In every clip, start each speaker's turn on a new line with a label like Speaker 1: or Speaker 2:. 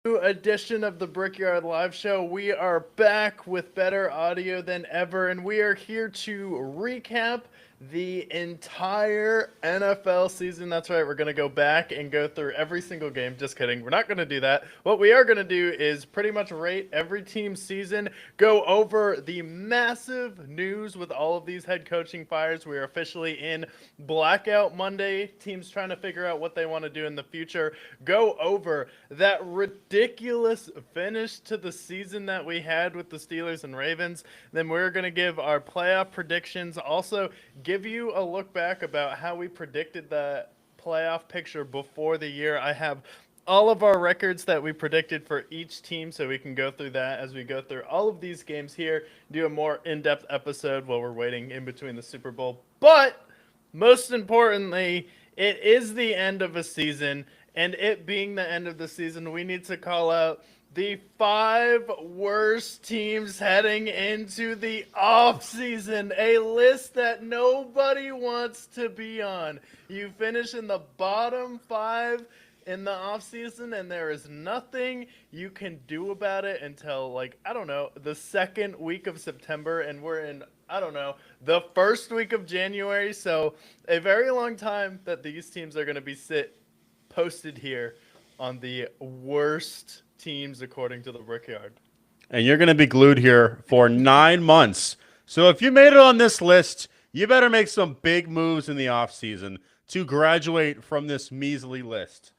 Speaker 1: New edition of the Brickyard Live Show. We are back with better audio than ever, and we are here to recap the entire NFL season. That's right, we're going to go back and go through every single game. Just kidding, we're not going to do that. What we are going to do is pretty much rate every team's season, go over the massive news with all of these head coaching fires. We are officially in Blackout Monday. Teams trying to figure out what they want to do in the future. Go over that ridiculous finish to the season that we had with the Steelers and Ravens. Then we're going to give our playoff predictions. Also, give you a look back about how we predicted the playoff picture before the year. I have all of our records that we predicted for each team, so we can go through that as we go through all of these games here, do a more in-depth episode while we're waiting in between the Super Bowl. But most importantly, it is the end of a season, and it being the end of the season, we need to call out the 5 worst teams heading into the offseason, a list that nobody wants to be on. You finish in the bottom 5 in the offseason, and there is nothing you can do about it until, like, I don't know, the second week of September, and we're in, I don't know, the first week of January. So a very long time that these teams are going to be posted here on the worst teams according to the Brickyard.
Speaker 2: And you're going to be glued here for 9 months. So if you made it on this list, you better make some big moves in the offseason to graduate from this measly list.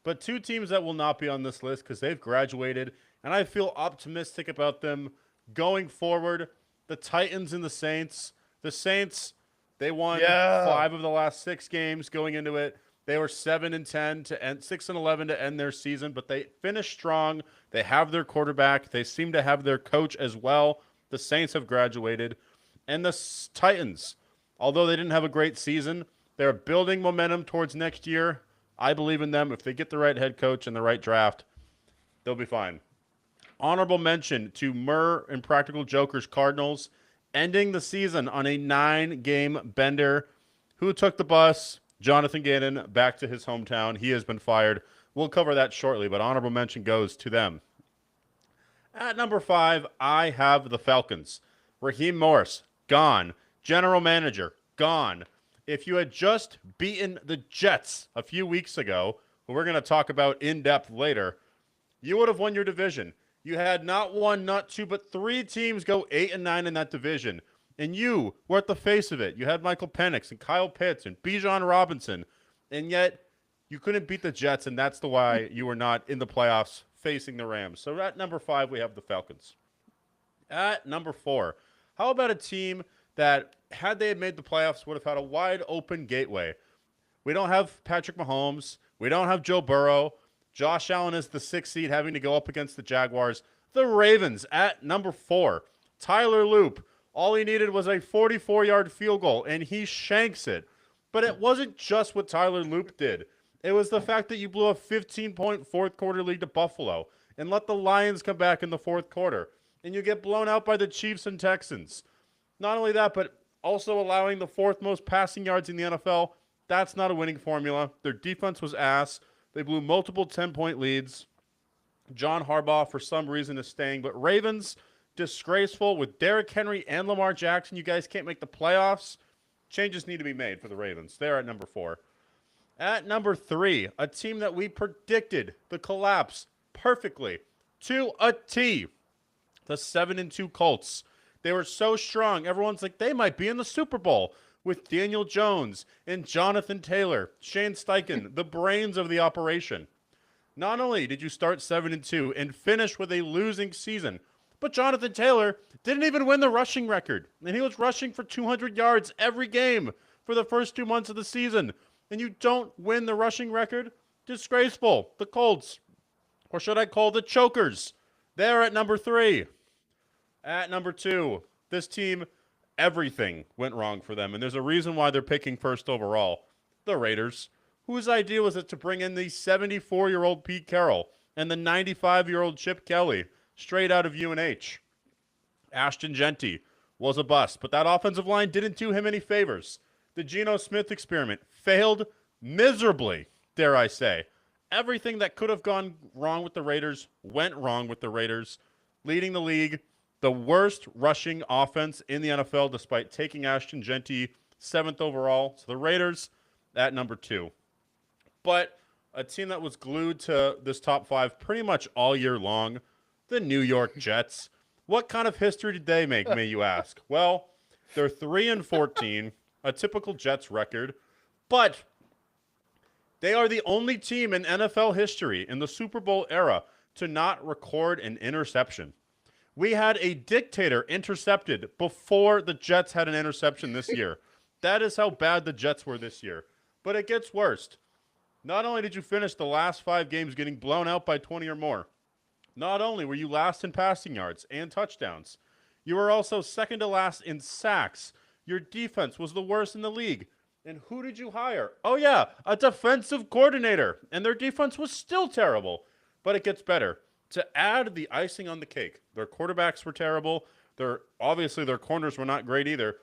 Speaker 2: But 2 teams that will not be on this list because they've graduated, and I feel optimistic about them going forward. The Titans and the Saints. The Saints, they won 5 of the last 6 games going into it. They were 7-10 to end, 6-11 to end their season, but they finished strong. They have their quarterback. They seem to have their coach as well. The Saints have graduated. And the Titans, although they didn't have a great season, they're building momentum towards next year. I believe in them. If they get the right head coach and the right draft, they'll be fine. Honorable mention to Murr and Practical Joker's Cardinals, ending the season on a 9-game bender. Who took the bus? Jonathan Gannon back to his hometown. He has been fired. We'll cover that shortly, but honorable mention goes to them. At number 5, I have the Falcons. Raheem Morris, gone. General manager, gone. If you had just beaten the Jets a few weeks ago, who we're going to talk about in depth later, you would have won your division. You had not 1, not 2, but 3 teams go 8-9 in that division. And you were at the face of it. You had Michael Penix and Kyle Pitts and Bijan Robinson. And yet, you couldn't beat the Jets, and that's the why you were not in the playoffs facing the Rams. So at number 5, we have the Falcons. At number 4, how about a team that, had they made the playoffs, would have had a wide open gateway? We don't have Patrick Mahomes. We don't have Joe Burrow. Josh Allen is the 6th seed having to go up against the Jaguars. The Ravens at number 4. Tyler Loop. All he needed was a 44-yard field goal, and he shanks it. But it wasn't just what Tyler Loop did. It was the fact that you blew a 15-point fourth-quarter lead to Buffalo and let the Lions come back in the fourth quarter, and you get blown out by the Chiefs and Texans. Not only that, but also allowing the 4th most passing yards in the NFL. That's not a winning formula. Their defense was ass. They blew multiple 10-point leads. John Harbaugh, for some reason, is staying. But Ravens, disgraceful with Derrick Henry and Lamar Jackson. You guys can't make the playoffs. Changes need to be made for the Ravens. They're at number 4. At number 3, a team that we predicted the collapse perfectly to a T. The 7-2 Colts. They were so strong. Everyone's like, they might be in the Super Bowl with Daniel Jones and Jonathan Taylor, Shane Steichen, the brains of the operation. Not only did you start 7-2 and finish with a losing season, but Jonathan Taylor didn't even win the rushing record. And he was rushing for 200 yards every game for the first 2 months of the season. And you don't win the rushing record? Disgraceful. The Colts. Or should I call the Chokers? They're at number 3. At number 2, this team, everything went wrong for them. And there's a reason why they're picking first overall. The Raiders. Whose idea was it to bring in the 74-year-old Pete Carroll and the 95-year-old Chip Kelly straight out of UNH? Ashton Genty was a bust, but that offensive line didn't do him any favors. The Geno Smith experiment failed miserably, dare I say. Everything that could have gone wrong with the Raiders went wrong with the Raiders, leading the league, the worst rushing offense in the NFL, despite taking Ashton Genty 7th overall. So the Raiders at number 2. But a team that was glued to this top 5 pretty much all year long, the New York Jets. What kind of history did they make, may you ask? Well, they're 3-14, a typical Jets record, but they are the only team in NFL history in the Super Bowl era to not record an interception. We had a dictator intercepted before the Jets had an interception this year. That is how bad the Jets were this year. But it gets worse. Not only did you finish the last 5 games getting blown out by 20 or more, not only were you last in passing yards and touchdowns, you were also second to last in sacks. Your defense was the worst in the league. And who did you hire? Oh, yeah, a defensive coordinator. And their defense was still terrible. But it gets better. To add the icing on the cake, their quarterbacks were terrible. Obviously, their corners were not great either.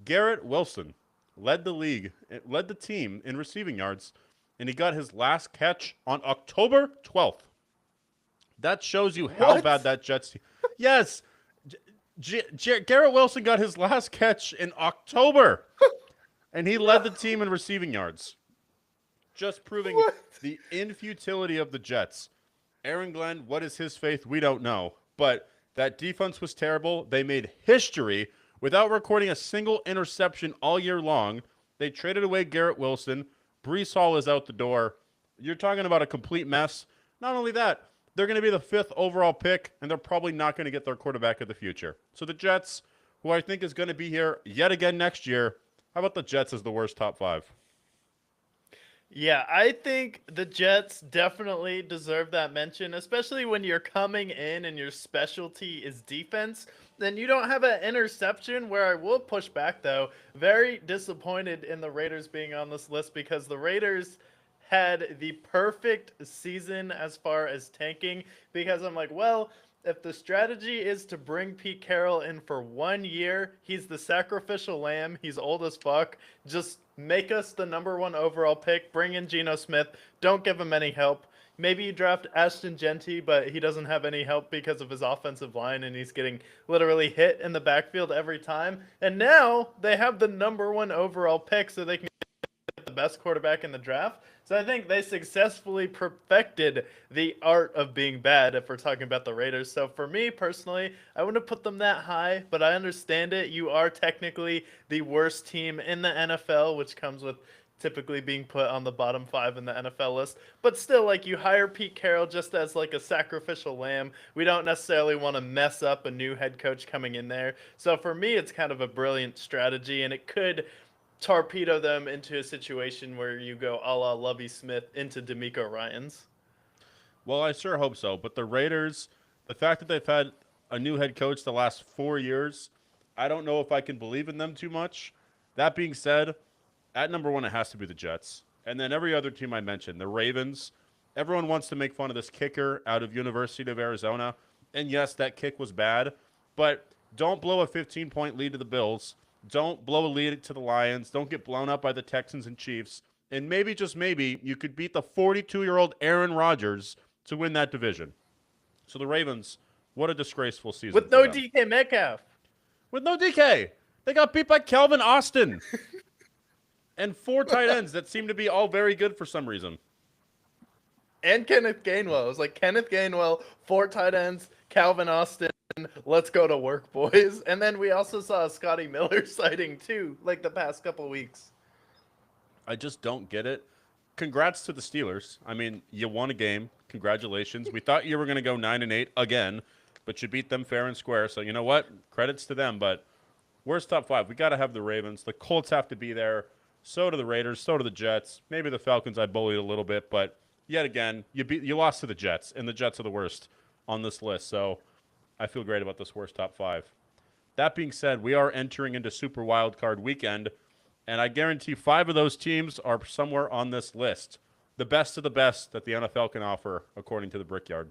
Speaker 2: Garrett Wilson led the team in receiving yards, and he got his last catch on October 12th. That shows you how bad that Jets team. Yes, Garrett Wilson got his last catch in October, and he led the team in receiving yards. Just proving the infutility of the Jets. Aaron Glenn, what is his faith? We don't know. But that defense was terrible. They made history without recording a single interception all year long. They traded away Garrett Wilson. Breece Hall is out the door. You're talking about a complete mess. Not only that, they're going to be the 5th overall pick, and they're probably not going to get their quarterback of the future. So the Jets, who I think is going to be here yet again next year, how about the Jets as the worst top 5?
Speaker 1: Yeah, I think the Jets definitely deserve that mention, especially when you're coming in and your specialty is defense. Then you don't have an interception, where I will push back, though. Very disappointed in the Raiders being on this list, because the Raiders had the perfect season as far as tanking, because I'm like, well, if the strategy is to bring Pete Carroll in for 1 year, he's the sacrificial lamb, he's old as fuck, just make us the number 1 overall pick, bring in Geno Smith, don't give him any help. Maybe you draft Ashton Genty, but he doesn't have any help because of his offensive line, and he's getting literally hit in the backfield every time. And now they have the number 1 overall pick, so they can get the best quarterback in the draft. So I think they successfully perfected the art of being bad, if we're talking about the Raiders. So for me personally, I wouldn't put them that high, but I understand it. You are technically the worst team in the NFL, which comes with typically being put on the bottom 5 in the NFL list. But still, like, you hire Pete Carroll just as like a sacrificial lamb. We don't necessarily want to mess up a new head coach coming in there. So for me, it's kind of a brilliant strategy, and it could torpedo them into a situation where you go a la Lovie Smith into D'Amico Ryans.
Speaker 2: Well, I sure hope so. But the Raiders, the fact that they've had a new head coach the last 4 years, I don't know if I can believe in them too much. That being said, at number 1, it has to be the Jets. And then every other team I mentioned, the Ravens. Everyone wants to make fun of this kicker out of University of Arizona. And yes, that kick was bad. But don't blow a 15-point lead to the Bills. Don't blow a lead to the Lions. Don't get blown up by the Texans and Chiefs. And maybe, just maybe, you could beat the 42-year-old Aaron Rodgers to win that division. So the Ravens, what a disgraceful season.
Speaker 1: With no DK Metcalf.
Speaker 2: With no DK. They got beat by Calvin Austin. And 4 tight ends that seem to be all very good for some reason.
Speaker 1: And Kenneth Gainwell. It was like Kenneth Gainwell, 4 tight ends, Calvin Austin. Let's go to work, boys. And then we also saw a Scotty Miller sighting too, like the past couple weeks.
Speaker 2: I just don't get it. Congrats to the Steelers. I mean, you won a game. Congratulations. We thought you were going to go 9-8 again, but you beat them fair and square. So you know what? Credits to them. But worst top 5. We got to have the Ravens. The Colts have to be there. So do the Raiders. So do the Jets. Maybe the Falcons I bullied a little bit, but yet again, you lost to the Jets, and the Jets are the worst on this list. So I feel great about this worst top 5. That being said, we are entering into Super Wildcard weekend, and I guarantee 5 of those teams are somewhere on this list. The best of the best that the NFL can offer, according to the Brickyard.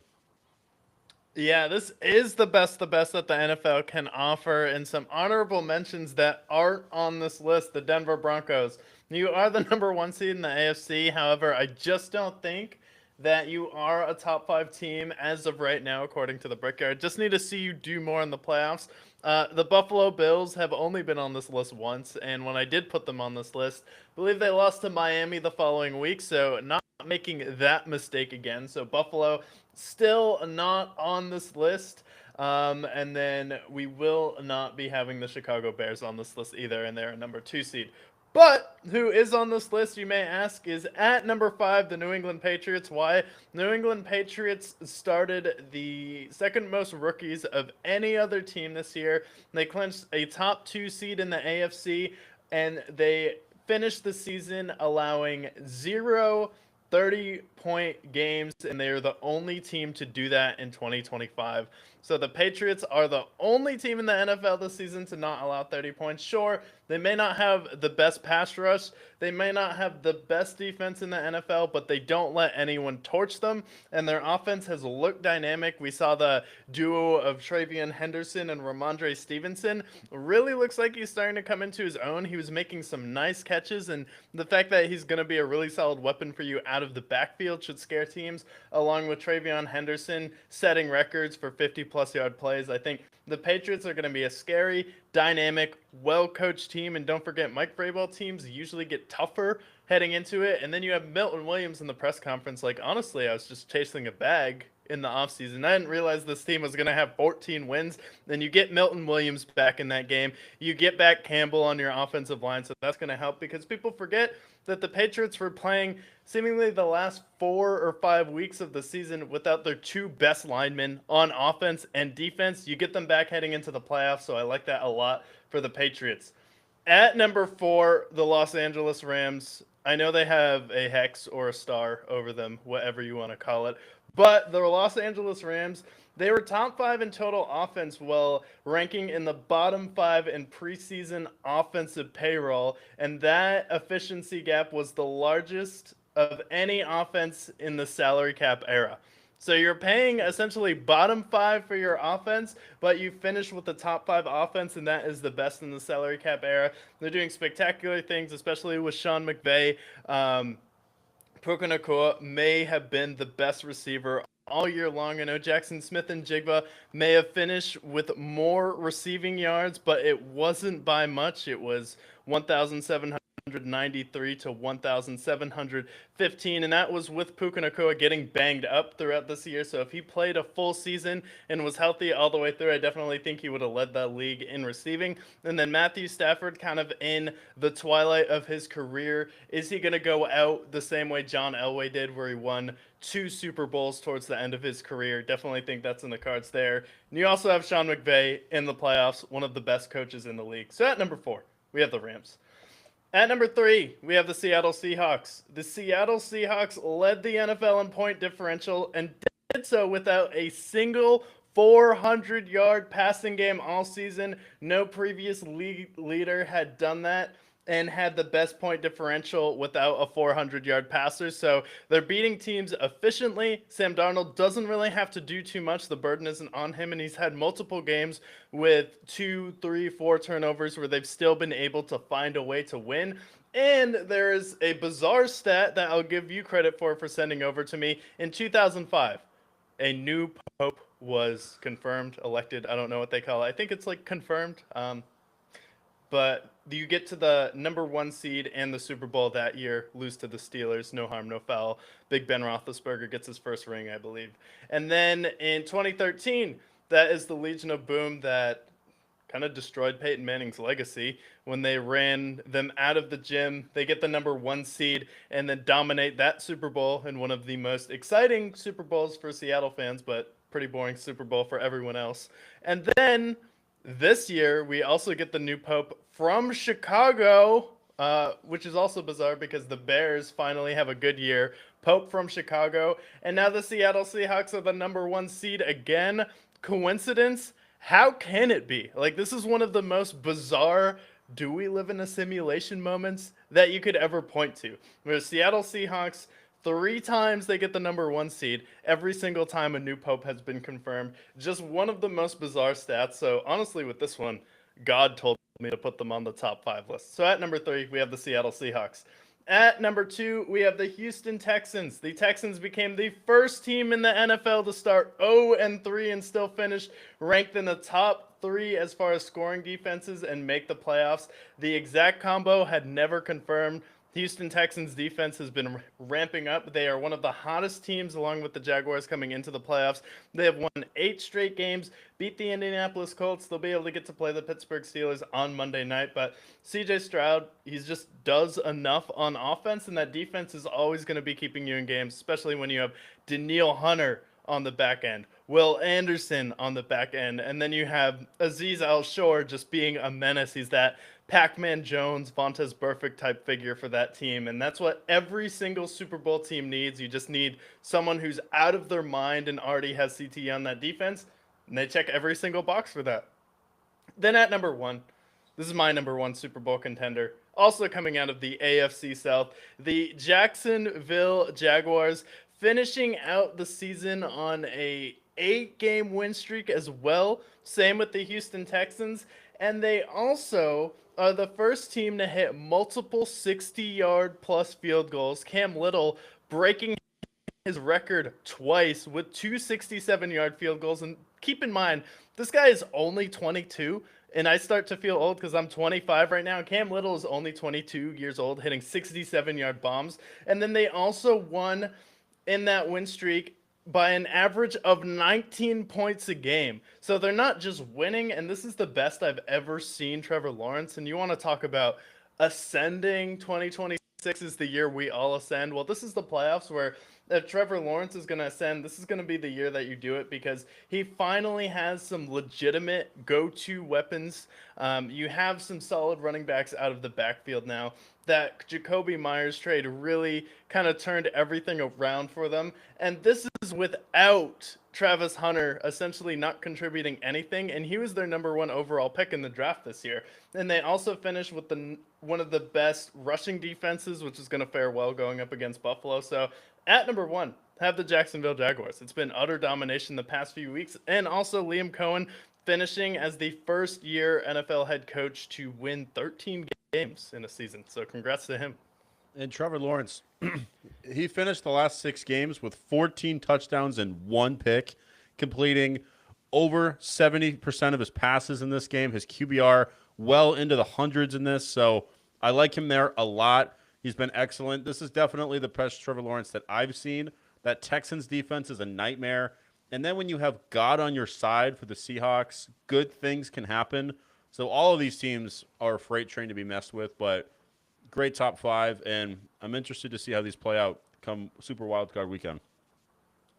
Speaker 1: Yeah, this is the best that the NFL can offer, and some honorable mentions that aren't on this list. The Denver Broncos. You are the number 1 seed in the AFC. However, I just don't think that you are a top 5 team as of right now, according to the Brickyard. Just need to see you do more in the playoffs. The Buffalo Bills have only been on this list once, and when I did put them on this list, I believe they lost to Miami the following week, so not making that mistake again. So Buffalo still not on this list. And then we will not be having the Chicago Bears on this list either, and they're a number 2 seed. But who is on this list, you may ask, is at number 5, the New England Patriots. Why? New England Patriots started the second most rookies of any other team this year. They clinched a top 2 seed in the AFC, and they finished the season allowing 0 30-point games, and they are the only team to do that in 2025. So the Patriots are the only team in the NFL this season to not allow 30 points. Sure, they may not have the best pass rush, they may not have the best defense in the NFL, but they don't let anyone torch them, and their offense has looked dynamic. We saw the duo of Travion Henderson and Ramondre Stevenson. Really looks like he's starting to come into his own. He was making some nice catches, and the fact that he's going to be a really solid weapon for you out of the backfield should scare teams, along with Travion Henderson setting records for 50-plus yard plays. I think the Patriots are going to be a scary, dynamic, well-coached team, and don't forget, Mike Vrabel teams usually get tougher heading into it, and then you have Milton Williams in the press conference like, honestly, I was just chasing a bag in the offseason. I didn't realize this team was going to have 14 wins. Then you get Milton Williams back in that game. You get back Campbell on your offensive line, so that's going to help because people forget that the Patriots were playing seemingly the last 4 or 5 weeks of the season without their 2 best linemen on offense and defense. You get them back heading into the playoffs, so I like that a lot for the Patriots. At number 4, the Los Angeles Rams. I know they have a hex or a star over them, whatever you want to call it, but the Los Angeles Rams, they were top 5 in total offense while ranking in the bottom 5 in preseason offensive payroll, and that efficiency gap was the largest of any offense in the salary cap era. So you're paying essentially bottom 5 for your offense, but you finish with the top 5 offense, and that is the best in the salary cap era. They're doing spectacular things, especially with Sean McVay. Puka Nacua may have been the best receiver all year long. I know Jackson Smith and Jigba may have finished with more receiving yards, but it wasn't by much. It was 1,793 to 1,715, and that was with Puka Nacua getting banged up throughout this year. So if he played a full season and was healthy all the way through, I definitely think he would have led that league in receiving. And then Matthew Stafford, kind of in the twilight of his career, is he going to go out the same way John Elway did, where he won 2 Super Bowls towards the end of his career? Definitely think that's in the cards there. And you also have Sean McVay in the playoffs, one of the best coaches in the league. So at number 4, we have the Rams. At number 3, we have the Seattle Seahawks. The Seattle Seahawks led the NFL in point differential and did so without a single 400-yard passing game all season. No previous league leader had done that and had the best point differential without a 400-yard passer. So they're beating teams efficiently. Sam Darnold doesn't really have to do too much. The burden isn't on him, and he's had multiple games with 2, 3, 4 turnovers where they've still been able to find a way to win. And there is a bizarre stat that I'll give you credit for sending over to me. In 2005, a new pope was confirmed, elected. I don't know what they call it. I think it's like confirmed. But you get to the number 1 seed and the Super Bowl that year, lose to the Steelers, no harm, no foul. Big Ben Roethlisberger gets his first ring, I believe. And then in 2013, that is the Legion of Boom that kind of destroyed Peyton Manning's legacy when they ran them out of the gym. They get the number 1 seed and then dominate that Super Bowl in one of the most exciting Super Bowls for Seattle fans, but pretty boring Super Bowl for everyone else. And then this year, we also get the new pope from Chicago, which is also bizarre because the Bears finally have a good year. Pope from Chicago. And now the Seattle Seahawks are the number 1 seed again. Coincidence? How can it be? Like, this is one of the most bizarre do we live in a simulation moments that you could ever point to. Where the Seattle Seahawks, 3 times they get the number 1 seed. Every single time a new pope has been confirmed. Just one of the most bizarre stats. So honestly, with this one, God told me to put them on the top 5 list. So at number 3, we have the Seattle Seahawks. At number 2, we have the Houston Texans. The Texans became the first team in the NFL to start 0-3 and still finish ranked in the top 3 as far as scoring defenses and make the playoffs. The exact combo had never confirmed. Houston Texans defense has been ramping up. They are one of the hottest teams along with the Jaguars coming into the playoffs. They have won 8 straight games, beat the Indianapolis Colts. They'll be able to get to play the Pittsburgh Steelers on Monday night. But CJ Stroud, he just does enough on offense, and that defense is always going to be keeping you in games, especially when you have Danielle Hunter on the back end, Will Anderson on the back end, and then you have Azeez Al-Shore just being a menace. He's that Pac-Man Jones, Vontaze Burfict type figure for that team, and that's what every single Super Bowl team needs. You just need someone who's out of their mind and already has CTE on that defense, and they check every single box for that. Then at number 1, this is my number 1 Super Bowl contender, also coming out of the AFC South, the Jacksonville Jaguars, finishing out the season on a 8-game win streak as well. Same with the Houston Texans. And they also are the first team to hit multiple 60-yard plus field goals. Cam Little breaking his record twice with 2 67-yard field goals. And keep in mind, this guy is only 22. And I start to feel old because I'm 25 right now. Cam Little is only 22 years old, hitting 67-yard bombs. And then they also won in that win streak by an average of 19 points a game. So they're not just winning, and this is the best I've ever seen Trevor Lawrence. And you want to talk about ascending. 2026 is the year we all ascend. Well, this is the playoffs where if Trevor Lawrence is going to ascend, this is going to be the year that you do it because he finally has some legitimate go-to weapons. You have some solid running backs out of the backfield now. That Jacoby Myers trade really kind of turned everything around for them. And this is without Travis Hunter essentially not contributing anything. And he was their number 1 overall pick in the draft this year. And they also finished with one of the best rushing defenses, which is going to fare well going up against Buffalo. So at number 1, have the Jacksonville Jaguars. It's been utter domination the past few weeks. And also Liam Cohen finishing as the first-year NFL head coach to win 13 games in a season. So congrats to him.
Speaker 2: And Trevor Lawrence, he finished the last 6 games with 14 touchdowns and 1 pick, completing over 70% of his passes in this game. His QBR well into the hundreds in this, so I like him there a lot. He's been excellent. This is definitely the best Trevor Lawrence that I've seen. That Texans defense is a nightmare. And then when you have God on your side for the Seahawks, good things can happen. So all of these teams are a freight train to be messed with, but great top 5, and I'm interested to see how these play out come Super Wildcard weekend.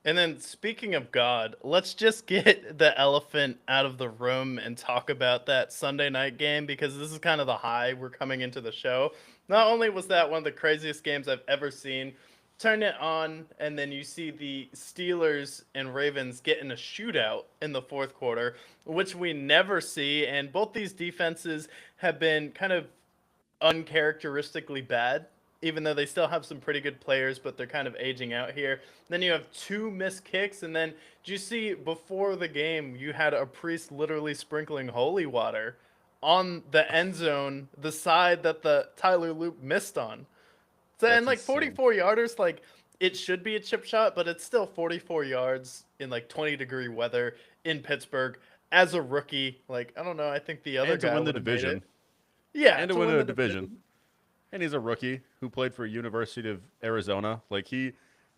Speaker 1: And then speaking of God, let's just get the elephant out of the room and talk about that Sunday night game because this is kind of the high we're coming into the show. Not only was that one of the craziest games I've ever seen, turn it on, and then you see the Steelers and Ravens get in a shootout in the fourth quarter, which we never see. And both these defenses have been kind of uncharacteristically bad, even though they still have some pretty good players, but they're kind of aging out here. Then you have 2 missed kicks, and then do you see before the game, you had a priest literally sprinkling holy water on the end zone, the side that the Tyler Loop missed on. So, and like 44 yarders, like it should be a chip shot, but it's still 44 yards in like 20-degree weather in Pittsburgh as a rookie. Like, I don't know. I think the other
Speaker 2: and
Speaker 1: guy
Speaker 2: to win the
Speaker 1: would have made
Speaker 2: division.
Speaker 1: it. Yeah,
Speaker 2: And to win the division. And he's a rookie who played for University of Arizona. Like they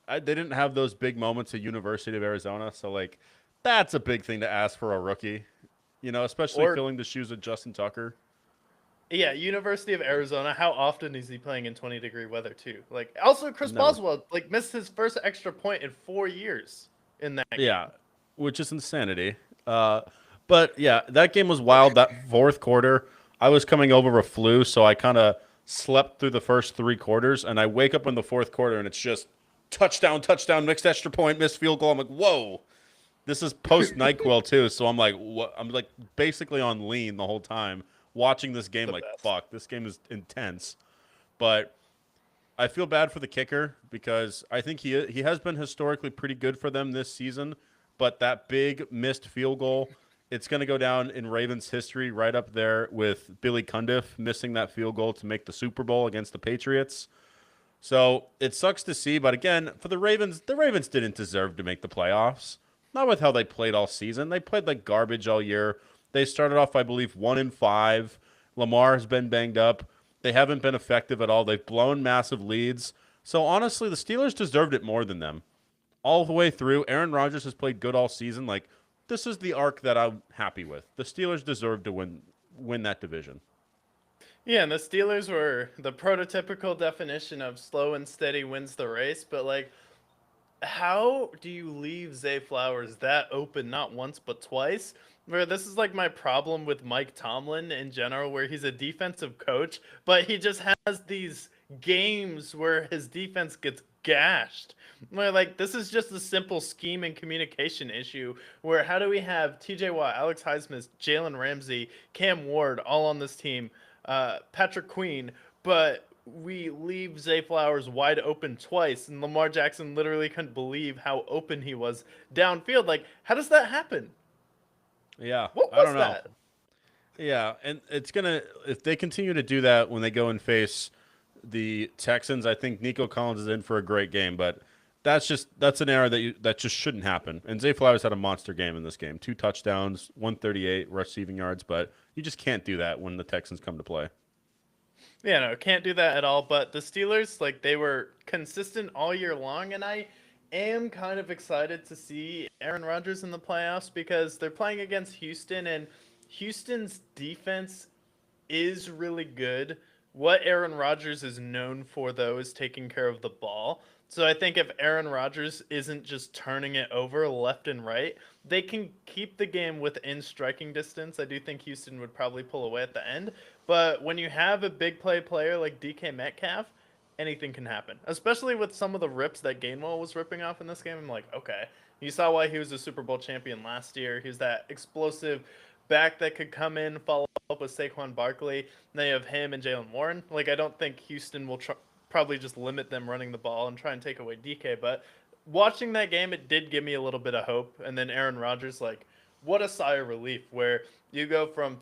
Speaker 2: didn't have those big moments at University of Arizona. So like that's a big thing to ask for a rookie, especially filling the shoes of Justin Tucker.
Speaker 1: Yeah, University of Arizona. How often is he playing in 20-degree weather too? Like also Chris Boswell like missed his first extra point in 4 years in that game.
Speaker 2: Yeah, which is insanity. But yeah, that game was wild. That fourth quarter, I was coming over a flu, so I kind of slept through the first 3 quarters, and I wake up in the fourth quarter, and it's just touchdown, mixed extra point, missed field goal. I'm like, whoa. This is post NyQuil too, so I'm like, what? I'm like basically on lean the whole time, watching this game. Like, fuck, this game is intense. But I feel bad for the kicker because I think he has been historically pretty good for them this season. But that big missed field goal, it's going to go down in Ravens history right up there with Billy Cundiff missing that field goal to make the Super Bowl against the Patriots. So it sucks to see, but again, for the Ravens didn't deserve to make the playoffs. Not with how they played all season. They played like garbage all year. They started off, I believe, 1-5. Lamar has been banged up. They haven't been effective at all. They've blown massive leads. So honestly, the Steelers deserved it more than them. All the way through, Aaron Rodgers has played good all season. Like, this is the arc that I'm happy with. The Steelers deserve to win that division.
Speaker 1: Yeah, and the Steelers were the prototypical definition of slow and steady wins the race, but like how do you leave Zay Flowers that open not once but twice? Where this is like my problem with Mike Tomlin in general, where he's a defensive coach, but he just has these games where his defense gets gashed. Where like this is just a simple scheme and communication issue. Where how do we have T.J. Watt, Alex Highsmith, Jalen Ramsey, Cam Ward all on this team, Patrick Queen, but we leave Zay Flowers wide open twice, and Lamar Jackson literally couldn't believe how open he was downfield. Like, how does that happen?
Speaker 2: Yeah,
Speaker 1: What
Speaker 2: I
Speaker 1: was
Speaker 2: don't know.
Speaker 1: that?
Speaker 2: Yeah, and it's gonna if they continue to do that when they go and face the Texans, I think Nico Collins is in for a great game, but that's an error that just shouldn't happen. And Zay Flowers had a monster game in this game. 2 touchdowns, 138 receiving yards, but you just can't do that when the Texans come to play.
Speaker 1: Yeah, no, can't do that at all. But the Steelers, like, they were consistent all year long, and I am kind of excited to see Aaron Rodgers in the playoffs because they're playing against Houston, and Houston's defense is really good. What Aaron Rodgers is known for, though, is taking care of the ball. So I think if Aaron Rodgers isn't just turning it over left and right, they can keep the game within striking distance. I do think Houston would probably pull away at the end. But when you have a big play player like DK Metcalf, anything can happen. Especially with some of the rips that Gainwell was ripping off in this game. I'm like, okay. You saw why he was a Super Bowl champion last year. He was that explosive back that could come in, follow up with Saquon Barkley. They have him and Jalen Warren. Like, I don't think Houston will probably just limit them running the ball and try and take away DK. But watching that game, it did give me a little bit of hope. And then Aaron Rodgers, like, what a sigh of relief where you go from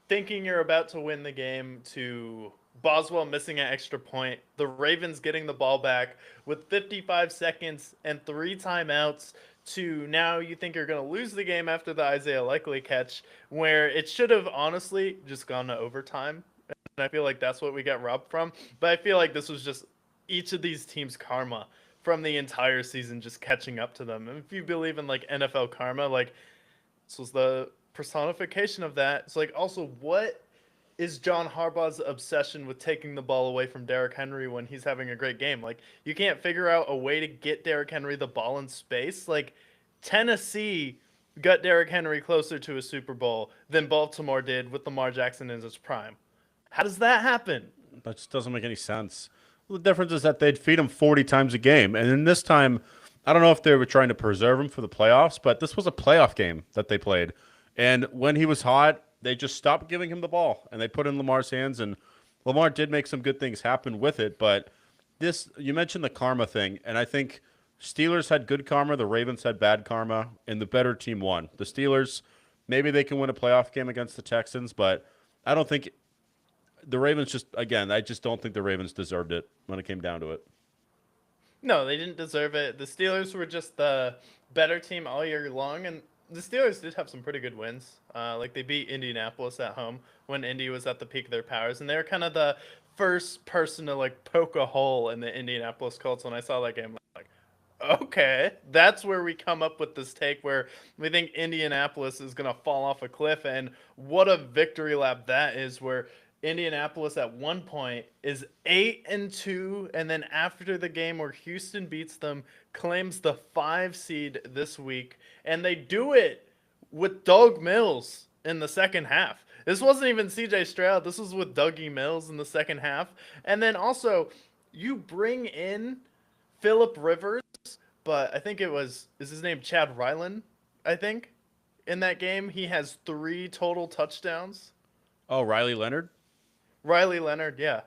Speaker 1: thinking you're about to win the game to Boswell missing an extra point, the Ravens getting the ball back with 55 seconds and 3 timeouts, to now you think you're going to lose the game after the Isaiah Likely catch, where it should have honestly just gone to overtime. And I feel like that's what we got robbed from. But I feel like this was just each of these teams' karma from the entire season just catching up to them. And if you believe in like NFL karma, like this was the personification of that. It's like also what is John Harbaugh's obsession with taking the ball away from Derrick Henry when he's having a great game? Like you can't figure out a way to get Derrick Henry the ball in space. Like Tennessee got Derrick Henry closer to a Super Bowl than Baltimore did with Lamar Jackson in his prime. How does that happen?
Speaker 2: That just doesn't make any sense. Well, the difference is that they'd feed him 40 times a game, and in this time, I don't know if they were trying to preserve him for the playoffs, but this was a playoff game that they played. And when he was hot, they just stopped giving him the ball and they put it in Lamar's hands. And Lamar did make some good things happen with it. But this, you mentioned the karma thing. And I think Steelers had good karma. The Ravens had bad karma and the better team won. The Steelers, maybe they can win a playoff game against the Texans, but I don't think the Ravens I just don't think the Ravens deserved it when it came down to it.
Speaker 1: No, they didn't deserve it. The Steelers were just the better team all year long, and the Steelers did have some pretty good wins. Like they beat Indianapolis at home when Indy was at the peak of their powers, and they were kind of the first person to like poke a hole in the Indianapolis Colts. When I saw that game, I'm like, okay, that's where we come up with this take where we think Indianapolis is gonna fall off a cliff, and what a victory lap that is. Where Indianapolis at one point is 8-2, and then after the game where Houston beats them, claims the 5 seed this week, and they do it with Doug Mills in the second half. This wasn't even C.J. Stroud. This was with Dougie Mills in the second half, and then also you bring in Phillip Rivers, but I think is his name Chad Ryland? I think in that game he has 3 total touchdowns.
Speaker 2: Oh, Riley Leonard?
Speaker 1: Riley Leonard, yeah.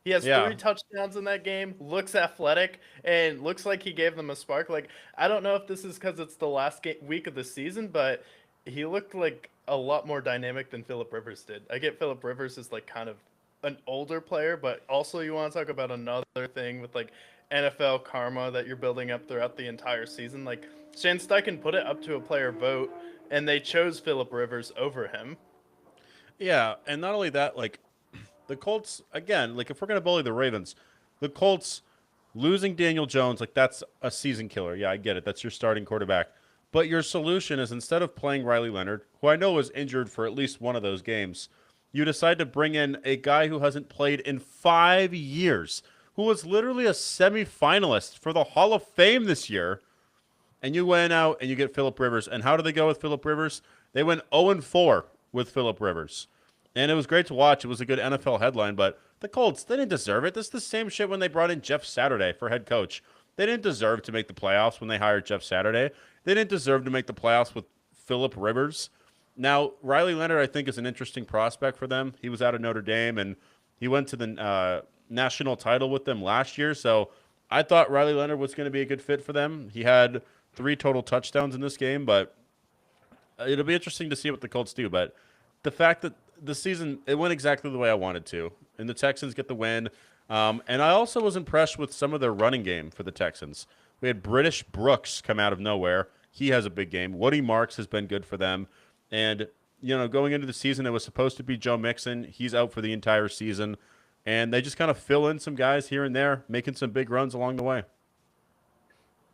Speaker 1: He has
Speaker 2: Yeah.
Speaker 1: 3 touchdowns in that game, looks athletic, and looks like he gave them a spark. Like, I don't know if this is because it's the last week of the season, but he looked like a lot more dynamic than Phillip Rivers did. I get Phillip Rivers is like kind of an older player, but also you want to talk about another thing with like NFL karma that you're building up throughout the entire season. Like Shane Steichen put it up to a player vote, and they chose Phillip Rivers over him.
Speaker 2: Yeah, and not only that, like the Colts again, like if we're gonna bully the Ravens, the Colts losing Daniel Jones, like that's a season killer. Yeah, I get it. That's your starting quarterback. But your solution is instead of playing Riley Leonard, who I know was injured for at least one of those games, you decide to bring in a guy who hasn't played in 5 years, who was literally a semifinalist for the Hall of Fame this year, and you went out and you get Phillip Rivers. And how do they go with Phillip Rivers? They went 0-4 with Phillip Rivers. And it was great to watch. It was a good NFL headline, but the Colts, they didn't deserve it. This is the same shit when they brought in Jeff Saturday for head coach. They didn't deserve to make the playoffs when they hired Jeff Saturday. They didn't deserve to make the playoffs with Phillip Rivers. Now, Riley Leonard, I think, is an interesting prospect for them. He was out of Notre Dame, and he went to the national title with them last year. So I thought Riley Leonard was going to be a good fit for them. He had 3 total touchdowns in this game, but it'll be interesting to see what the Colts do. But the fact that the season, it went exactly the way I wanted to, and the Texans get the win. And I also was impressed with some of their running game for the Texans. We had British Brooks come out of nowhere. He has a big game. Woody Marks has been good for them. And, you know, going into the season, it was supposed to be Joe Mixon. He's out for the entire season. And they just kind of fill in some guys here and there, making some big runs along the way.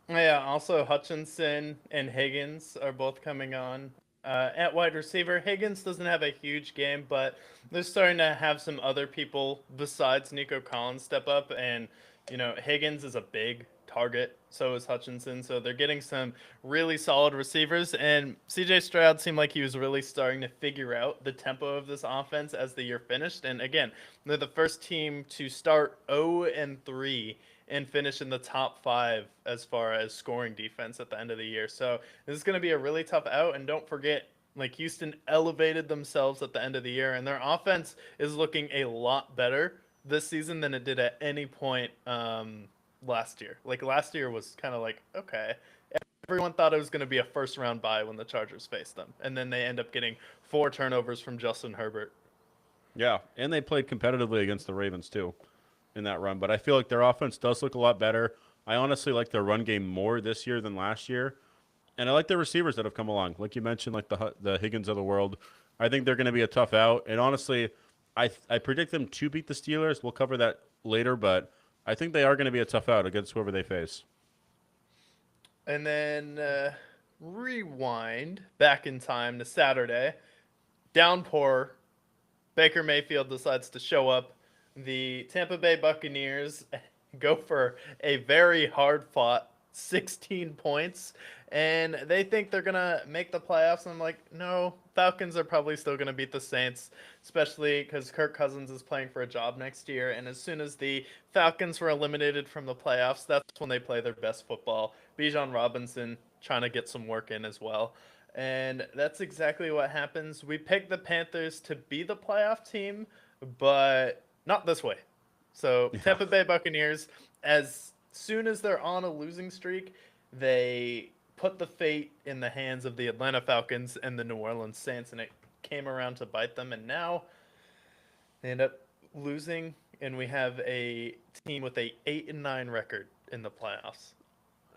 Speaker 1: Yeah, also Hutchinson and Higgins are both coming on. At wide receiver, Higgins doesn't have a huge game, but they're starting to have some other people besides Nico Collins step up. And, you know, Higgins is a big target, so is Hutchinson. So they're getting some really solid receivers. And CJ Stroud seemed like he was really starting to figure out the tempo of this offense as the year finished. And again, they're the first team to start 0-3 and finish in the top 5 as far as scoring defense at the end of the year. So this is going to be a really tough out. And don't forget, like Houston elevated themselves at the end of the year, and their offense is looking a lot better this season than it did at any point last year. Like last year was kind of like, okay, everyone thought it was going to be a first round bye when the Chargers faced them, and then they end up getting 4 turnovers from Justin Herbert.
Speaker 2: Yeah, and they played competitively against the Ravens too in that run. But I feel like their offense does look a lot better. I honestly like their run game more this year than last year. And I like the receivers that have come along. Like you mentioned, like the Higgins of the world. I think they're going to be a tough out. And honestly, I predict them to beat the Steelers. We'll cover that later, but I think they are going to be a tough out against whoever they face.
Speaker 1: And then rewind back in time to Saturday. Downpour. Baker Mayfield decides to show up. The Tampa Bay Buccaneers go for a very hard-fought 16 points, and they think they're going to make the playoffs. And I'm like, no, Falcons are probably still going to beat the Saints, especially because Kirk Cousins is playing for a job next year. And as soon as the Falcons were eliminated from the playoffs, that's when they play their best football. Bijan Robinson trying to get some work in as well. And that's exactly what happens. We picked the Panthers to be the playoff team, but not this way. So Tampa Bay Buccaneers, as soon as they're on a losing streak, they put the fate in the hands of the Atlanta Falcons and the New Orleans Saints, and it came around to bite them. And now they end up losing, and we have a team with a 8-9 record in the playoffs.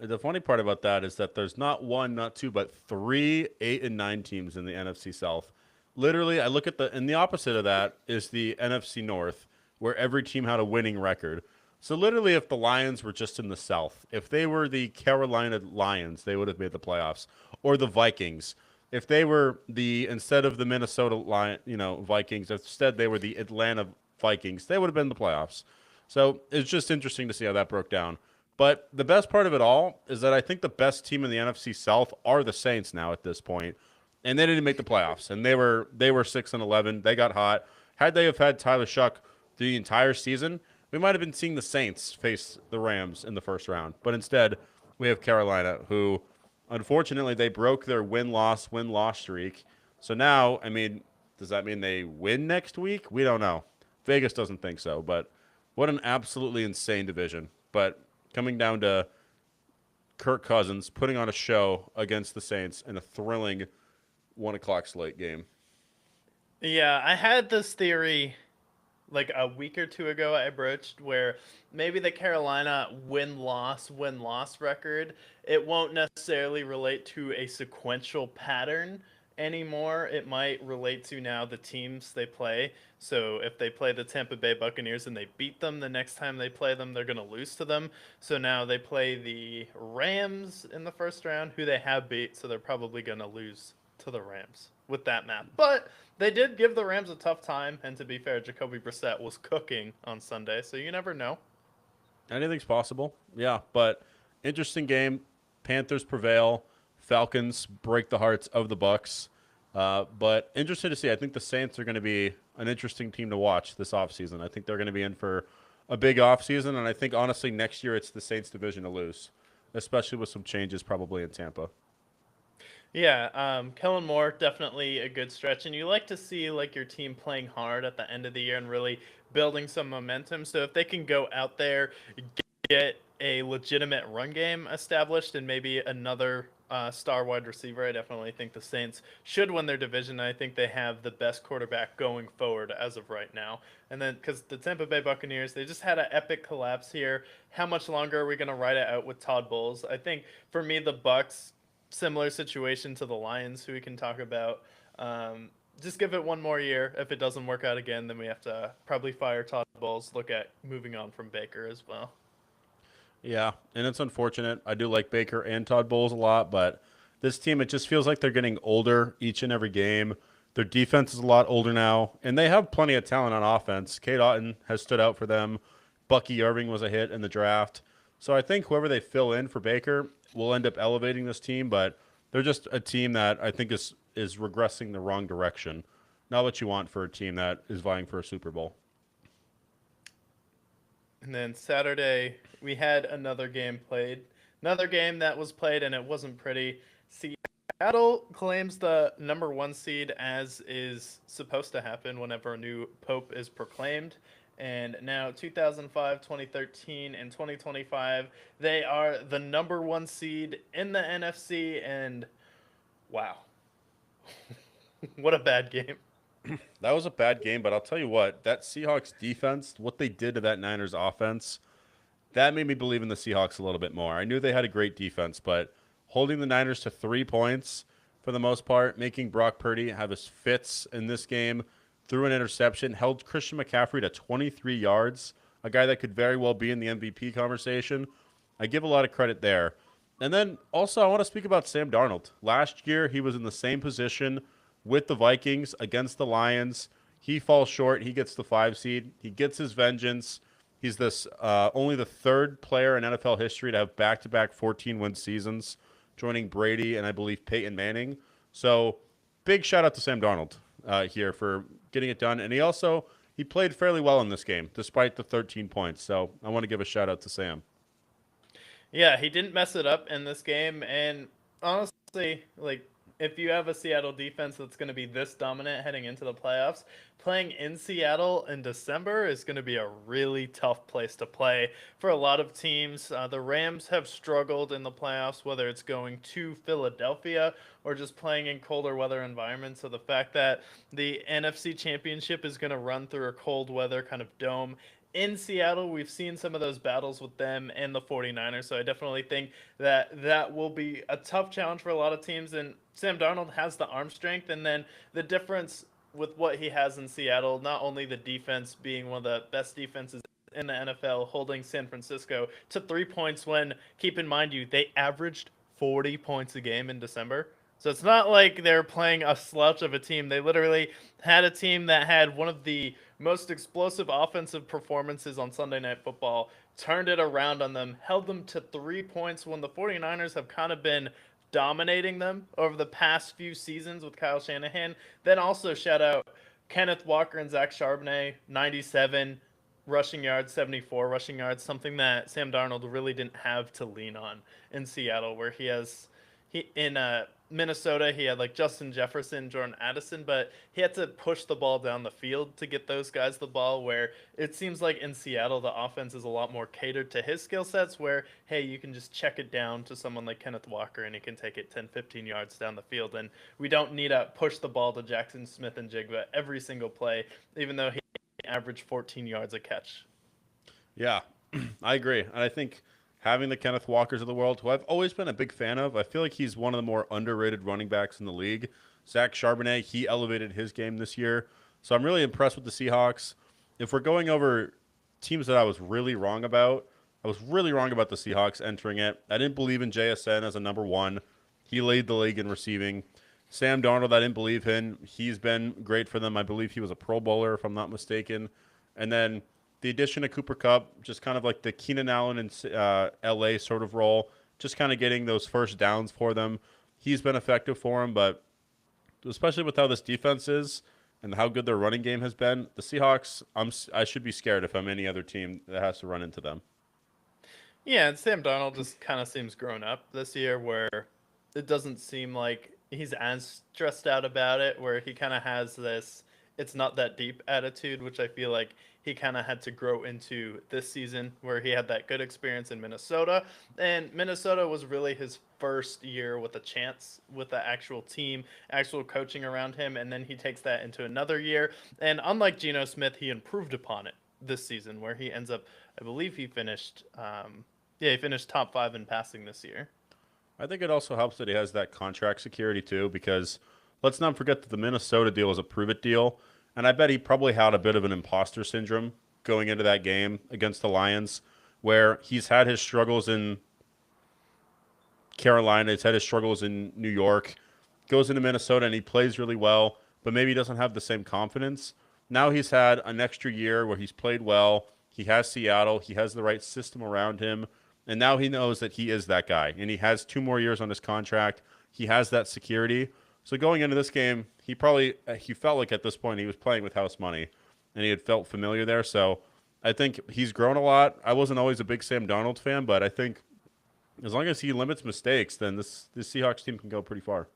Speaker 2: The funny part about that is that there's not one, not two, but 3 8-9 teams in the NFC South. Literally, I look at and the opposite of that is the NFC North, where every team had a winning record. So literally, if the Lions were just in the South, if they were the Carolina Lions, they would have made the playoffs, or the Vikings. If they were instead of the Minnesota Vikings, instead they were the Atlanta Vikings, they would have been in the playoffs. So it's just interesting to see how that broke down. But the best part of it all is that I think the best team in the NFC South are the Saints now at this point, and they didn't make the playoffs. And they were 6-11. They got hot. Had they have had Tyler Shuck the entire season, we might have been seeing the Saints face the Rams in the first round. But instead, we have Carolina, who unfortunately they broke their win-loss streak. So now, I mean, does that mean they win next week? We don't know. Vegas doesn't think so. But what an absolutely insane division. But coming down to Kirk Cousins putting on a show against the Saints in a thrilling 1 o'clock slate game.
Speaker 1: Yeah, I had this theory like a week or two ago I broached, where maybe the Carolina win-loss record, it won't necessarily relate to a sequential pattern anymore. It might relate to now the teams they play. So if they play the Tampa Bay Buccaneers and they beat them, the next time they play them, they're going to lose to them. So now they play the Rams in the first round, who they have beat, so they're probably going to lose to the Rams with that map. But they did give the Rams a tough time, and to be fair, Jacoby Brissett was cooking on Sunday, so you never know.
Speaker 2: Anything's possible. Yeah, but interesting game. Panthers prevail. Falcons break the hearts of the Bucks. But interesting to see. I think the Saints are going to be an interesting team to watch this offseason. I think they're going to be in for a big offseason, and I think, honestly, next year it's the Saints division to lose, especially with some changes probably in Tampa.
Speaker 1: Yeah, Kellen Moore, definitely a good stretch, and you like to see like your team playing hard at the end of the year and really building some momentum. So if they can go out there, get a legitimate run game established, and maybe another star wide receiver, I definitely think the Saints should win their division. I think they have the best quarterback going forward as of right now. And then because the Tampa Bay Buccaneers, they just had an epic collapse here. How much longer are we going to ride it out with Todd Bowles? I think for me, the Bucks, similar situation to the Lions, who we can talk about. Just give it one more year. If it doesn't work out again, then we have to probably fire Todd Bowles, look at moving on from Baker as well.
Speaker 2: Yeah, and it's unfortunate. I do like Baker and Todd Bowles a lot, but this team, it just feels like they're getting older each and every game. Their defense is a lot older now, and they have plenty of talent on offense. Kate Otten has stood out for them. Bucky Irving was a hit in the draft. So I think whoever they fill in for Baker will end up elevating this team, but they're just a team that I think is regressing the wrong direction. Not what you want for a team that is vying for a Super Bowl.
Speaker 1: And then Saturday, we had another game played. Another game that was played, and it wasn't pretty. Seattle claims the number one seed, as is supposed to happen whenever a new pope is proclaimed. And now 2005, 2013, and 2025, they are the number one seed in the NFC. And wow, what a bad game.
Speaker 2: That was a bad game, but I'll tell you what, that Seahawks defense, what they did to that Niners offense, that made me believe in the Seahawks a little bit more. I knew they had a great defense, but holding the Niners to 3 points for the most part, making Brock Purdy have his fits in this game, threw an interception, held Christian McCaffrey to 23 yards, a guy that could very well be in the MVP conversation. I give a lot of credit there. And then also I want to speak about Sam Darnold. Last year he was in the same position with the Vikings against the Lions. He falls short. He gets the 5 seed. He gets his vengeance. He's this only the third player in NFL history to have back-to-back 14-win seasons, joining Brady and I believe Peyton Manning. So big shout out to Sam Darnold here for getting it done. And he played fairly well in this game, despite the 13 points. So I want to give a shout out to Sam.
Speaker 1: Yeah, he didn't mess it up in this game. And honestly, like, if you have a Seattle defense that's going to be this dominant heading into the playoffs, playing in Seattle in December is going to be a really tough place to play for a lot of teams. The Rams have struggled in the playoffs, whether it's going to Philadelphia or just playing in colder weather environments. So the fact that the NFC Championship is going to run through a cold weather kind of dome in Seattle, we've seen some of those battles with them and the 49ers, so I definitely think that that will be a tough challenge for a lot of teams, and Sam Darnold has the arm strength, and then the difference with what he has in Seattle, not only the defense being one of the best defenses in the NFL, holding San Francisco to 3 points when, keep in mind they averaged 40 points a game in December. So it's not like they're playing a slouch of a team. They literally had a team that had one of the most explosive offensive performances on Sunday Night Football, turned it around on them, held them to 3 points when the 49ers have kind of been dominating them over the past few seasons with Kyle Shanahan. Then also shout out Kenneth Walker and Zach Charbonnet, 97 rushing yards, 74 rushing yards, something that Sam Darnold really didn't have to lean on in Seattle, where he in Minnesota, he had like Justin Jefferson, Jordan Addison, but he had to push the ball down the field to get those guys the ball, where it seems like in Seattle, the offense is a lot more catered to his skill sets, where, hey, you can just check it down to someone like Kenneth Walker and he can take it 10, 15 yards down the field. And we don't need to push the ball to Jackson Smith and Jigba every single play, even though he average 14 yards a catch.
Speaker 2: Yeah, I agree. And I think having the Kenneth Walkers of the world, who I've always been a big fan of, I feel like he's one of the more underrated running backs in the league. Zach Charbonnet, he elevated his game this year. So I'm really impressed with the Seahawks. If we're going over teams that I was really wrong about, I was really wrong about the Seahawks entering it. I didn't believe in JSN as a number one. He led the league in receiving. Sam Darnold, I didn't believe in. He's been great for them. I believe he was a Pro Bowler, if I'm not mistaken. And then the addition of Cooper Kupp, just kind of like the Keenan Allen in LA sort of role, just kind of getting those first downs for them. He's been effective for him, but especially with how this defense is and how good their running game has been, the Seahawks, I should be scared if I'm any other team that has to run into them.
Speaker 1: Yeah, and Sam Darnold just kind of seems grown up this year, where it doesn't seem like he's as stressed out about it, where he kind of has this "it's not that deep" attitude, which I feel like he kind of had to grow into this season, where he had that good experience in Minnesota. And Minnesota was really his first year with a chance with the actual team, actual coaching around him. And then he takes that into another year. And unlike Geno Smith, he improved upon it this season, where he ends up, I believe he finished, he finished top 5 in passing this year.
Speaker 2: I think it also helps that he has that contract security too, because let's not forget that the Minnesota deal is a prove it deal. And I bet he probably had a bit of an imposter syndrome going into that game against the Lions, where he's had his struggles in Carolina, he's had his struggles in New York, goes into Minnesota and he plays really well, but maybe he doesn't have the same confidence. Now he's had an extra year where he's played well. He has Seattle, he has the right system around him, and now he knows that he is that guy. And he has 2 more years on his contract. He has that security. So going into this game, he felt like at this point he was playing with house money, and he had felt familiar there. So I think he's grown a lot. I wasn't always a big Sam Darnold fan, but I think as long as he limits mistakes, then this Seahawks team can go pretty far.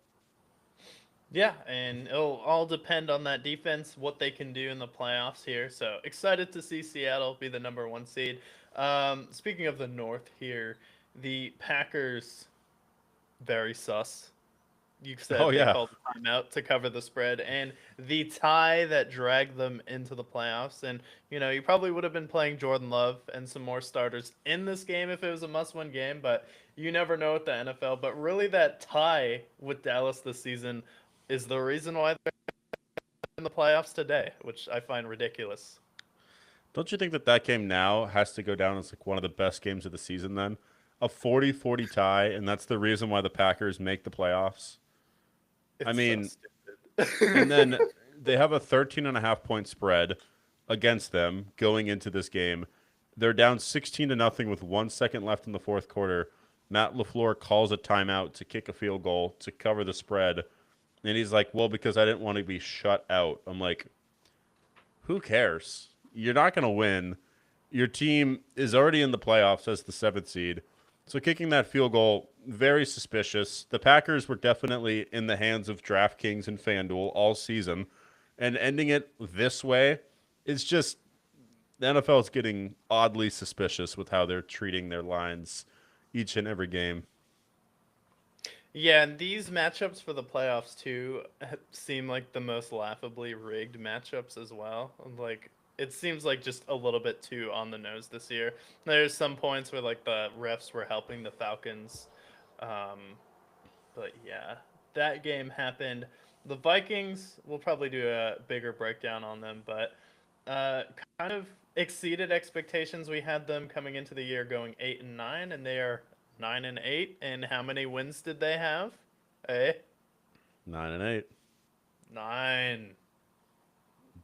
Speaker 1: Yeah, and it'll all depend on that defense, what they can do in the playoffs here. So excited to see Seattle be the number 1 seed. Speaking of the North here, the Packers, very sus. You said
Speaker 2: Oh
Speaker 1: they
Speaker 2: yeah,
Speaker 1: called a timeout to cover the spread, and the tie that dragged them into the playoffs. And you probably would have been playing Jordan Love and some more starters in this game if it was a must-win game, but you never know with the NFL. But really, that tie with Dallas this season is the reason why they're in the playoffs today, which I find ridiculous.
Speaker 2: don't you think that game now has to go down as like one of the best games of the season? Then a 40-40 tie, and that's the reason why the Packers make the playoffs. I
Speaker 1: It's so
Speaker 2: mean, and
Speaker 1: stupid.
Speaker 2: then they have a 13.5 point spread against them going into this game. They're down 16 to nothing with 1 second left in the fourth quarter. Matt LaFleur calls a timeout to kick a field goal to cover the spread. And he's like, well, because I didn't want to be shut out. I'm like, who cares? You're not going to win. Your team is already in the playoffs as the 7th seed. So kicking that field goal, very suspicious. The Packers were definitely in the hands of DraftKings and FanDuel all season. And ending it this way is just the NFL is getting oddly suspicious with how they're treating their lines each and every game.
Speaker 1: Yeah, and these matchups for the playoffs too seem like the most laughably rigged matchups as well. Like it seems like just a little bit too on the nose this year. There's some points where like the refs were helping the Falcons, um, but yeah, that game happened. The Vikings, we'll probably do a bigger breakdown on them, but uh, kind of exceeded expectations. We had them coming into the year going 8-9, and they are 9-8. And how many wins did they have? Eh?
Speaker 2: 9-8.
Speaker 1: 9.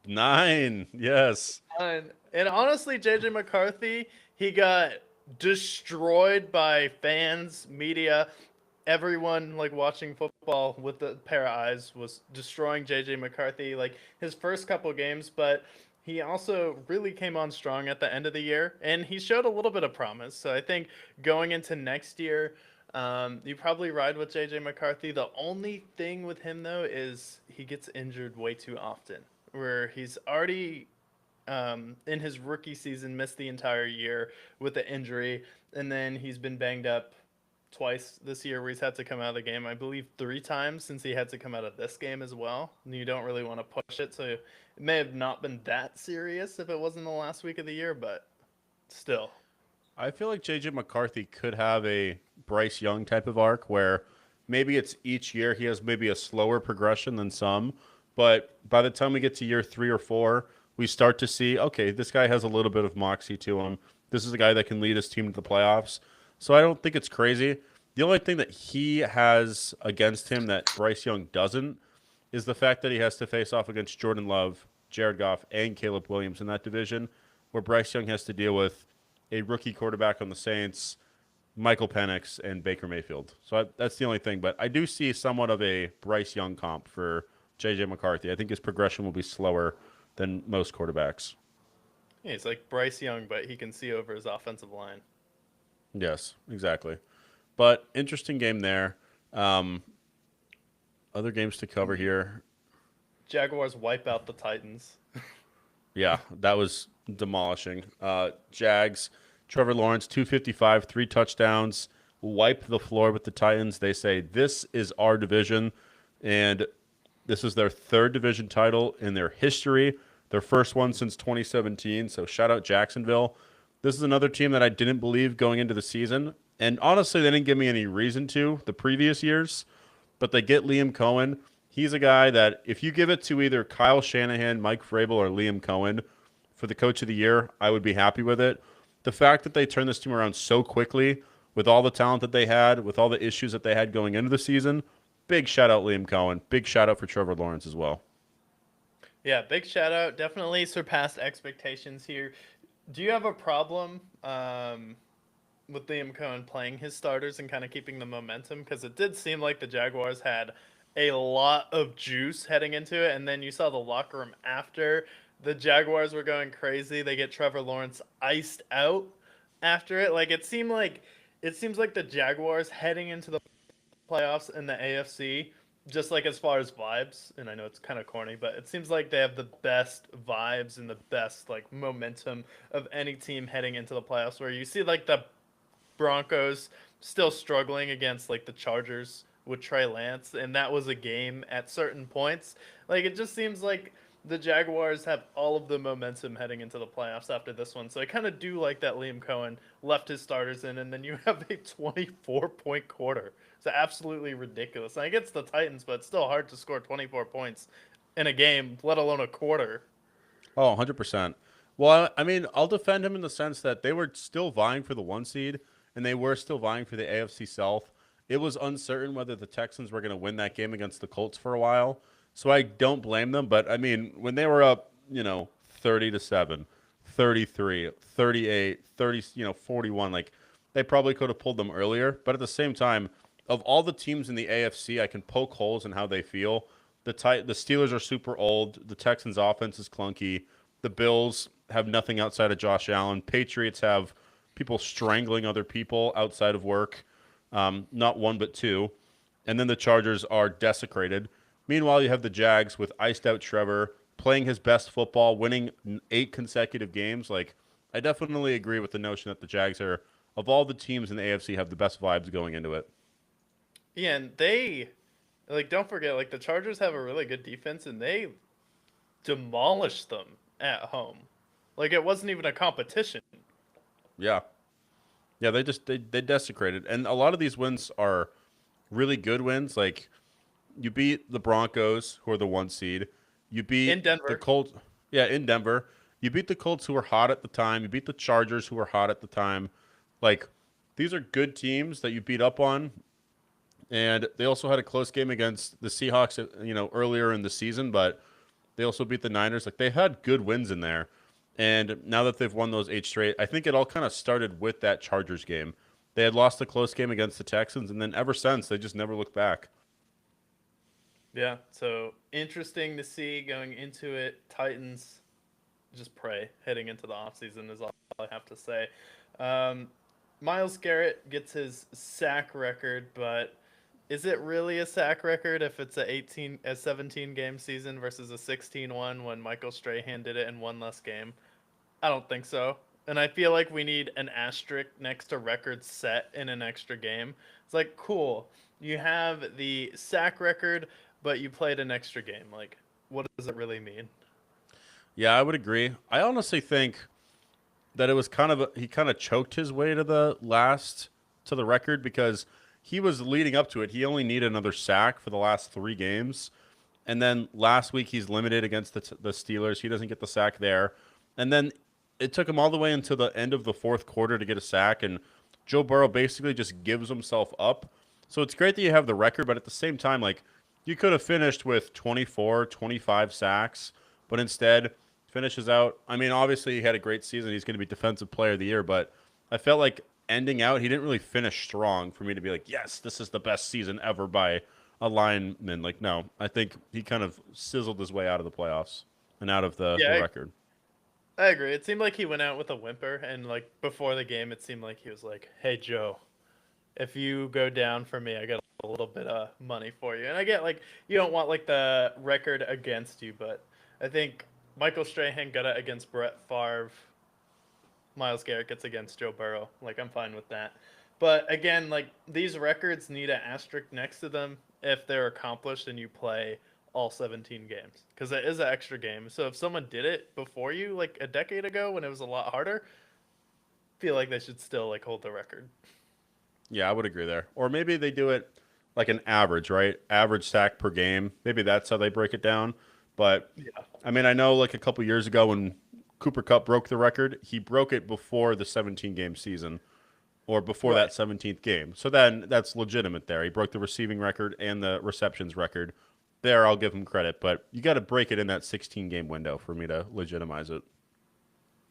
Speaker 2: 9. Yes.
Speaker 1: And honestly, JJ McCarthy, he got destroyed by fans, media, everyone like watching football with a pair of eyes was destroying JJ McCarthy like his first couple games, but he also really came on strong at the end of the year and he showed a little bit of promise. So I think going into next year, you probably ride with JJ McCarthy. The only thing with him though is he gets injured way too often. Where he's already in his rookie season missed the entire year with the injury, and then he's been banged up twice this year where he's had to come out of the game. I believe 3 times since he had to come out of this game as well. And you don't really want to push it, so it may have not been that serious if it wasn't the last week of the year, but still.
Speaker 2: I feel like JJ McCarthy could have a Bryce Young type of arc where maybe it's each year he has maybe a slower progression than some, but by the time we get to year 3 or 4, we start to see, okay, this guy has a little bit of moxie to him. This is a guy that can lead his team to the playoffs. So I don't think it's crazy. The only thing that he has against him that Bryce Young doesn't is the fact that he has to face off against Jordan Love, Jared Goff, and Caleb Williams in that division, where Bryce Young has to deal with a rookie quarterback on the Saints, Michael Penix, and Baker Mayfield. So that's the only thing. But I do see somewhat of a Bryce Young comp for J.J. McCarthy. I think his progression will be slower than most quarterbacks.
Speaker 1: Yeah, he's like Bryce Young, but he can see over his offensive line.
Speaker 2: Yes, exactly. But interesting game there. Other games to cover here.
Speaker 1: Jaguars wipe out the Titans.
Speaker 2: Yeah, that was demolishing. Jags, Trevor Lawrence, 255, 3 touchdowns, wipe the floor with the Titans. They say, this is our division, and this is their 3rd division title in their history, their first one since 2017, so shout out Jacksonville. This is another team that I didn't believe going into the season, and honestly, they didn't give me any reason to the previous years, but they get Liam Cohen. He's a guy that if you give it to either Kyle Shanahan, Mike Vrabel, or Liam Cohen for the coach of the year, I would be happy with it. The fact that they turned this team around so quickly with all the talent that they had, with all the issues that they had going into the season, big shout out Liam Cohen. Big shout out for Trevor Lawrence as well.
Speaker 1: Yeah, big shout out. Definitely surpassed expectations here. Do you have a problem with Liam Cohen playing his starters and kind of keeping the momentum? Because it did seem like the Jaguars had a lot of juice heading into it, and then you saw the locker room after. The Jaguars were going crazy. They get Trevor Lawrence iced out after it. Like it seems like the Jaguars heading into the playoffs in the AFC, just like as far as vibes, and I know it's kind of corny, but it seems like they have the best vibes and the best like momentum of any team heading into the playoffs, where you see like the Broncos still struggling against like the Chargers with Trey Lance, and that was a game at certain points. Like it just seems like the Jaguars have all of the momentum heading into the playoffs after this one. So I kind of do like that Liam Cohen left his starters in, and then you have a 24-point quarter. It's absolutely ridiculous. And I get it's the Titans, but it's still hard to score 24 points in a game, let alone a quarter.
Speaker 2: Oh, 100%. Well, I mean, I'll defend him in the sense that they were still vying for the 1 seed, and they were still vying for the AFC South. It was uncertain whether the Texans were going to win that game against the Colts for a while. So I don't blame them. But, I mean, when they were up, 30-7, 33, 38, 30, 41, like they probably could have pulled them earlier. But at the same time, of all the teams in the AFC, I can poke holes in how they feel. The Steelers are super old. The Texans' offense is clunky. The Bills have nothing outside of Josh Allen. Patriots have people strangling other people outside of work. Not one, but two. And then the Chargers are desecrated. Meanwhile, you have the Jags with iced out Trevor, playing his best football, winning 8 consecutive games. Like, I definitely agree with the notion that the Jags are, of all the teams in the AFC, have the best vibes going into it.
Speaker 1: Yeah, and they, like, don't forget, like, the Chargers have a really good defense, and they demolished them at home. Like, it wasn't even a competition.
Speaker 2: Yeah. Yeah, they desecrated. And a lot of these wins are really good wins. Like, you beat the Broncos, who are the 1 seed. You beat
Speaker 1: In Denver.
Speaker 2: the Colts. Yeah, in Denver. You beat the Colts, who were hot at the time. You beat the Chargers, who were hot at the time. Like, these are good teams that you beat up on. And they also had a close game against the Seahawks, earlier in the season, but they also beat the Niners. Like, they had good wins in there. And now that they've won those 8 straight, I think it all kind of started with that Chargers game. They had lost a close game against the Texans, and then ever since, they just never looked back.
Speaker 1: Yeah, so interesting to see going into it. Titans just pray heading into the offseason is all I have to say. Myles Garrett gets his sack record, but is it really a sack record if it's a 17 game season versus a 16 one when Michael Strahan did it in one less game? I don't think so. And I feel like we need an asterisk next to record set in an extra game. It's like, cool, you have the sack record, but you played an extra game. Like, what does it really mean?
Speaker 2: Yeah, I would agree. I honestly think that it was he kind of choked his way to the record because he was leading up to it. He only needed another sack for the last 3 games. And then last week he's limited against the Steelers. He doesn't get the sack there. And then it took him all the way into the end of the fourth quarter to get a sack. And Joe Burrow basically just gives himself up. So it's great that you have the record, but at the same time, like, you could have finished with 24, 25 sacks, but instead finishes out. I mean, obviously he had a great season. He's going to be Defensive Player of the Year, but I felt like ending out, he didn't really finish strong for me to be like, yes, this is the best season ever by a lineman. Like, no, I think he kind of sizzled his way out of the playoffs and out of the
Speaker 1: Yeah,
Speaker 2: record.
Speaker 1: I agree. It seemed like he went out with a whimper, and like before the game, it seemed like he was like, "Hey Joe, if you go down for me, I got a little bit of money for you." And I get like you don't want like the record against you, but I think Michael Strahan got it against Brett Favre. Miles Garrett gets against Joe Burrow. Like I'm fine with that. But again, like these records need an asterisk next to them if they're accomplished and you play all 17 games because it is an extra game. So if someone did it before you, like a decade ago when it was a lot harder, I feel like they should still like hold the record.
Speaker 2: Yeah, I would agree there. Or maybe they do it like an average, right? Average sack per game. Maybe that's how they break it down. But
Speaker 1: Yeah.
Speaker 2: I mean, I know like a couple years ago when Cooper Cup broke the record, he broke it before the 17 game season or before
Speaker 1: Right.
Speaker 2: that 17th game. So then that's legitimate there. He broke the receiving record and the receptions record. There, I'll give him credit. But you got to break it in that 16 game window for me to legitimize it.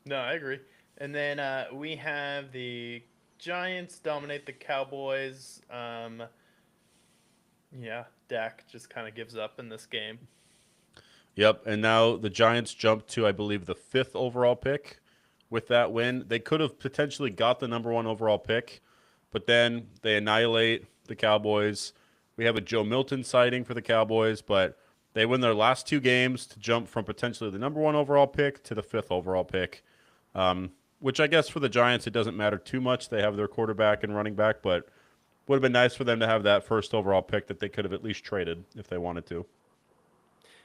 Speaker 1: No, I agree. And then we have the Giants dominate the Cowboys. Yeah, Dak just kind of gives up in this game.
Speaker 2: Yep. And now the Giants jump to, I believe, the 5th overall pick with that win. They could have potentially got the #1 overall pick, but then they annihilate the Cowboys. We have a Joe Milton sighting for the Cowboys, but they win their last 2 games to jump from potentially the #1 overall pick to the 5th overall pick. Which I guess for the Giants, it doesn't matter too much. They have their quarterback and running back, but would have been nice for them to have that 1st overall pick that they could have at least traded if they wanted to.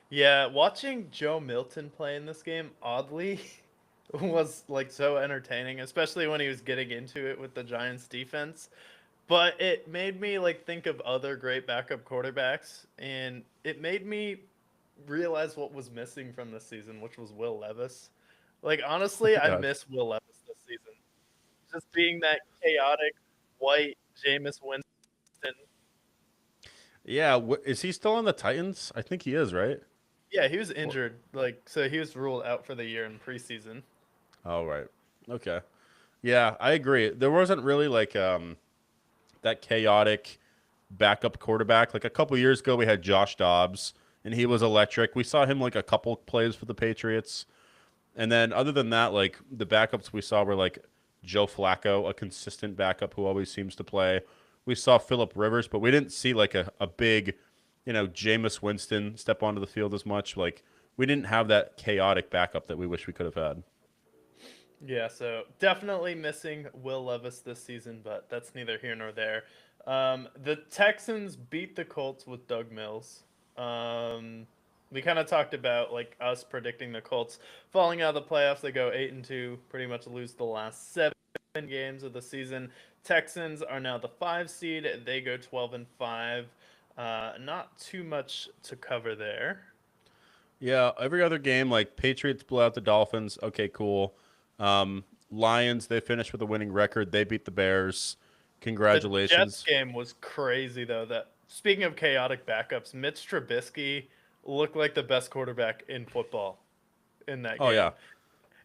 Speaker 1: Yeah, watching Joe Milton play in this game, oddly, was like so entertaining, especially when he was getting into it with the Giants defense. But it made me like think of other great backup quarterbacks, and it made me realize what was missing from this season, which was Will Levis. Like honestly, I
Speaker 2: Yeah.
Speaker 1: miss Will Levis this season. Just being that chaotic white Jameis Winston.
Speaker 2: Yeah. Is he still on the Titans? I think he is, right?
Speaker 1: Yeah, he was
Speaker 2: Or-
Speaker 1: injured, like so he was ruled out for the year in preseason.
Speaker 2: Oh, right. Okay. Yeah, I agree. There wasn't really like that chaotic backup quarterback. Like a couple years ago, we had Josh Dobbs, and he was electric. We saw him like a couple plays for the Patriots, and then other than that, like the backups we saw were like Joe Flacco, a consistent backup who always seems to play. We saw Philip Rivers, but we didn't see like a big, Jameis Winston step onto the field as much. Like we didn't have that chaotic backup that we wish we could have had.
Speaker 1: Yeah, so definitely missing Will Levis this season, but that's neither here nor there. The Texans beat the Colts with Doug Mills. We kind of talked about like us predicting the Colts falling out of the playoffs. They go 8-2, pretty much lose the last 7 games of the season. Texans are now the 5 seed. They go 12-5. Not too much to cover there.
Speaker 2: Yeah, every other game, like Patriots blew out the Dolphins. Okay, cool. Lions, they finished with a winning record. They beat the Bears.
Speaker 1: The Jets
Speaker 2: Congratulations.
Speaker 1: game was crazy though. That speaking of chaotic backups, Mitch Trubisky looked like the best quarterback in football in that
Speaker 2: Oh
Speaker 1: game.
Speaker 2: yeah,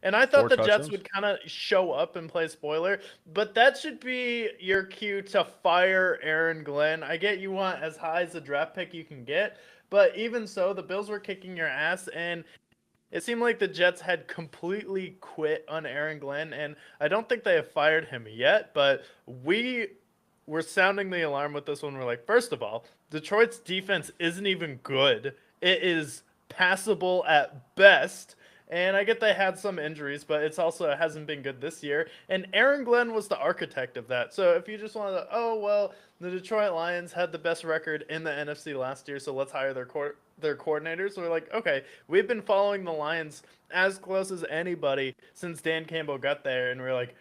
Speaker 1: And I thought
Speaker 2: four
Speaker 1: the Jets
Speaker 2: touchdowns.
Speaker 1: would kind of show up and play spoiler, but that should be your cue to fire Aaron Glenn. I get you want as high as a draft pick you can get, but even so, the Bills were kicking your ass, and it seemed like the Jets had completely quit on Aaron Glenn, and I don't think they have fired him yet, but we were sounding the alarm with this one. We're like, first of all, Detroit's defense isn't even good. It is passable at best. And I get they had some injuries, but it hasn't been good this year. And Aaron Glenn was the architect of that. So if you just want to, oh well, the Detroit Lions had the best record in the NFC last year, so let's hire their coordinators. So we're like, okay, we've been following the Lions as close as anybody since Dan Campbell got there, and we're like,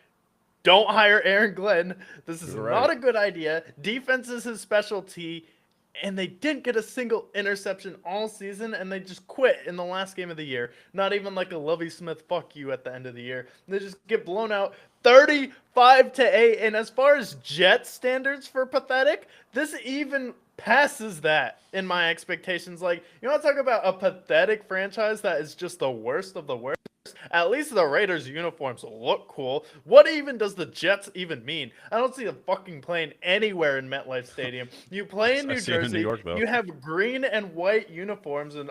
Speaker 1: don't hire Aaron Glenn. This is not a good idea. Defense is his specialty. And they didn't get a single interception all season, and they just quit in the last game of the year. Not even like a Lovie Smith fuck you at the end of the year. They just get blown out 35-8. And as far as Jet standards for pathetic, this even passes that in my expectations. Like, you want to talk about a pathetic franchise that is just the worst of the worst? At least the Raiders uniforms look cool. What even does the Jets even mean? I don't see a fucking plane anywhere in MetLife Stadium. You play in New Jersey. In New York, you have green and white uniforms, and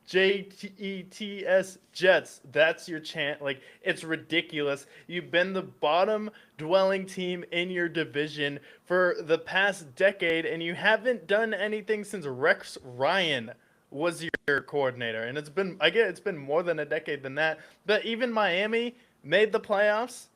Speaker 1: JETS Jets. That's your chant. Like, it's ridiculous. You've been the bottom dwelling team in your division for the past decade, and you haven't done anything since Rex Ryan was your coordinator, and it's been more than a decade than that. But even Miami made the playoffs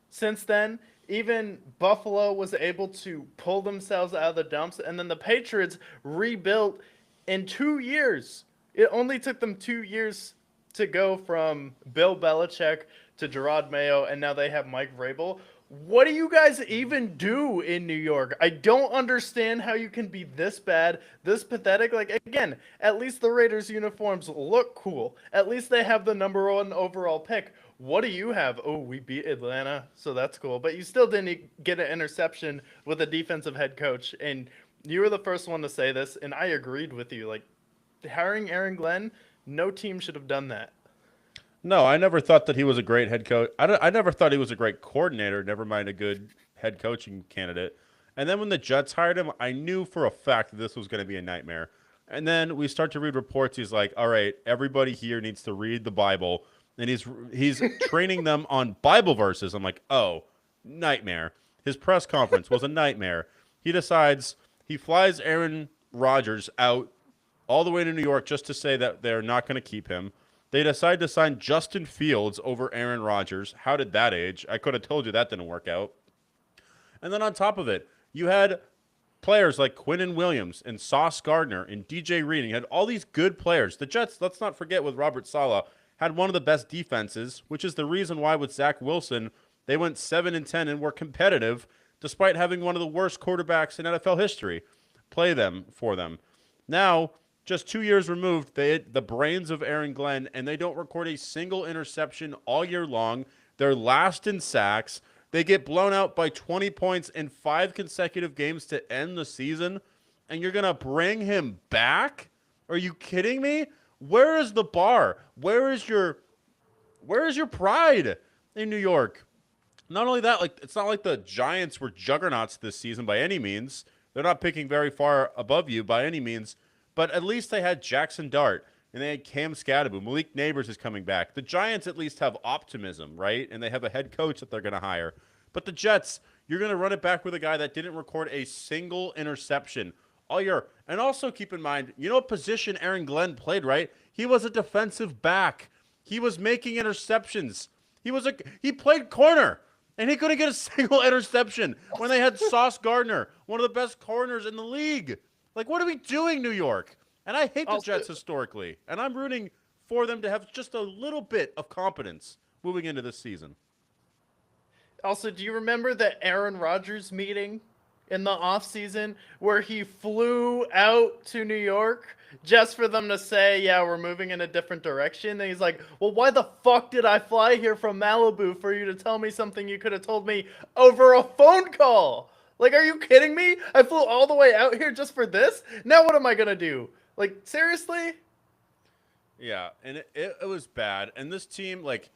Speaker 1: since then. Even Buffalo was able to pull themselves out of the dumps, and then the Patriots rebuilt in 2 years. It only took them 2 years to go from Bill Belichick to Gerard Mayo, and now they have Mike Vrabel. What do you guys even do in New York? I don't understand how you can be this bad, this pathetic. Like, again, at least the Raiders uniforms look cool. At least they have the number 1 overall pick. What do you have? Oh, we beat Atlanta, so that's cool. But you still didn't get an interception with a defensive head coach. And you were the first one to say this, and I agreed with you. Like, hiring Aaron Glenn, no team should have done that.
Speaker 2: No, I never thought that he was a great head coach. I never thought he was a great coordinator, never mind a good head coaching candidate. And then when the Jets hired him, I knew for a fact that this was going to be a nightmare. And then we start to read reports. He's like, all right, everybody here needs to read the Bible. And he's training them on Bible verses. I'm like, oh, nightmare. His press conference was a nightmare. He flies Aaron Rodgers out all the way to New York just to say that they're not going to keep him. They decide to sign Justin Fields over Aaron Rodgers. How did that age? I could have told you that didn't work out. And then on top of it, you had players like Quinnen Williams and Sauce Gardner and DJ Reed. You had all these good players. The Jets, let's not forget with Robert Saleh, had one of the best defenses, which is the reason why with Zach Wilson, they went 7-10 and were competitive despite having one of the worst quarterbacks in NFL history play them for them. Now, just 2 years removed, they hit the brains of Aaron Glenn, and they don't record a single interception all year long. They're last in sacks. They get blown out by 20 points in 5 consecutive games to end the season, and you're going to bring him back? Are you kidding me? Where is the bar? Where is your pride in New York? Not only that, like, it's not like the Giants were juggernauts this season by any means. They're not picking very far above you by any means. But at least they had Jackson Dart, and they had Cam Scadaboo. Malik Neighbors is coming back. The Giants at least have optimism, right? And they have a head coach that they're going to hire. But the Jets, you're going to run it back with a guy that didn't record a single interception all year. And also keep in mind, you know what position Aaron Glenn played, right? He was a defensive back. He was making interceptions. He played corner, and he couldn't get a single interception when they had Sauce Gardner, one of the best corners in the league. Like, what are we doing, New York? And I hate the Jets historically, and I'm rooting for them to have just a little bit of competence moving into this season.
Speaker 1: Also, do you remember the Aaron Rodgers meeting in the offseason where he flew out to New York just for them to say, yeah, we're moving in a different direction? And he's like, well, why the fuck did I fly here from Malibu for you to tell me something you could have told me over a phone call? Like, are you kidding me? I flew all the way out here just for this? Now what am I going to do? Like, seriously?
Speaker 2: Yeah, and it was bad. And this team, like,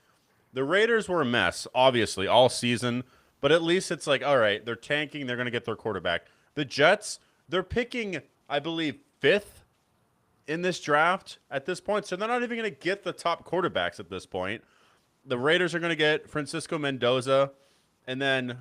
Speaker 2: the Raiders were a mess, obviously, all season. But at least it's like, all right, they're tanking. They're going to get their quarterback. The Jets, they're picking, I believe, 5th in this draft at this point. So they're not even going to get the top quarterbacks at this point. The Raiders are going to get Francisco Mendoza, and then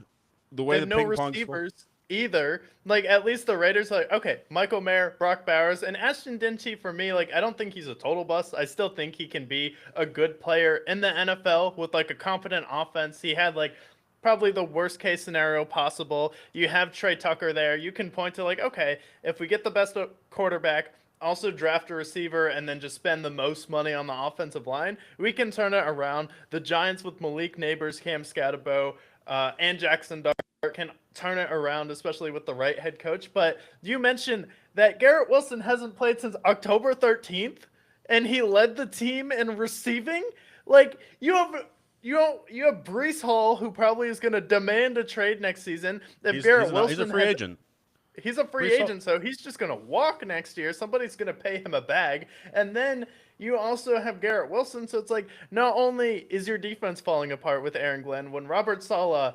Speaker 2: the way the ping pong
Speaker 1: receivers. either. Like, at least the Raiders are like, okay, Michael Mayer, Brock Bowers, and Ashton Dempsey, for me, like, I don't think he's a total bust. I still think he can be a good player in the NFL with like a competent offense. He had like probably the worst case scenario possible. You have Trey Tucker there. You can point to like, okay, if we get the best quarterback, also draft a receiver, and then just spend the most money on the offensive line, we can turn it around. The Giants with Malik Neighbors, Cam Scatterbo, and Jackson Dart can turn it around, especially with the right head coach. But you mentioned that Garrett Wilson hasn't played since October 13th, and he led the team in receiving. Like, you have Brees Hall, who probably is going to demand a trade next season. If
Speaker 2: He's
Speaker 1: Garrett
Speaker 2: he's,
Speaker 1: Wilson
Speaker 2: he's a free agent.
Speaker 1: He's a free
Speaker 2: Brees Hall-
Speaker 1: agent, so he's just going to walk next year. Somebody's going to pay him a bag. And then you also have Garrett Wilson, so it's like, not only is your defense falling apart with Aaron Glenn, when Robert Saleh,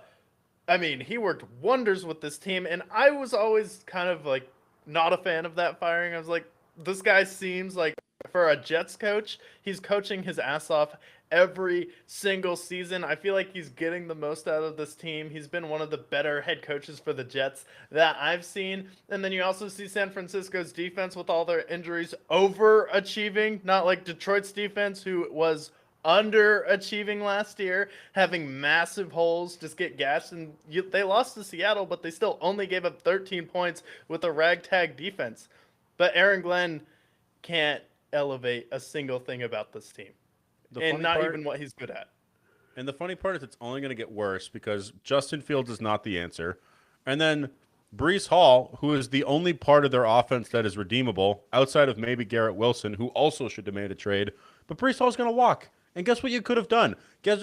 Speaker 1: I mean, he worked wonders with this team, and I was always kind of like not a fan of that firing. I was like, this guy seems like, for a Jets coach, he's coaching his ass off every single season. I feel like he's getting the most out of this team. He's been one of the better head coaches for the Jets that I've seen. And then you also see San Francisco's defense with all their injuries overachieving, not like Detroit's defense, who was underachieving last year, having massive holes, just get gashed. And they lost to Seattle, but they still only gave up 13 points with a ragtag defense. But Aaron Glenn can't elevate a single thing about this team. And not even what he's good at.
Speaker 2: And the funny part is it's only going to get worse because Justin Fields is not the answer. And then Brees Hall, who is the only part of their offense that is redeemable, outside of maybe Garrett Wilson, who also should demand a trade. But Brees Hall's going to walk. And guess what you could have done? Guess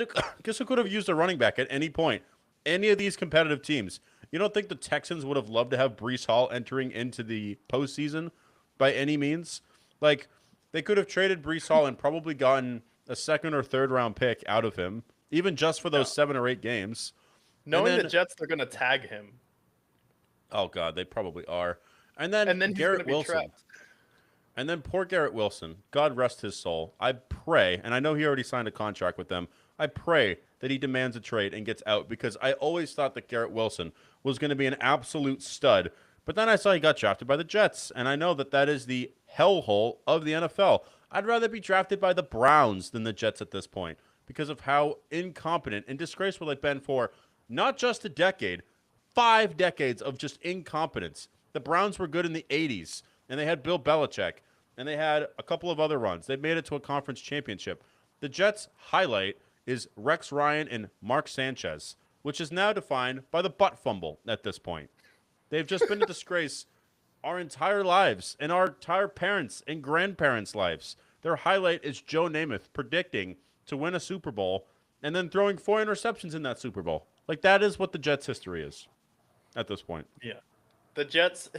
Speaker 2: who could have used a running back at any point? Any of these competitive teams. You don't think the Texans would have loved to have Brees Hall entering into the postseason by any means? Like, they could have traded Brees Hall and probably gotten a second or third round pick out of him, even just for those 7 or 8 games.
Speaker 1: Knowing the Jets, they're going to tag him.
Speaker 2: Oh, God, they probably are. And then
Speaker 1: he's
Speaker 2: Garrett
Speaker 1: be
Speaker 2: Wilson.
Speaker 1: trapped.
Speaker 2: And then poor Garrett Wilson. God rest his soul. I pray, and I know he already signed a contract with them, I pray that he demands a trade and gets out because I always thought that Garrett Wilson was going to be an absolute stud. But then I saw he got drafted by the Jets, and I know that that is the hellhole of the NFL. I'd rather be drafted by the Browns than the Jets at this point because of how incompetent and disgraceful they've been for not just a decade, 5 decades of just incompetence. The Browns were good in the 80s, and they had Bill Belichick, and they had a couple of other runs. They made it to a conference championship. The Jets' highlight is Rex Ryan and Mark Sanchez, which is now defined by the butt fumble at this point. They've just been a disgrace our entire lives and our entire parents' and grandparents' lives. Their highlight is Joe Namath predicting to win a Super Bowl and then throwing 4 interceptions in that Super Bowl. Like, that is what the Jets' history is at this point.
Speaker 1: Yeah. The Jets'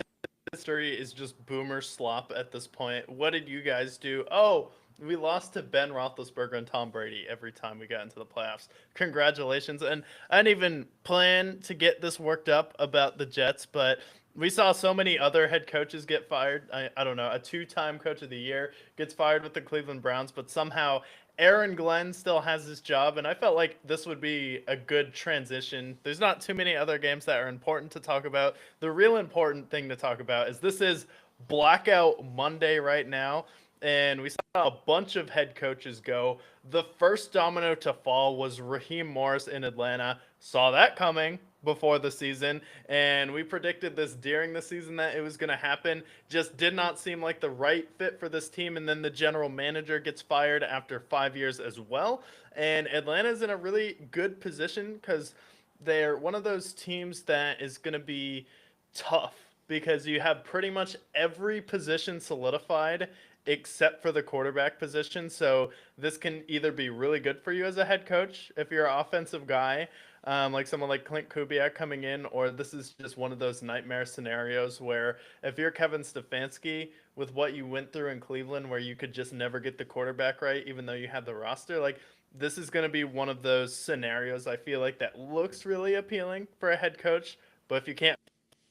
Speaker 1: history is just boomer slop at this point. What did you guys do? Oh, we lost to Ben Roethlisberger and Tom Brady every time we got into the playoffs. Congratulations. And I didn't even plan to get this worked up about the Jets, but we saw so many other head coaches get fired. I don't know, a 2-time coach of the year gets fired with the Cleveland Browns, but somehow Aaron Glenn still has his job, and I felt like this would be a good transition. There's not too many other games that are important to talk about. The real important thing to talk about is this is Blackout Monday right now, and we saw a bunch of head coaches go. The first domino to fall was Raheem Morris in Atlanta. Saw that coming before the season, and we predicted this during the season that it was going to happen. Just did not seem like the right fit for this team, and then the general manager gets fired after 5 years as well. And Atlanta's in a really good position because they're one of those teams that is going to be tough because you have pretty much every position solidified except for the quarterback position. So this can either be really good for you as a head coach if you're an offensive guy, like someone like Clint Kubiak coming in, or this is just one of those nightmare scenarios where if you're Kevin Stefanski with what you went through in Cleveland where you could just never get the quarterback right even though you had the roster, like this is going to be one of those scenarios I feel like that looks really appealing for a head coach, but if you can't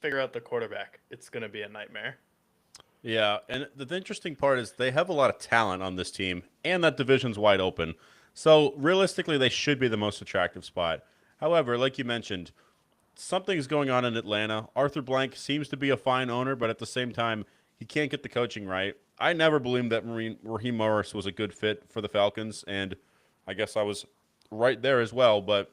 Speaker 1: figure out the quarterback, it's going to be a nightmare.
Speaker 2: Yeah, and the interesting part is they have a lot of talent on this team, and that division's wide open. So realistically, they should be the most attractive spot. However, like you mentioned, something's going on in Atlanta. Arthur Blank seems to be a fine owner, but at the same time, he can't get the coaching right. I never believed that Raheem Morris was a good fit for the Falcons, and I guess I was right there as well. But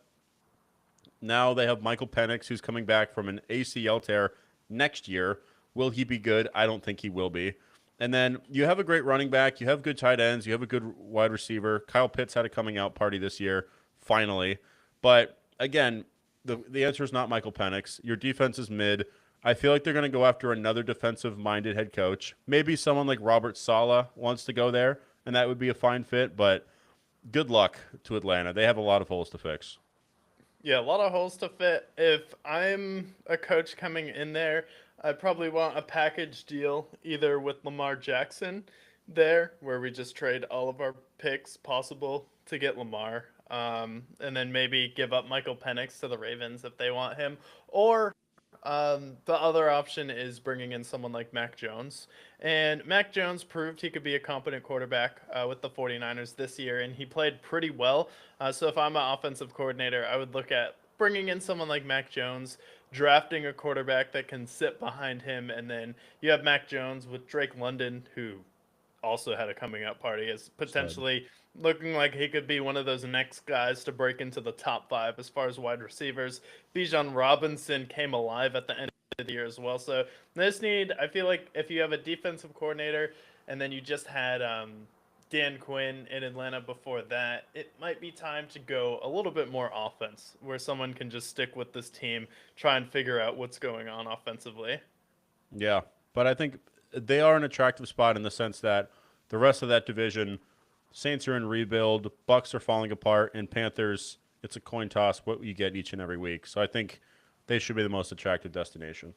Speaker 2: now they have Michael Penix, who's coming back from an ACL tear next year. Will he be good? I don't think he will be. And then you have a great running back. You have good tight ends. You have a good wide receiver. Kyle Pitts had a coming out party this year, finally. But again, the answer is not Michael Penix. Your defense is mid. I feel like they're going to go after another defensive-minded head coach. Maybe someone like Robert Saleh wants to go there, and that would be a fine fit. But good luck to Atlanta. They have a lot of holes to fix.
Speaker 1: Yeah, a lot of holes to fit. If I'm a coach coming in there, I probably want a package deal either with Lamar Jackson there, where we just trade all of our picks possible to get Lamar, and then maybe give up Michael Penix to the Ravens if they want him, or the other option is bringing in someone like Mac Jones. And Mac Jones proved he could be a competent quarterback with the 49ers this year, and he played pretty well. So if I'm an offensive coordinator, I would look at bringing in someone like Mac Jones, drafting a quarterback that can sit behind him, and then you have Mac Jones with Drake London, who also had a coming up party, as potentially looking like he could be one of those next guys to break into the top 5 as far as wide receivers. Bijan Robinson came alive at the end of the year as well. So I feel like if you have a defensive coordinator and then you just had Dan Quinn in Atlanta before that, it might be time to go a little bit more offense, where someone can just stick with this team, try and figure out what's going on offensively.
Speaker 2: Yeah, but I think they are an attractive spot in the sense that the rest of that division, Saints are in rebuild, Bucks are falling apart, and Panthers, it's a coin toss what you get each and every week. So I think they should be the most attractive destination.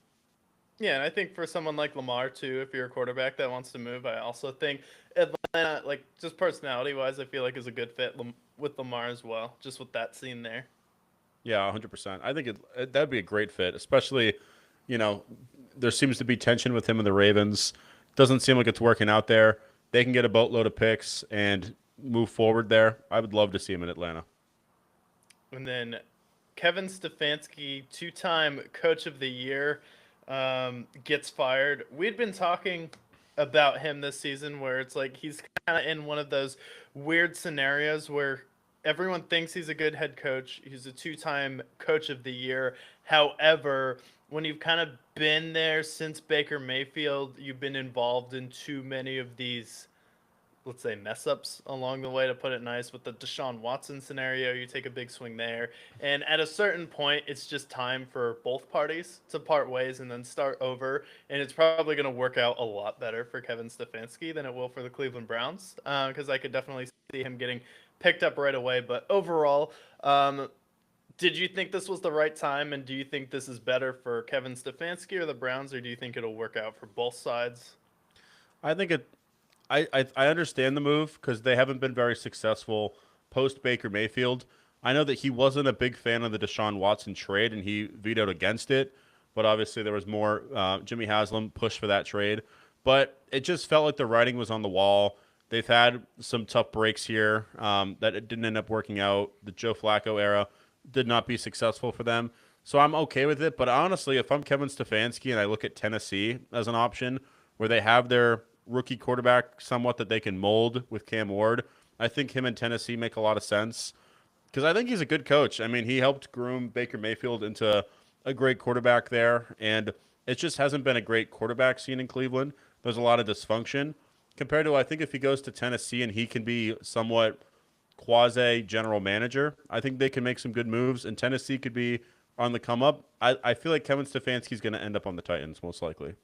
Speaker 1: Yeah, and I think for someone like Lamar too, if you're a quarterback that wants to move, I also think Atlanta, like just personality wise, I feel like is a good fit with Lamar as well, just with that scene there.
Speaker 2: Yeah, 100%. I think that'd be a great fit, especially, you know, there seems to be tension with him and the Ravens. Doesn't seem like it's working out there. They can get a boatload of picks and move forward there. I would love to see him in Atlanta.
Speaker 1: And then Kevin Stefanski, two-time Coach of the Year, gets fired. We'd been talking about him this season where it's like he's kind of in one of those weird scenarios where everyone thinks he's a good head coach. He's a two-time Coach of the Year. However, when you've kind of been there since Baker Mayfield, you've been involved in too many of these, let's say, mess ups along the way, to put it nice. With the Deshaun Watson scenario, you take a big swing there. And at a certain point, it's just time for both parties to part ways and then start over. And it's probably going to work out a lot better for Kevin Stefanski than it will for the Cleveland Browns, because I could definitely see him getting picked up right away. But overall, did you think this was the right time, and do you think this is better for Kevin Stefanski or the Browns, or do you think it'll work out for both sides?
Speaker 2: I think it. I understand the move because they haven't been very successful post Baker Mayfield. I know that he wasn't a big fan of the Deshaun Watson trade and he vetoed against it, but obviously there was more. Jimmy Haslam pushed for that trade, but it just felt like the writing was on the wall. They've had some tough breaks here that it didn't end up working out. The Joe Flacco era did not be successful for them. So I'm okay with it. But honestly, if I'm Kevin Stefanski and I look at Tennessee as an option where they have their rookie quarterback somewhat that they can mold with Cam Ward, I think him and Tennessee make a lot of sense because I think he's a good coach. I mean, he helped groom Baker Mayfield into a great quarterback there, and it just hasn't been a great quarterback scene in Cleveland. There's a lot of dysfunction compared to, I think, if he goes to Tennessee and he can be somewhat quasi general manager, I think they can make some good moves, and Tennessee could be on the come up. I feel like Kevin Stefanski's going to end up on the Titans most likely.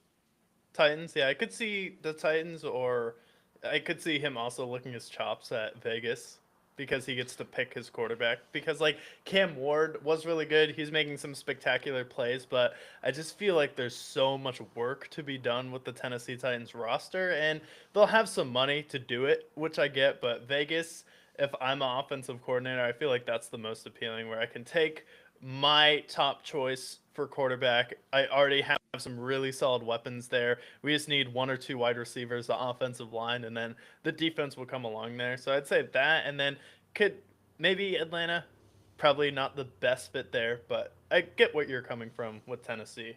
Speaker 1: Titans, yeah, I could see the Titans, or I could see him also looking his chops at Vegas because he gets to pick his quarterback. Because like Cam Ward was really good, he's making some spectacular plays, but I just feel like there's so much work to be done with the Tennessee Titans roster, and they'll have some money to do it, which I get. But Vegas, if I'm an offensive coordinator, I feel like that's the most appealing, where I can take my top choice for quarterback. I already have some really solid weapons there. We just need one or two wide receivers, the offensive line, and then the defense will come along there. So I'd say that, and then could maybe Atlanta probably not the best fit there, but I get what you're coming from with Tennessee.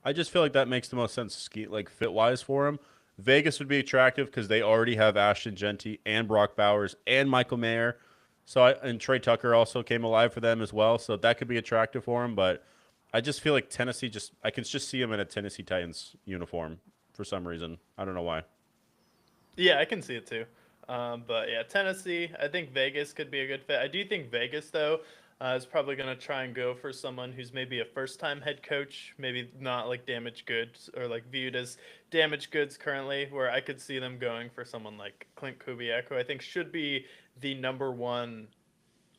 Speaker 2: I just feel like that makes the most sense, like fit wise for him. Vegas would be attractive because they already have Ashton Genty and Brock Bowers and Michael Mayer. And Trey Tucker also came alive for them as well, so that could be attractive for him. But I just feel like Tennessee I can just see him in a Tennessee Titans uniform for some reason. I don't know why.
Speaker 1: Yeah, I can see it too. But yeah, Tennessee, I think Vegas could be a good fit. I do think Vegas, though, is probably going to try and go for someone who's maybe a first time head coach, maybe not like damaged goods or like viewed as damaged goods currently, where I could see them going for someone like Clint Kubiak, who I think should be the number one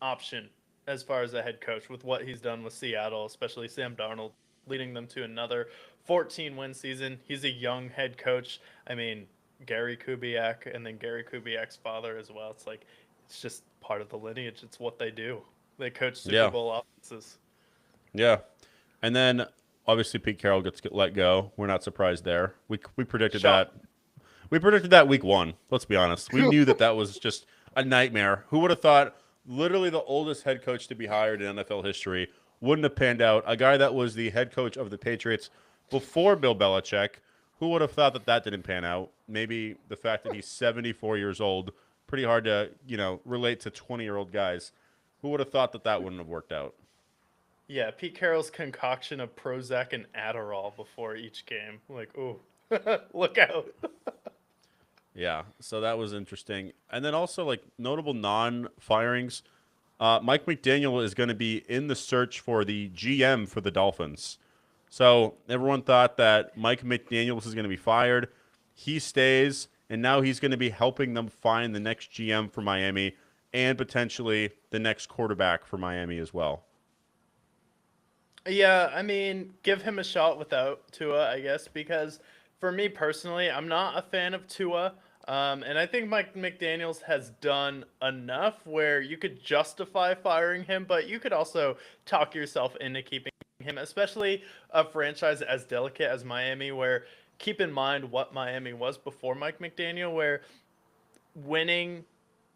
Speaker 1: option as far as a head coach with what he's done with Seattle, especially Sam Darnold leading them to another 14 win season. He's a young head coach. I mean, Gary Kubiak and then Gary Kubiak's father as well. It's like it's just part of the lineage. It's what they do. They coach Super
Speaker 2: Yeah,
Speaker 1: Bowl offenses.
Speaker 2: yeah. And then obviously Pete Carroll gets let go. We're not surprised there. We predicted
Speaker 1: Shock.
Speaker 2: that. We predicted that week one. Let's be honest. We knew that was just a nightmare. Who would have thought literally the oldest head coach to be hired in NFL history wouldn't have panned out? A guy that was the head coach of the Patriots before Bill Belichick. Who would have thought that didn't pan out? Maybe the fact that he's 74 years old. Pretty hard to, relate to 20-year-old guys. Who would have thought that wouldn't have worked out?
Speaker 1: Yeah, Pete Carroll's concoction of Prozac and Adderall before each game. Like, ooh, look out.
Speaker 2: Yeah, so that was interesting. And then also, like, notable non-firings. Mike McDaniel is going to be in the search for the GM for the Dolphins. So everyone thought that Mike McDaniels is going to be fired. He stays, and now he's going to be helping them find the next GM for Miami and potentially the next quarterback for Miami as well.
Speaker 1: Yeah, I mean, give him a shot without Tua, I guess, because for me personally, I'm not a fan of Tua. And I think Mike McDaniels has done enough where you could justify firing him, but you could also talk yourself into keeping him, especially a franchise as delicate as Miami, where keep in mind what Miami was before Mike McDaniel, where winning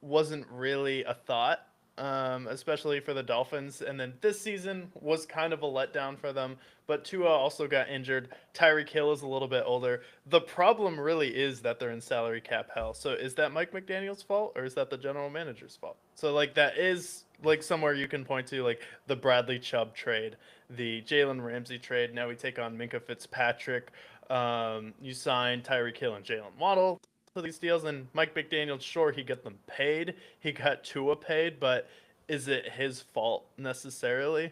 Speaker 1: wasn't really a thought, especially for the Dolphins. And then this season was kind of a letdown for them. But Tua also got injured. Tyreek Hill is a little bit older. The problem really is that they're in salary cap hell. So is that Mike McDaniel's fault or is that the general manager's fault? So like that is like somewhere you can point to like the Bradley Chubb trade, the Jalen Ramsey trade. Now we take on Minka Fitzpatrick. You sign Tyreek Hill and Jalen Waddle to these deals, and Mike McDaniel, sure, he got them paid. He got Tua paid, but is it his fault necessarily?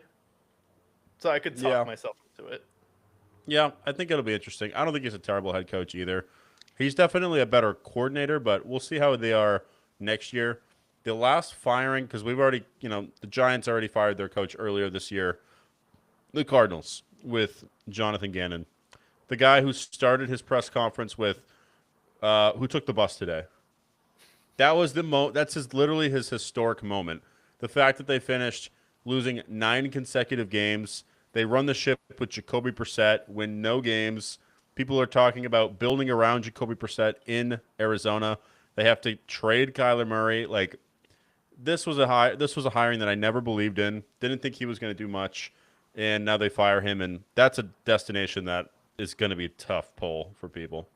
Speaker 1: So I could talk
Speaker 2: Yeah.
Speaker 1: myself into it.
Speaker 2: Yeah, I think it'll be interesting. I don't think he's a terrible head coach either. He's definitely a better coordinator, but we'll see how they are next year. The last firing, because we've already, the Giants already fired their coach earlier this year. The Cardinals with Jonathan Gannon, the guy who started his press conference with, who took the bus today. That was That's literally his historic moment. The fact that they finished losing 9 consecutive games. They run the ship with Jacoby Brissett, win no games. People are talking about building around Jacoby Brissett in Arizona. They have to trade Kyler Murray. Like this was a hiring that I never believed in. Didn't think he was going to do much, and now they fire him, and that's a destination that is going to be a tough pull for people.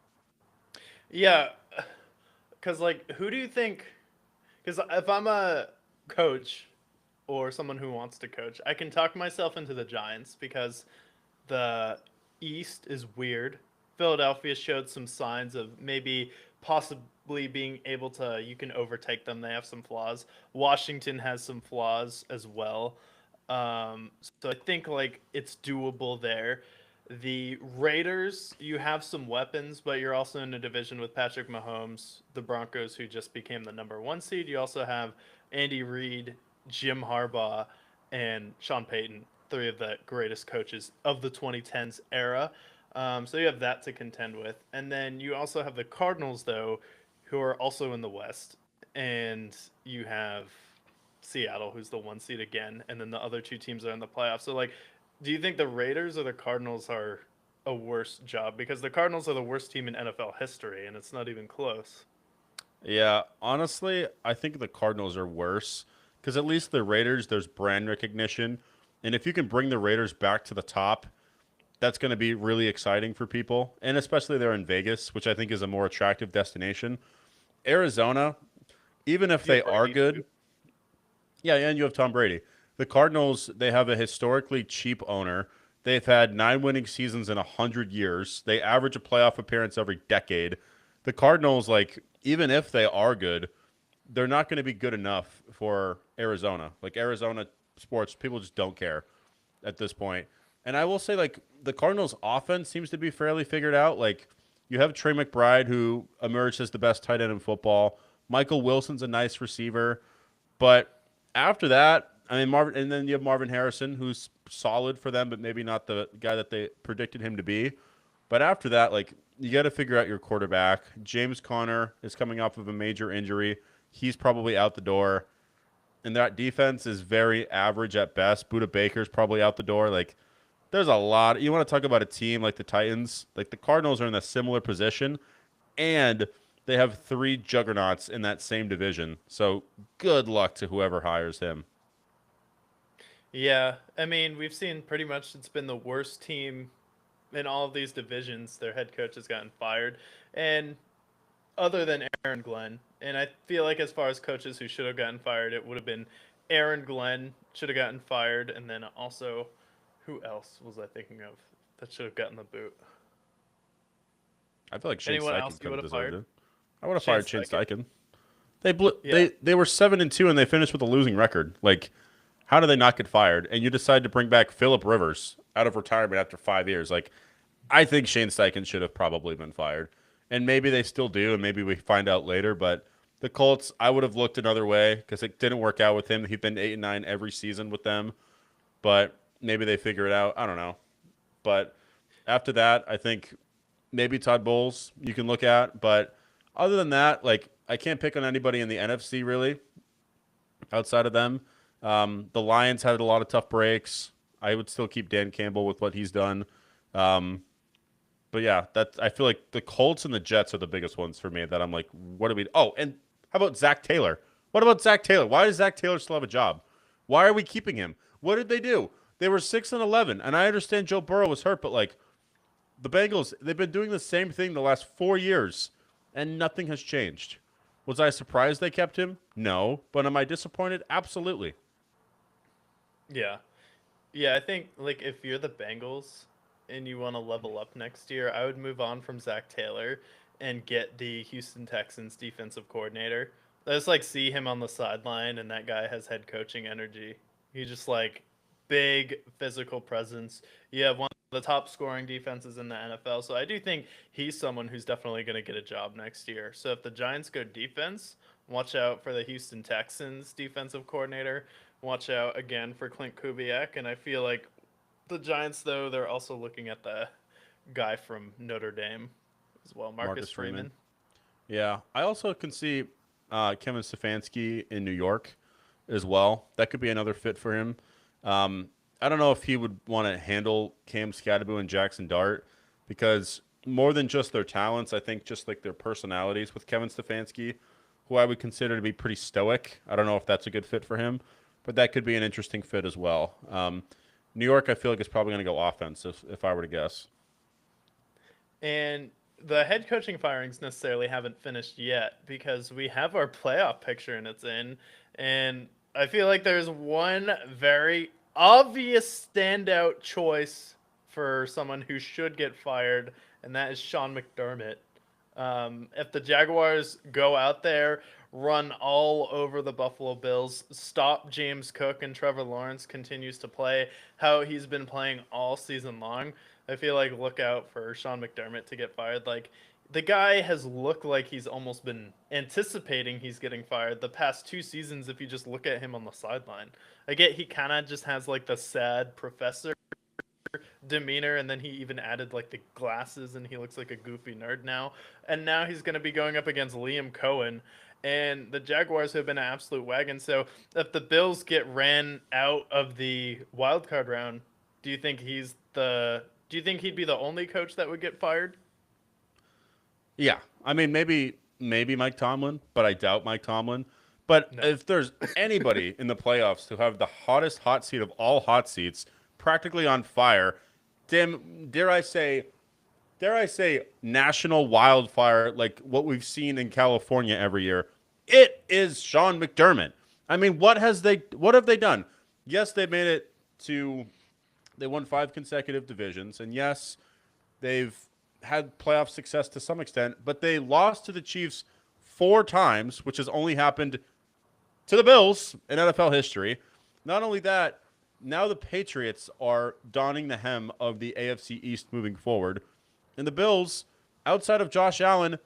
Speaker 1: Yeah, because like, who do you think? Because if I'm a coach or someone who wants to coach, I can talk myself into the Giants because the East is weird. Philadelphia showed some signs of maybe possibly being able to you can overtake them. They have some flaws. Washington has some flaws as well. So I think like it's doable there. The Raiders, you have some weapons, but you're also in a division with Patrick Mahomes, the Broncos, who just became the number one seed. You also have Andy Reid, Jim Harbaugh, and Sean Payton, three of the greatest coaches of the 2010s era. So you have that to contend with. And then you also have the Cardinals, though, who are also in the West. And you have Seattle, who's the one seed again. And then the other two teams are in the playoffs. So, like, do you think the Raiders or the Cardinals are a worse job? Because the Cardinals are the worst team in NFL history, and it's not even close.
Speaker 2: Yeah, honestly, I think the Cardinals are worse because at least the Raiders, there's brand recognition. And if you can bring the Raiders back to the top, that's going to be really exciting for people. And especially they're in Vegas, which I think is a more attractive destination. Arizona, even if
Speaker 1: You
Speaker 2: they
Speaker 1: have
Speaker 2: are
Speaker 1: Brady,
Speaker 2: good,
Speaker 1: too.
Speaker 2: yeah, and you have Tom Brady. The Cardinals, they have a historically cheap owner. They've had 9 winning seasons in 100 years. They average a playoff appearance every decade. The Cardinals, like, even if they are good, they're not going to be good enough for Arizona. Like, Arizona sports, people just don't care at this point. And I will say, like, the Cardinals' offense seems to be fairly figured out. Like, you have Trey McBride, who emerged as the best tight end in football. Michael Wilson's a nice receiver. But after that, I mean, Marvin, and then you have Marvin Harrison, who's solid for them, but maybe not the guy that they predicted him to be. But after that, like, you got to figure out your quarterback. James Conner is coming off of a major injury. He's probably out the door. And that defense is very average at best. Buda Baker's probably out the door. Like, there's a lot. You want to talk about a team like the Titans? Like, the Cardinals are in a similar position, and they have 3 juggernauts in that same division. So good luck to whoever hires him.
Speaker 1: Yeah, I mean, we've seen pretty much it's been the worst team in all of these divisions. Their head coach has gotten fired, and other than Aaron Glenn, and I feel like as far as coaches who should have gotten fired, it would have been Aaron Glenn should have gotten fired, and then also, who else was I thinking of that should have gotten the boot?
Speaker 2: I feel like Shane
Speaker 1: Anyone
Speaker 2: Steichen
Speaker 1: else you
Speaker 2: could
Speaker 1: would
Speaker 2: have
Speaker 1: have
Speaker 2: deserved
Speaker 1: fired?
Speaker 2: it. I would have
Speaker 1: Shane
Speaker 2: fired Shane
Speaker 1: Steichen.
Speaker 2: Steichen. They blew.
Speaker 1: Yeah.
Speaker 2: They were 7-2 and they finished with a losing record. Like, how do they not get fired? And you decide to bring back Phillip Rivers out of retirement after 5 years. Like, I think Shane Steichen should have probably been fired. And maybe they still do, and maybe we find out later. But the Colts, I would have looked another way because it didn't work out with him. He's been 8-9 every season with them. But maybe they figure it out. I don't know. But after that, I think maybe Todd Bowles you can look at. But other than that, like, I can't pick on anybody in the NFC really outside of them. The Lions had a lot of tough breaks. I would still keep Dan Campbell with what he's done. Um, but yeah, I feel like the Colts and the Jets are the biggest ones for me that I'm like, what do we? Oh, and how about Zach Taylor? What about Zach Taylor? Why does Zach Taylor still have a job? Why are we keeping him? What did they do? They were 6-11, and I understand Joe Burrow was hurt, but like the Bengals, they've been doing the same thing the last 4 years, and nothing has changed. Was I surprised they kept him? No, but am I disappointed? Absolutely.
Speaker 1: Yeah. Yeah, I think like if you're the Bengals and you want to level up next year, I would move on from Zach Taylor and get the Houston Texans defensive coordinator. I just like see him on the sideline and that guy has head coaching energy. He just like big physical presence. You have one of the top scoring defenses in the NFL. So I do think he's someone who's definitely going to get a job next year. So if the Giants go defense, watch out for the Houston Texans defensive coordinator. Watch out again for Clint Kubiak. And I feel like the Giants, though, they're also looking at the guy from Notre Dame as well, Marcus Freeman.
Speaker 2: Yeah, I also can see Kevin Stefanski in New York as well. That could be another fit for him. I don't know if he would want to handle Cam Scatterbo and Jackson Dart because more than just their talents, I think just like their personalities with Kevin Stefanski, who I would consider to be pretty stoic. I don't know if that's a good fit for him, but that could be an interesting fit as well. New York, I feel like is probably going to go offense if I were to guess.
Speaker 1: And the head coaching firings necessarily haven't finished yet because we have our playoff picture and it's in. And I feel like there's one very obvious standout choice for someone who should get fired, and that is Sean McDermott. If the Jaguars go out there, run all over the Buffalo Bills, stop James Cook, and Trevor Lawrence continues to play how he's been playing all season long, I feel like look out for Sean McDermott to get fired. Like, the guy has looked like he's almost been anticipating he's getting fired the past 2 seasons if you just look at him on the sideline. I get he kind of just has like the sad professor demeanor, and then he even added like the glasses and he looks like a goofy nerd now. And now he's going to be going up against Liam Cohen, and the Jaguars have been an absolute wagon. So if the Bills get ran out of the wild card round, do you think he'd be the only coach that would get fired?
Speaker 2: Yeah, I mean maybe Mike Tomlin, but I doubt Mike Tomlin But
Speaker 1: No.
Speaker 2: if there's anybody in the playoffs who have the hottest hot seat of all hot seats, practically on fire, dare I say national wildfire like what we've seen in California every year, it is Sean McDermott. I mean, what have they done? Yes, they made it to they won 5 consecutive divisions, and yes, they've had playoff success to some extent, but they lost to the Chiefs 4 times, which has only happened to the Bills in NFL history. Not only that, now the Patriots are donning the hem of the AFC East moving forward. And the Bills, outside of Josh Allen,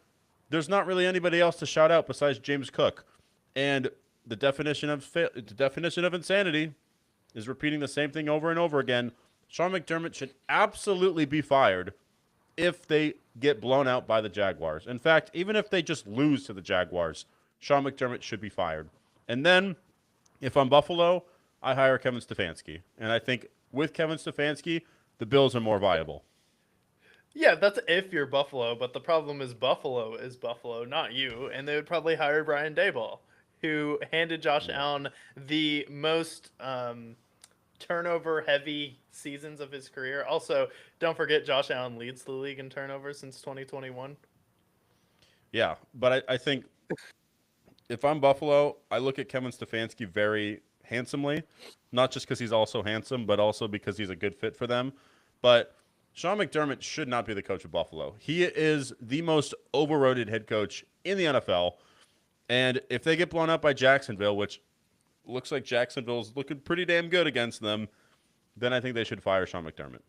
Speaker 2: there's not really anybody else to shout out besides James Cook. And the definition of insanity is repeating the same thing over and over again. Sean McDermott should absolutely be fired if they get blown out by the Jaguars. In fact, even if they just lose to the Jaguars, Sean McDermott should be fired. And then, if I'm Buffalo, I hire Kevin Stefanski. And I think with Kevin Stefanski, the Bills are more viable.
Speaker 1: Yeah, that's if you're Buffalo, but the problem is Buffalo, not you. And they would probably hire Brian Daboll, who handed Josh
Speaker 2: Yeah.
Speaker 1: Allen the most turnover heavy seasons of his career. Also, don't forget Josh Allen leads the league in turnovers since 2021.
Speaker 2: Yeah, but I think if I'm Buffalo, I look at Kevin Stefanski very handsomely, not just because he's also handsome, but also because he's a good fit for them. But Sean McDermott should not be the coach of Buffalo. He is the most overrated head coach in the NFL. And if they get blown up by Jacksonville, which looks like Jacksonville's looking pretty damn good against them, then I think they should fire Sean McDermott.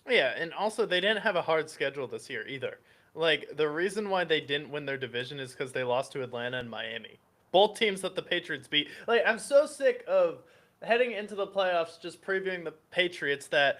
Speaker 1: Yeah, and also they didn't have a hard schedule this year either. Like the reason why they didn't win their division is because they lost to Atlanta and Miami, both teams that the Patriots beat. Like I'm so sick of heading into the playoffs just previewing the Patriots that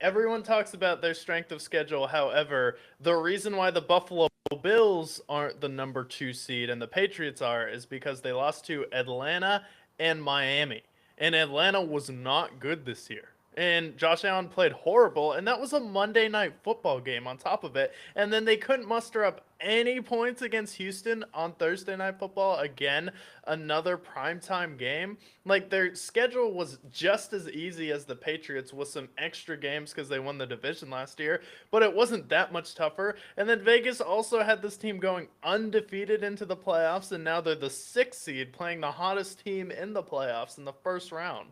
Speaker 1: everyone talks about their strength of schedule. However, the reason why the Buffalo Bills aren't the number 2 seed and the Patriots are is because they lost to Atlanta and Miami. And Atlanta was not good this year. And Josh Allen played horrible, and that was a Monday night football game on top of it. And then they couldn't muster up any points against Houston on Thursday night football. Again, another primetime game. Like their schedule was just as easy as the Patriots with some extra games because they won the division last year, but it wasn't that much tougher. And then Vegas also had this team going undefeated into the playoffs, and now they're the 6th seed playing the hottest team in the playoffs in the first round.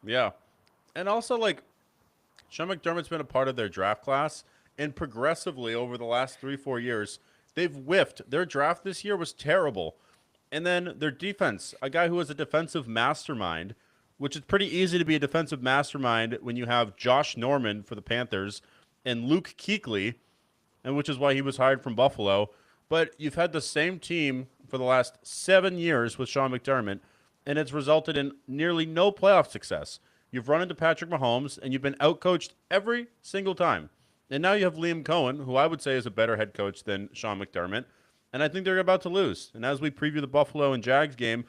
Speaker 2: Yeah. And also, like, Sean McDermott's been a part of their draft class, and progressively over the last 3, 4 years, they've whiffed. Their draft this year was terrible. And then their defense, a guy who was a defensive mastermind, which is pretty easy to be a defensive mastermind when you have Josh Norman for the Panthers and Luke Kuechly, and which is why he was hired from Buffalo. But you've had the same team for the last 7 years with Sean McDermott, and it's resulted in nearly no playoff success. You've run into Patrick Mahomes, and you've been outcoached every single time. And now you have Liam Cohen, who I would say is a better head coach than Sean McDermott. And I think they're about to lose. And as we preview the Buffalo and Jags game,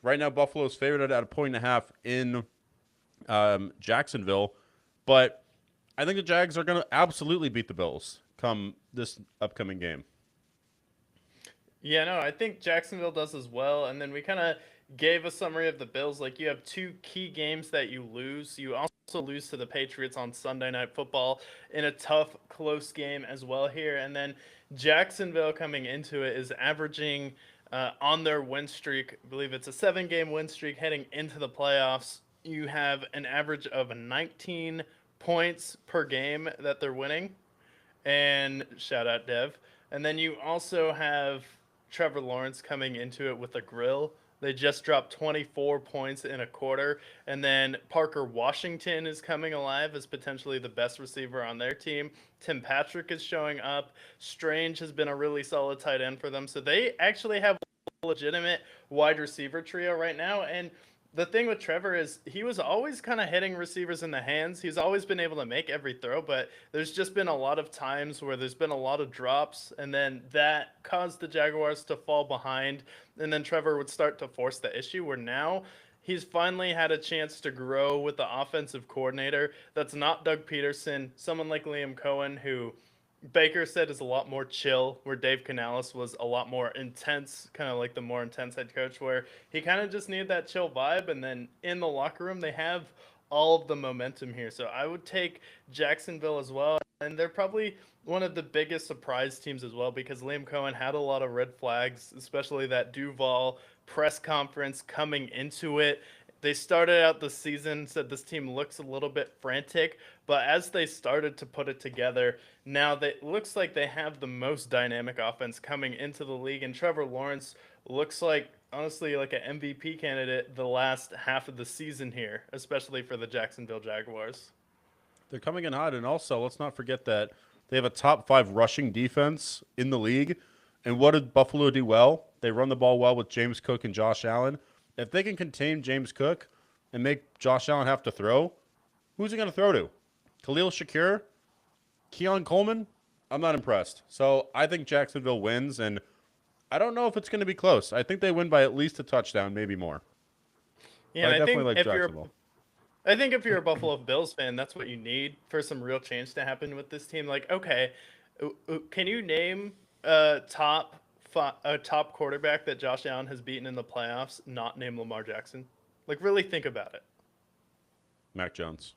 Speaker 2: right now Buffalo's favored at a 1.5 in Jacksonville. But I think the Jags are going to absolutely beat the Bills come this upcoming game.
Speaker 1: Yeah, no, I think Jacksonville does as well. And then we kind of gave a summary of the Bills. Like, you have 2 key games that you lose. You also lose to the Patriots on Sunday Night Football in a tough, close game as well here. And then Jacksonville coming into it is averaging on their win streak, I believe it's a 7-game win streak heading into the playoffs. You have an average of 19 points per game that they're winning. And shout out Dev. And then you also have Trevor Lawrence coming into it with a grill. They just dropped 24 points in a quarter. And then Parker Washington is coming alive as potentially the best receiver on their team. Tim Patrick is showing up. Strange has been a really solid tight end for them. So they actually have a legitimate wide receiver trio right now. And the thing with Trevor is he was always kind of hitting receivers in the hands. He's always been able to make every throw, but there's just been a lot of times where there's been a lot of drops, and then that caused the Jaguars to fall behind, and then Trevor would start to force the issue where now he's finally had a chance to grow with the offensive coordinator. That's not Doug Peterson, someone like Liam Cohen who Baker said is a lot more chill, where Dave Canales was a lot more intense, kind of like the more intense head coach, where he kind of just needed that chill vibe. And then in the locker room, they have all of the momentum here. So I would take Jacksonville as well. And they're probably one of the biggest surprise teams as well because Liam Cohen had a lot of red flags, especially that Duval press conference coming into it. They started out the season, said this team looks a little bit frantic, but as they started to put it together, now that looks like they have the most dynamic offense coming into the league, and Trevor Lawrence looks like honestly like an MVP candidate the last half of the season here, especially for the Jacksonville Jaguars.
Speaker 2: They're coming in hot, and also let's not forget that they have a top 5 rushing defense in the league. And what did Buffalo do well? They run the ball well with James Cook and Josh Allen. If they can contain James Cook and make Josh Allen have to throw, who's he going to throw to? Khalil Shakir? Keon Coleman? I'm not impressed. So I think Jacksonville wins, and I don't know if it's going to be close. I think they win by at least a touchdown, maybe more.
Speaker 1: Yeah,
Speaker 2: But
Speaker 1: and
Speaker 2: I
Speaker 1: I
Speaker 2: definitely
Speaker 1: think
Speaker 2: like Jacksonville.
Speaker 1: if you're a Buffalo Bills fan, that's what you need for some real change to happen with this team. Like, okay, can you name a top quarterback that Josh Allen has beaten in the playoffs? Not name Lamar Jackson. Like, really think about it.
Speaker 2: Mac Jones.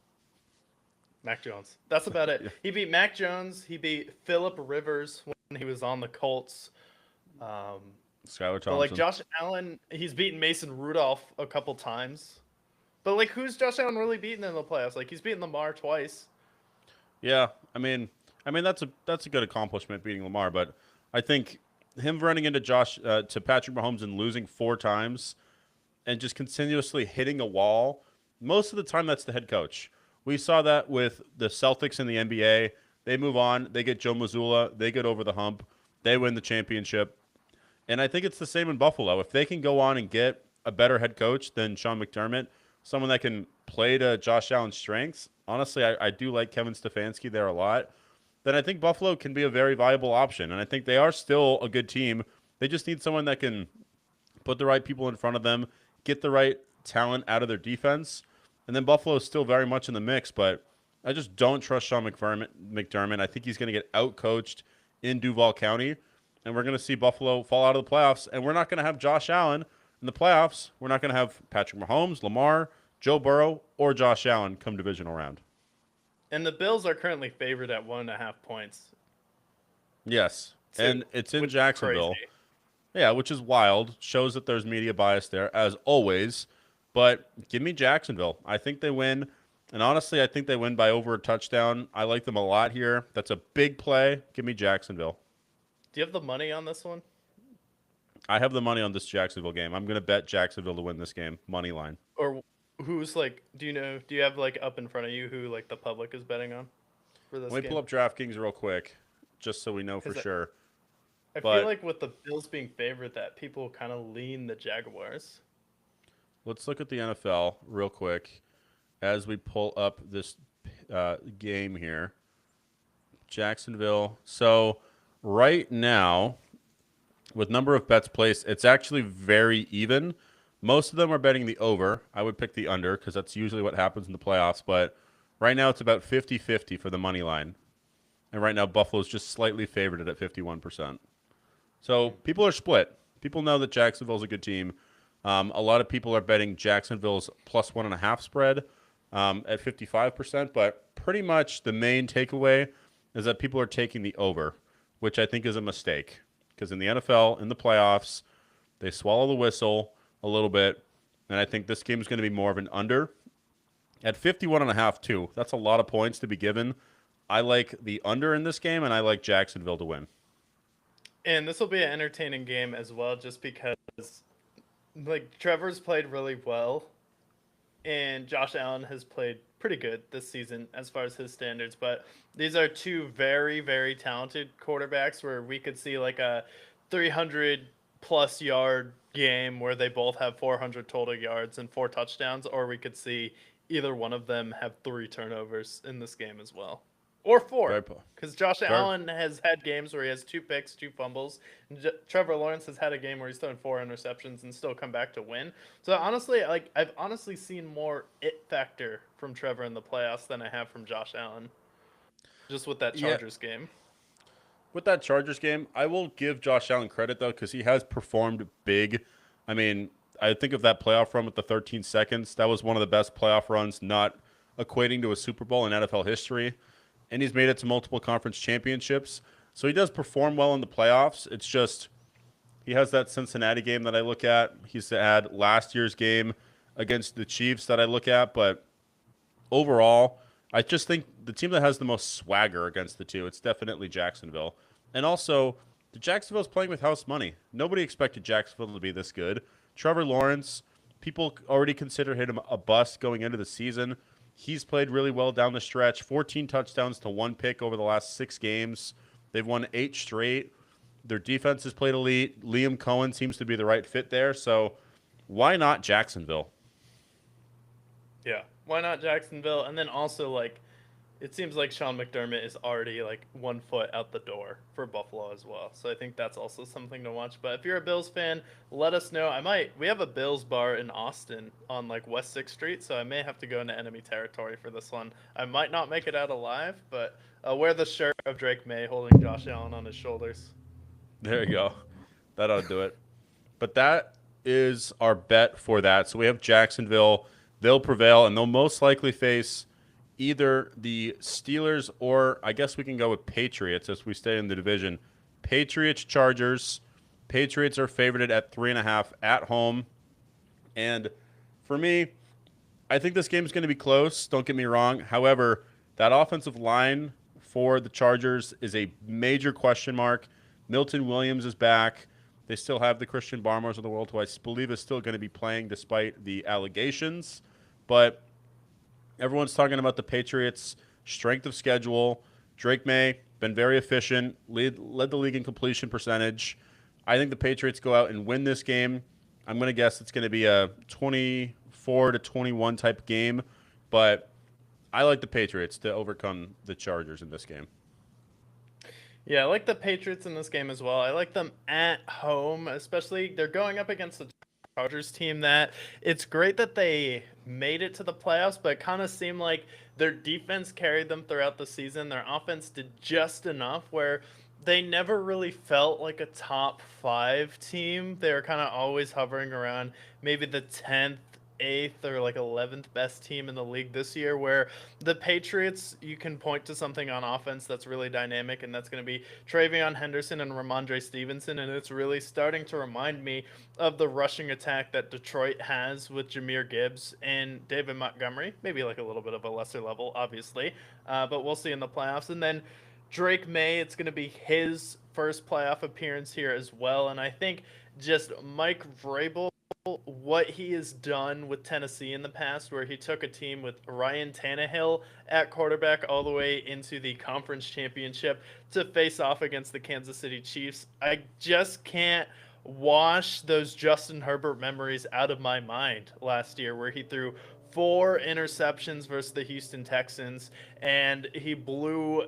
Speaker 1: Mac Jones. That's about it.
Speaker 2: Yeah.
Speaker 1: He beat Mac Jones. He beat Phillip Rivers when he was on the Colts. Um,
Speaker 2: Skylar
Speaker 1: but like
Speaker 2: Thompson.
Speaker 1: Josh Allen, he's beaten Mason Rudolph a couple times. But like, who's Josh Allen really beaten in the playoffs? Like, he's beaten Lamar twice.
Speaker 2: Yeah, I mean that's a good accomplishment beating Lamar, but I think him running into to Patrick Mahomes and losing 4 times and just continuously hitting a wall. Most of the time, that's the head coach. We saw that with the Celtics in the NBA. They move on. They get Joe Mazzulla. They get over the hump. They win the championship. And I think it's the same in Buffalo. If they can go on and get a better head coach than Sean McDermott, someone that can play to Josh Allen's strengths, honestly, I do like Kevin Stefanski there a lot, then I think Buffalo can be a very viable option. And I think they are still a good team. They just need someone that can put the right people in front of them, get the right talent out of their defense. And then Buffalo is still very much in the mix, but I just don't trust Sean McDermott. I think he's going to get out-coached in Duval County, and we're going to see Buffalo fall out of the playoffs, and we're not going to have Josh Allen in the playoffs. We're not going to have Patrick Mahomes, Lamar, Joe Burrow, or Josh Allen come divisional round.
Speaker 1: And the Bills are currently favored at 1.5 points
Speaker 2: Yes,
Speaker 1: too,
Speaker 2: and it's in
Speaker 1: which is crazy.
Speaker 2: Jacksonville. Yeah, which is wild. Shows that there's media bias there, as always. But give me Jacksonville. I think they win. And honestly, I think they win by over a touchdown. I like them a lot here. That's a big play. Give me Jacksonville.
Speaker 1: Do you have the money on this one?
Speaker 2: I have the money on this Jacksonville game. I'm going to bet Jacksonville to win this game. Money line.
Speaker 1: Or who's like, do you have like up in front of you who like the public is betting on for this
Speaker 2: Let me
Speaker 1: game?
Speaker 2: pull up DraftKings real quick, just so we know for
Speaker 1: 'Cause
Speaker 2: sure.
Speaker 1: I feel
Speaker 2: But
Speaker 1: like with the Bills being favored, that people kind of lean the Jaguars.
Speaker 2: let's look at the NFL real quick as we pull up this game here. Jacksonville. So right now, with number of bets placed, it's actually very even. Most of them are betting the over. I would pick the under because that's usually what happens in the playoffs. But right now, it's about 50-50 for the money line. And right now, Buffalo's just slightly favored at 51%. So people are split. People know that Jacksonville's a good team. A lot of people are betting Jacksonville's plus 1.5 spread at 55%. But pretty much the main takeaway is that people are taking the over, which I think is a mistake. Because in the NFL, in the playoffs, they swallow the whistle a little bit. And I think this game is going to be more of an under. At 51.5, too, that's a lot of points to be given. I like the under in this game, and I like Jacksonville to win.
Speaker 1: And this will be an entertaining game as well, just because like Trevor's played really well, and Josh Allen has played pretty good this season as far as his standards. But these are two very, very talented quarterbacks where we could see like a 300 plus yard game where they both have 400 total yards and 4 touchdowns, or we could see either one of them have 3 turnovers in this game as well. Or
Speaker 2: Very,
Speaker 1: 4, because Josh
Speaker 2: very,
Speaker 1: Allen has had games where he has 2 picks, 2 fumbles. Trevor Lawrence has had a game where he's thrown 4 interceptions and still come back to win. So honestly, like I've honestly seen more it factor from Trevor in the playoffs than I have from Josh Allen, just with that
Speaker 2: yeah,
Speaker 1: Chargers game.
Speaker 2: With that Chargers game, I will give Josh Allen credit, though, because he has performed big. I mean, I think of that playoff run with the 13 seconds. That was one of the best playoff runs, not equating to a Super Bowl in NFL history. And he's made it to multiple conference championships. So he does perform well in the playoffs. It's just he has that Cincinnati game that I look at. He's had last year's game against the Chiefs that I look at. But overall, I just think the team that has the most swagger against the two, it's definitely Jacksonville. And also, the Jacksonville's playing with house money. Nobody expected Jacksonville to be this good. Trevor Lawrence, people already consider him a bust going into the season. He's played really well down the stretch. 14 touchdowns to 1 pick over the last 6 games. They've won 8 straight. Their defense has played elite. Liam Cohen seems to be the right fit there. So why not Jacksonville?
Speaker 1: Yeah, why not Jacksonville? And then also, like, it seems like Sean McDermott is already like 1 foot out the door for Buffalo as well. So I think that's also something to watch. But if you're a Bills fan, let us know. We have a Bills bar in Austin on like West 6th Street, so I may have to go into enemy territory for this one. I might not make it out alive, but I'll wear the shirt of Drake May holding Josh Allen on his shoulders.
Speaker 2: There you go. That ought to do it. But that is our bet for that. So we have Jacksonville. They'll prevail, and they'll most likely face either the Steelers or I guess we can go with Patriots as we stay in the division. Patriots, Chargers. Patriots are favored at 3.5 at home. And for me, I think this game is going to be close. Don't get me wrong. However, that offensive line for the Chargers is a major question mark. Milton Williams is back. They still have the Christian Barmores of the world, who I believe is still going to be playing despite the allegations. But everyone's talking about the Patriots' strength of schedule. Drake May, been very efficient, led the league in completion percentage. I think the Patriots go out and win this game. I'm going to guess it's going to be a 24-21 type game. But I like the Patriots to overcome the Chargers in this game.
Speaker 1: Yeah, I like the Patriots in this game as well. I like them at home, especially they're going up against the Chargers team that it's great that they made it to the playoffs, but it kind of seemed like their defense carried them throughout the season. Their offense did just enough where they never really felt like a top 5 team. They were kind of always hovering around maybe the 10th, 8th, or like 11th best team in the league this year, where the Patriots, you can point to something on offense that's really dynamic, and that's going to be Travion Henderson and Ramondre Stevenson, and it's really starting to remind me of the rushing attack that Detroit has with Jahmyr Gibbs and David Montgomery, maybe like a little bit of a lesser level, obviously, but we'll see in the playoffs. And then Drake May, it's going to be his first playoff appearance here as well, and I think just Mike Vrabel, what he has done with Tennessee in the past, where he took a team with Ryan Tannehill at quarterback all the way into the conference championship to face off against the Kansas City Chiefs. I just can't wash those Justin Herbert memories out of my mind last year, where he threw 4 interceptions versus the Houston Texans, and he blew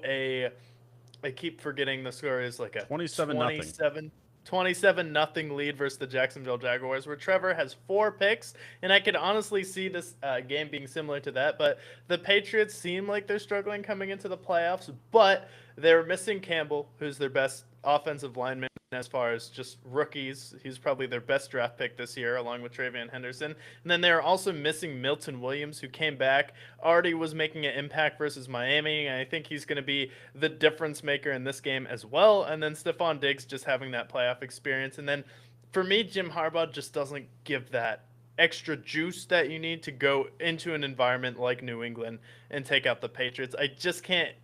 Speaker 1: I keep forgetting the score is like a 27-0 lead versus the Jacksonville Jaguars, where Trevor has 4 picks, and I could honestly see this game being similar to that. But the Patriots seem like they're struggling coming into the playoffs, but they're missing Campbell, who's their best offensive lineman as far as just rookies. He's probably their best draft pick this year, along with Travion Henderson. And then they're also missing Milton Williams, who came back, already was making an impact versus Miami, and I think he's going to be the difference maker in this game as well. And then Stephon Diggs just having that playoff experience. And then for me, Jim Harbaugh just doesn't give that extra juice that you need to go into an environment like New England and take out the Patriots. I just can't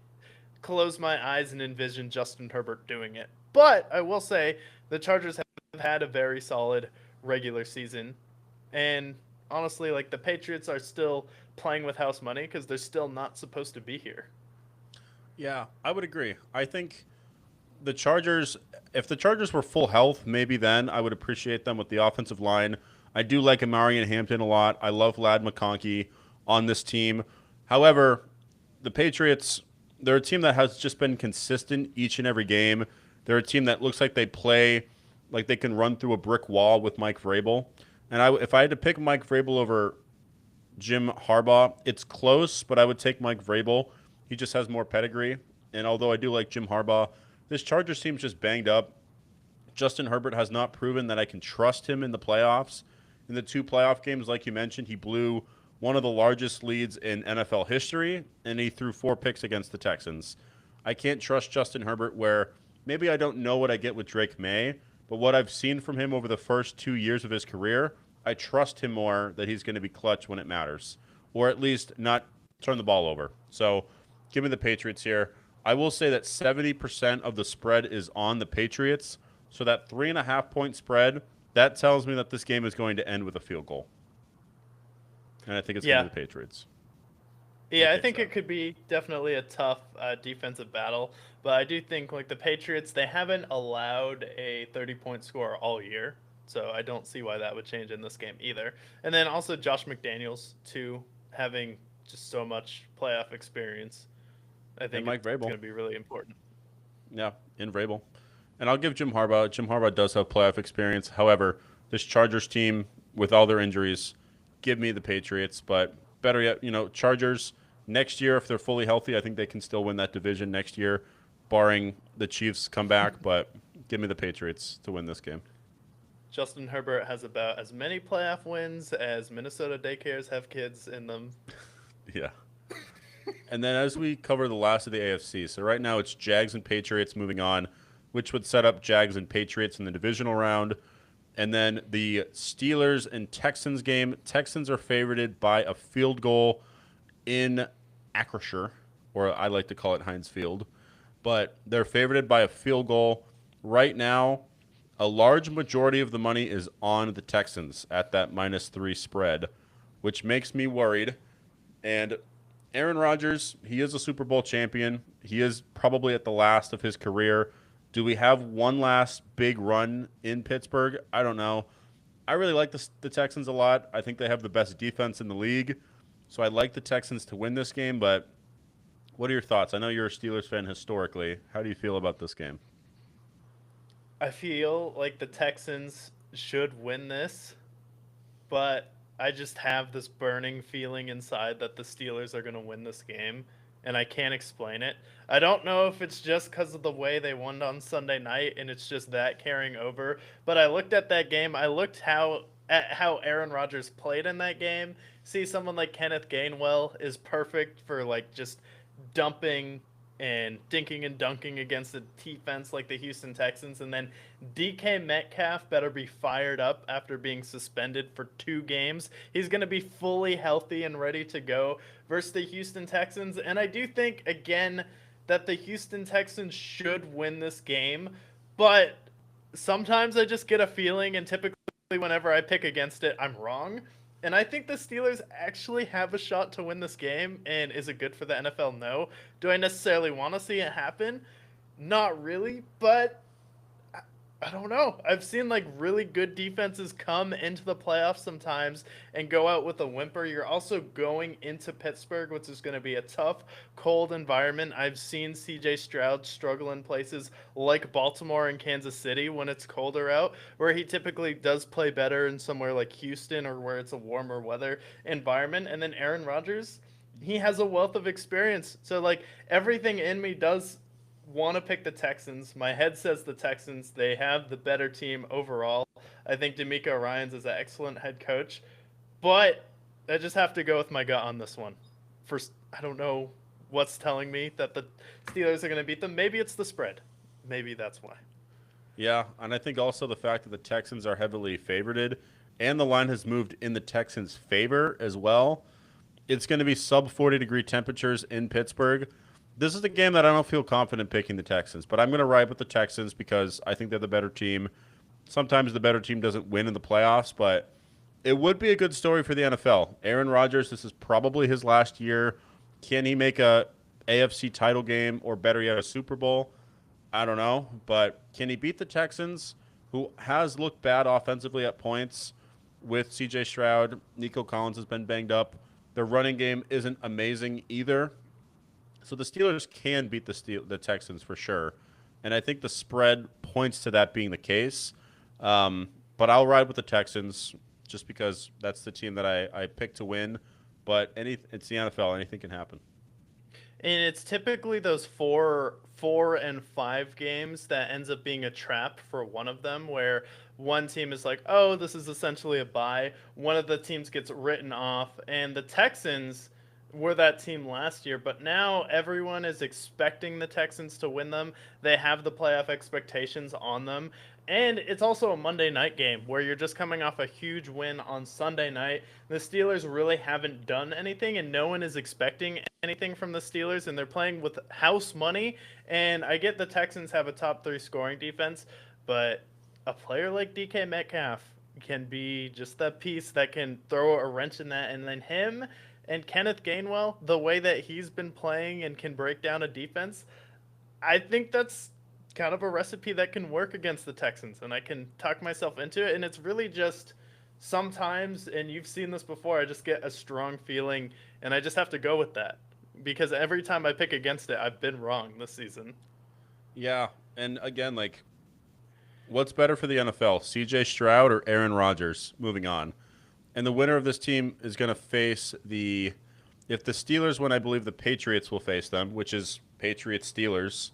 Speaker 1: close my eyes and envision Justin Herbert doing it. But I will say the Chargers have had a very solid regular season. And honestly, like, the Patriots are still playing with house money because they're still not supposed to be here.
Speaker 2: Yeah, I would agree. I think the Chargers, if the Chargers were full health, maybe then I would appreciate them with the offensive line. I do like Amari and Hampton a lot. I love Ladd McConkey on this team. However, the Patriots, they're a team that has just been consistent each and every game. They're a team that looks like they play like they can run through a brick wall with Mike Vrabel. And if I had to pick Mike Vrabel over Jim Harbaugh, it's close, but I would take Mike Vrabel. He just has more pedigree. And although I do like Jim Harbaugh, This Chargers team's just banged up. Justin Herbert has not proven that I can trust him in the playoffs. In the 2 playoff games, like you mentioned, he blew one of the largest leads in NFL history, and he threw 4 picks against the Texans. I can't trust Justin Herbert where maybe I don't know what I get with Drake May, but what I've seen from him over the first 2 years of his career, I trust him more that he's going to be clutch when it matters, or at least not turn the ball over. So give me the Patriots here. I will say that 70% of the spread is on the Patriots. So that 3.5-point spread, that tells me that this game is going to end with a field goal. And I think it's going to be the Patriots.
Speaker 1: Yeah, I think it could be definitely a tough defensive battle. But I do think like the Patriots, they haven't allowed a 30-point score all year. So I don't see why that would change in this game either. And then also Josh McDaniels, too, having just so much playoff experience. I think it's going to be really important.
Speaker 2: Yeah, in Vrabel. And I'll give Jim Harbaugh. Jim Harbaugh does have playoff experience. However, this Chargers team, with all their injuries, give me the Patriots. But better yet, Chargers next year, if they're fully healthy, I think they can still win that division next year, barring the Chiefs come back. But give me the Patriots to win this game.
Speaker 1: Justin Herbert has about as many playoff wins as Minnesota daycares have kids in them.
Speaker 2: Yeah. And then as we cover the last of the AFC, so right now it's Jags and Patriots moving on, which would set up Jags and Patriots in the divisional round. And then the Steelers and Texans game. Texans are favorited by a field goal in Acrisure, or I like to call it Heinz Field. But they're favorited by a field goal. Right now, a large majority of the money is on the Texans at that -3 spread, which makes me worried. And Aaron Rodgers, he is a Super Bowl champion. He is probably at the last of his career. Do we have one last big run in Pittsburgh? I don't know. I really like the Texans a lot. I think they have the best defense in the league. So I like the Texans to win this game, but what are your thoughts? I know you're a Steelers fan historically. How do you feel about this game?
Speaker 1: I feel like the Texans should win this, but I just have this burning feeling inside that the Steelers are going to win this game, and I can't explain it. I don't know if it's just because of the way they won on Sunday night, and it's just that carrying over. But I looked at that game. I looked at how Aaron Rodgers played in that game. See, someone like Kenneth Gainwell is perfect for like just dumping and dinking and dunking against a defense like the Houston Texans. And then DK Metcalf better be fired up after being suspended for 2 games. He's going to be fully healthy and ready to go versus the Houston Texans. And I do think, again, that the Houston Texans should win this game. But sometimes I just get a feeling, and typically whenever I pick against it, I'm wrong. And I think the Steelers actually have a shot to win this game. And is it good for the NFL? No. Do I necessarily want to see it happen? Not really, but I don't know. I've seen like really good defenses come into the playoffs sometimes and go out with a whimper. You're also going into Pittsburgh, which is going to be a tough, cold environment. I've seen CJ Stroud struggle in places like Baltimore and Kansas City when it's colder out, where he typically does play better in somewhere like Houston or where it's a warmer weather environment. And then Aaron Rodgers, he has a wealth of experience. So like everything in me does want to pick the Texans. My head says the Texans. They have the better team overall. I think DeMeco Ryans is an excellent head coach, but I just have to go with my gut on this one. First, I don't know what's telling me that the Steelers are going to beat them. Maybe it's the spread. Maybe that's why.
Speaker 2: Yeah, and I think also the fact that the Texans are heavily favorited and the line has moved in the Texans' favor as well. It's going to be sub 40-degree temperatures in Pittsburgh. This is a game that I don't feel confident picking the Texans, but I'm going to ride with the Texans because I think they're the better team. Sometimes the better team doesn't win in the playoffs, but it would be a good story for the NFL. Aaron Rodgers, this is probably his last year. Can he make a AFC title game or better yet a Super Bowl? I don't know, but can he beat the Texans, who has looked bad offensively at points with CJ Stroud? Nico Collins has been banged up. Their running game isn't amazing either. So the Steelers can beat the Texans for sure, and I think the spread points to that being the case. But I'll ride with the Texans just because that's the team that I picked to win. But it's the NFL; anything can happen.
Speaker 1: And it's typically those four and five games that ends up being a trap for one of them, where one team is like, "Oh, this is essentially a bye." One of the teams gets written off, and the Texans were that team last year, but now everyone is expecting the Texans to win them. They have the playoff expectations on them. And it's also a Monday night game where you're just coming off a huge win on Sunday night. The Steelers really haven't done anything, and no one is expecting anything from the Steelers, and they're playing with house money. And I get the Texans have a top three scoring defense, but a player like DK Metcalf can be just that piece that can throw a wrench in that. And then him and Kenneth Gainwell, the way that he's been playing and can break down a defense, I think that's kind of a recipe that can work against the Texans, and I can talk myself into it. And it's really just sometimes, and you've seen this before, I just get a strong feeling, and I just have to go with that because every time I pick against it, I've been wrong this season.
Speaker 2: Yeah, and again, like, what's better for the NFL, C.J. Stroud or Aaron Rodgers? Moving on, and the winner of this team is going to face the. If the Steelers win, I believe the Patriots will face them, which is Patriots Steelers.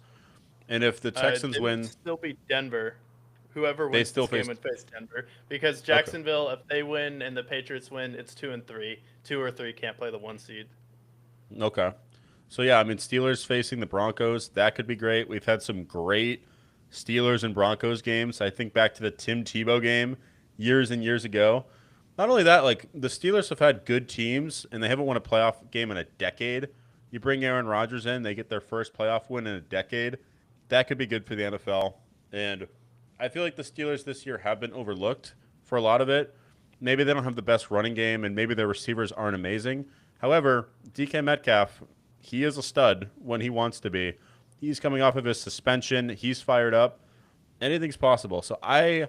Speaker 2: And if the Texans
Speaker 1: It
Speaker 2: win,
Speaker 1: would still be Denver. Whoever
Speaker 2: they
Speaker 1: wins
Speaker 2: still
Speaker 1: this game
Speaker 2: face.
Speaker 1: would face Denver because
Speaker 2: Okay.
Speaker 1: Jacksonville, if they win and the Patriots win, it's 2-3. 2 or 3 can't play the one seed.
Speaker 2: Okay. So yeah, I mean Steelers facing the Broncos, that could be great. We've had some great Steelers and Broncos games. I think back to the Tim Tebow game years and years ago. Not only that, like the Steelers have had good teams and they haven't won a playoff game in a decade. You bring Aaron Rodgers in, they get their first playoff win in a decade. That could be good for the NFL. And I feel like the Steelers this year have been overlooked for a lot of it. Maybe they don't have the best running game and maybe their receivers aren't amazing. However, DK Metcalf, he is a stud when he wants to be. He's coming off of his suspension. He's fired up. Anything's possible. So I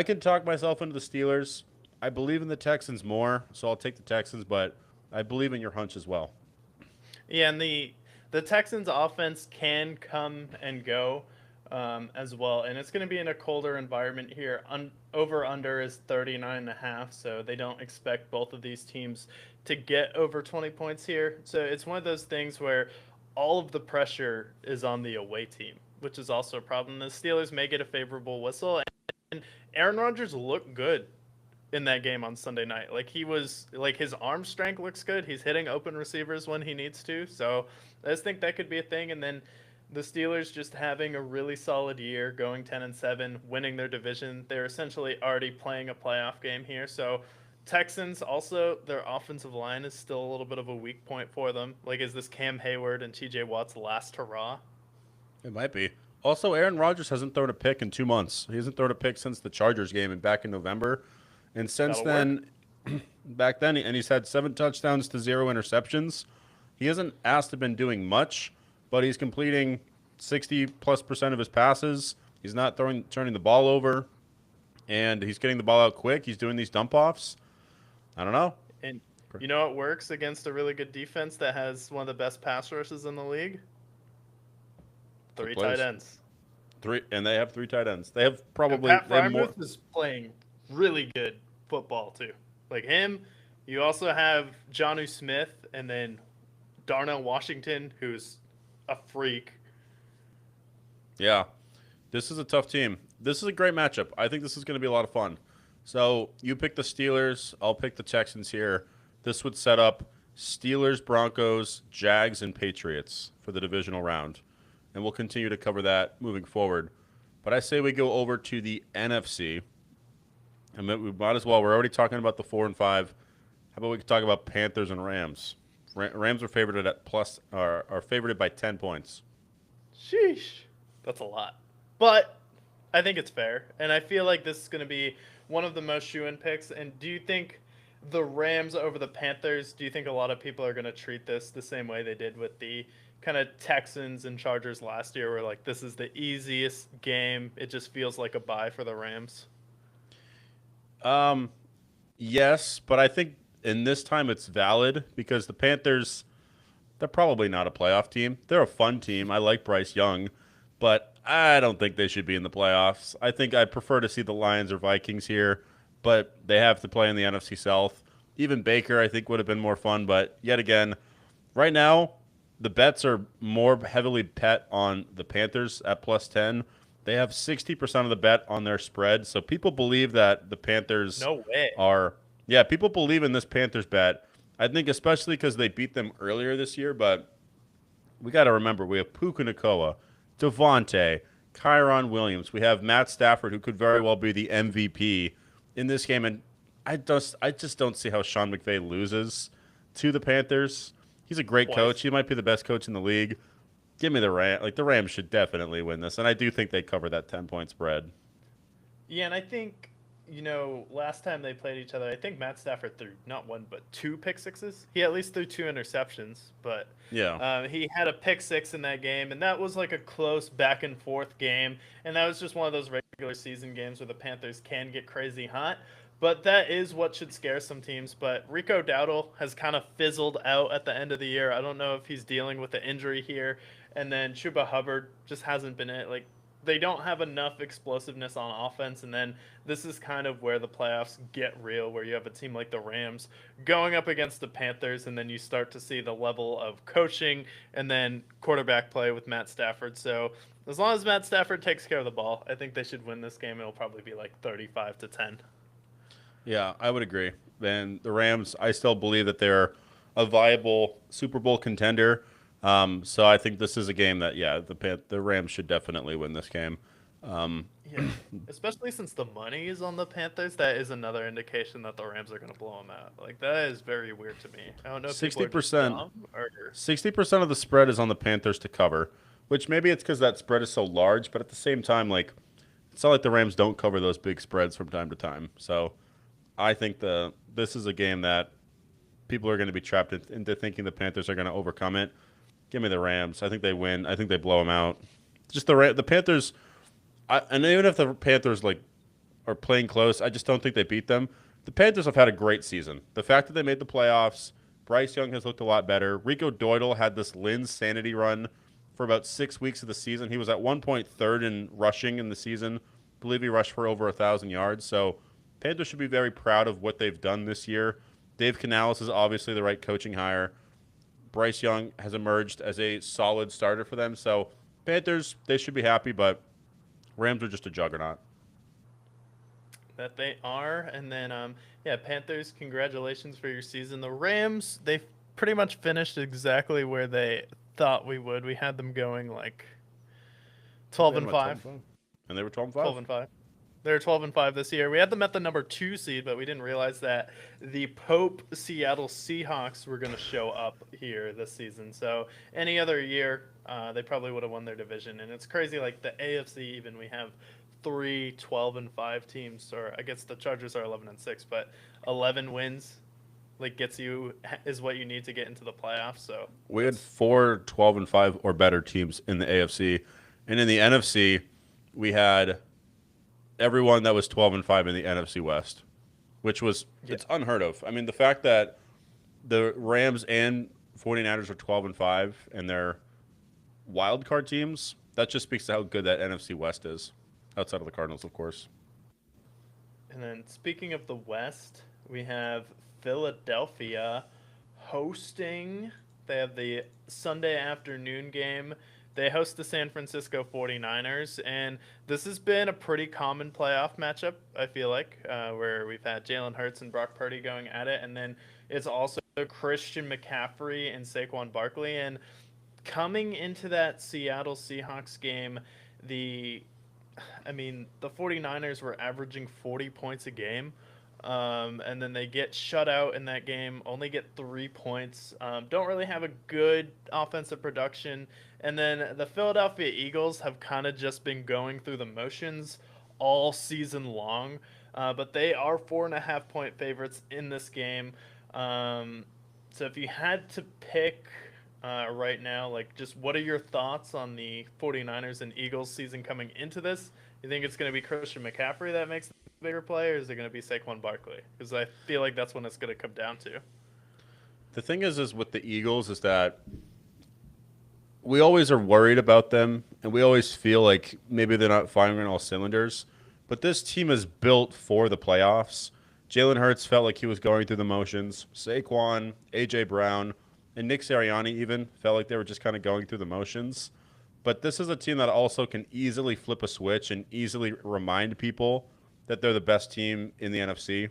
Speaker 2: can talk myself into the Steelers. I believe in the Texans more, so I'll take the Texans, but I believe in your hunch as well.
Speaker 1: Yeah, and the Texans' offense can come and go as well, and it's going to be in a colder environment here. Over under is 39.5, so they don't expect both of these teams to get over 20 points here. So it's one of those things where all of the pressure is on the away team, which is also a problem. The Steelers may get a favorable whistle, and Aaron Rodgers looked good in that game on Sunday night. Like he was like his arm strength looks good. He's hitting open receivers when he needs to. So I just think that could be a thing. And then the Steelers just having a really solid year, going 10-7, winning their division. They're essentially already playing a playoff game here. So Texans also their offensive line is still a little bit of a weak point for them. Like is this Cam Hayward and TJ Watt's last hurrah?
Speaker 2: It might be. Also, Aaron Rodgers hasn't thrown a pick in 2 months. He hasn't thrown a pick since the Chargers game and back in November. And since
Speaker 1: That'll work.
Speaker 2: then, back then, and he's had 7 touchdowns to 0 interceptions. He hasn't asked to been doing much, but he's completing 60+% of his passes. He's not turning the ball over, and he's getting the ball out quick. He's doing these dump offs. I don't know.
Speaker 1: And you know what works against a really good defense that has one of the best pass rushes in the league?
Speaker 2: Good
Speaker 1: Three
Speaker 2: plays.
Speaker 1: tight ends.
Speaker 2: And they have 3 tight ends. They have
Speaker 1: And
Speaker 2: probably
Speaker 1: Pat
Speaker 2: they have more.
Speaker 1: Frymuth is playing really good football too. Like him, you also have Jonnu Smith and then Darnell Washington, who's a freak.
Speaker 2: Yeah, this is a tough team. This is a great matchup. I think this is going to be a lot of fun. So you pick the Steelers. I'll pick the Texans here. This would set up Steelers, Broncos, Jags, and Patriots for the divisional round. And we'll continue to cover that moving forward. But I say we go over to the NFC. And we might as well. We're already talking about the 4 and 5. How about we talk about Panthers and Rams? Rams are favored at are favored by 10 points.
Speaker 1: Sheesh. That's a lot. But I think it's fair. And I feel like this is going to be one of the most shoe-in picks. And do you think the Rams over the Panthers, do you think a lot of people are going to treat this the same way they did with the kind of Texans and Chargers last year where, like, this is the easiest game. It just feels like a bye for the Rams.
Speaker 2: Yes, but I think in this time it's valid because the Panthers, they're probably not a playoff team. They're a fun team. I like Bryce Young, but I don't think they should be in the playoffs. I think I prefer to see the Lions or Vikings here, but they have to play in the NFC South. Even Baker, I think, would have been more fun, but yet again, right now, the bets are more heavily bet on the Panthers at +10. They have 60% of the bet on their spread. So people believe that the Panthers
Speaker 1: No way.
Speaker 2: are, yeah, people believe in this Panthers bet. I think especially because they beat them earlier this year, but we got to remember we have Puka Nacua, Devontae, Kyron Williams. We have Matt Stafford, who could very well be the MVP in this game. And I just don't see how Sean McVay loses to the Panthers. He's a great coach. He might be the best coach in the league. Give me the Rams. Like, the Rams should definitely win this, and I do think they cover that 10-point spread.
Speaker 1: Yeah, and I think, last time they played each other, I think Matt Stafford threw not one but two pick sixes. He at least threw two interceptions, but
Speaker 2: Yeah.
Speaker 1: he had a pick six in that game, and that was like a close back and forth game, and that was just one of those regular season games where the Panthers can get crazy hot. But that is what should scare some teams. But Rico Dowdle has kind of fizzled out at the end of the year. I don't know if he's dealing with the injury here. And then Chuba Hubbard just hasn't been it. Like, they don't have enough explosiveness on offense. And then this is kind of where the playoffs get real, where you have a team like the Rams going up against the Panthers, and then you start to see the level of coaching and then quarterback play with Matt Stafford. So as long as Matt Stafford takes care of the ball, I think they should win this game. It'll probably be like 35-10.
Speaker 2: Yeah, I would agree. And the Rams, I still believe that they're a viable Super Bowl contender. So I think this is a game that, yeah, the Rams should definitely win this game.
Speaker 1: Yeah, especially since the money is on the Panthers, that is another indication that the Rams are going to blow them out. Like, that is very weird to me. I don't know if
Speaker 2: 60%,
Speaker 1: or
Speaker 2: 60% of the spread is on the Panthers to cover, which maybe it's because that spread is so large, but at the same time, like, it's not like the Rams don't cover those big spreads from time to time. So I think this is a game that people are going to be trapped into thinking the Panthers are going to overcome it. Give me the Rams. I think they win. I think they blow them out. Just the Panthers, and even if the Panthers are playing close, I just don't think they beat them. The Panthers have had a great season. The fact that they made the playoffs, Bryce Young has looked a lot better. Rico Dowdle had this insanity run for about 6 weeks of the season. He was at one point third in rushing in the season. I believe he rushed for over 1,000 yards. So Panthers should be very proud of what they've done this year. Dave Canales is obviously the right coaching hire. Bryce Young has emerged as a solid starter for them. So Panthers, they should be happy, but Rams are just a juggernaut.
Speaker 1: that they are. And then, Panthers, congratulations for your season. The Rams, they pretty much finished exactly where they thought we would. We had them going like 12-5.
Speaker 2: And they were 12-5.
Speaker 1: 12-5. They're 12-5 this year. We had them at the number 2 seed, but we didn't realize that the Pope Seattle Seahawks were going to show up here this season. So any other year, they probably would have won their division. And it's crazy, like the AFC, even we have 3 12-5 teams, or I guess the Chargers are 11-6, but 11 wins is what you need to get into the playoffs. So
Speaker 2: we had 4 12-5 or better teams in the AFC, and in the NFC, we had everyone that was 12-5 in the NFC West, which was it's unheard of. I mean, the fact that the Rams and 49ers are 12-5 and they're wild card teams, that just speaks to how good that NFC West is, outside of the Cardinals, of course.
Speaker 1: And then speaking of the West, we have Philadelphia hosting. They have the Sunday afternoon game. They host the San Francisco 49ers, and this has been a pretty common playoff matchup, I feel like, where we've had Jalen Hurts and Brock Purdy going at it, and then it's also Christian McCaffrey and Saquon Barkley. And coming into that Seattle Seahawks game, the 49ers were averaging 40 points a game. And then they get shut out in that game, only get 3 points, don't really have a good offensive production. And then the Philadelphia Eagles have kind of just been going through the motions all season long, but they are 4.5-point favorites in this game. So if you had to pick right now, like, just what are your thoughts on the 49ers and Eagles season coming into this? You think it's going to be Christian McCaffrey that makes the bigger play, or is it going to be Saquon Barkley? Because I feel like that's when it's going to come down to.
Speaker 2: The thing is with the Eagles is that we always are worried about them, and we always feel like maybe they're not firing on all cylinders. But this team is built for the playoffs. Jalen Hurts felt like he was going through the motions. Saquon, A.J. Brown, and Nick Sirianni even felt like they were just kind of going through the motions. But this is a team that also can easily flip a switch and easily remind people that they're the best team in the NFC.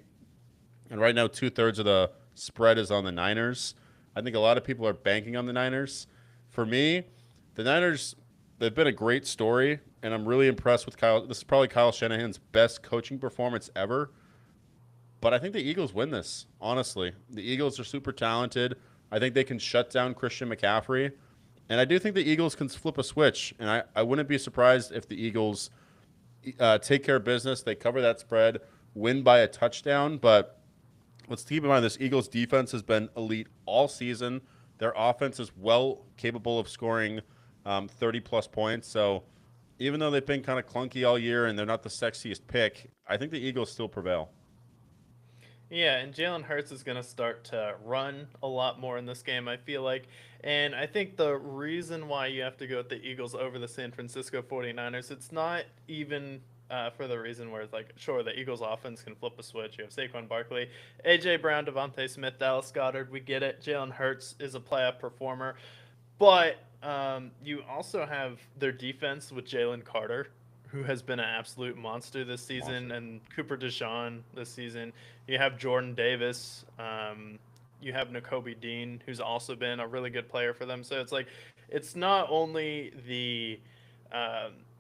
Speaker 2: And right now, 2/3 of the spread is on the Niners. I think a lot of people are banking on the Niners. For me, the Niners, they've been a great story, and I'm really impressed with Kyle. This is probably Kyle Shanahan's best coaching performance ever. But I think the Eagles win this, honestly. The Eagles are super talented. I think they can shut down Christian McCaffrey. And I do think the Eagles can flip a switch. And I wouldn't be surprised if the Eagles take care of business. They cover that spread, win by a touchdown. But let's keep in mind this Eagles defense has been elite all season. Their offense is well capable of scoring 30-plus points. So even though they've been kind of clunky all year and they're not the sexiest pick, I think the Eagles still prevail.
Speaker 1: Yeah, and Jalen Hurts is going to start to run a lot more in this game, I feel like. And I think the reason why you have to go with the Eagles over the San Francisco 49ers, it's not even for the reason where it's like, sure, the Eagles offense can flip a switch. You have Saquon Barkley, A.J. Brown, Devontae Smith, Dallas Goedert. We get it. Jalen Hurts is a playoff performer. But you also have their defense with Jalen Carter, who has been an absolute monster this season, and Cooper DeJean this season. You have Jordan Davis. You have Nakobe Dean, who's also been a really good player for them. So it's like, it's not only the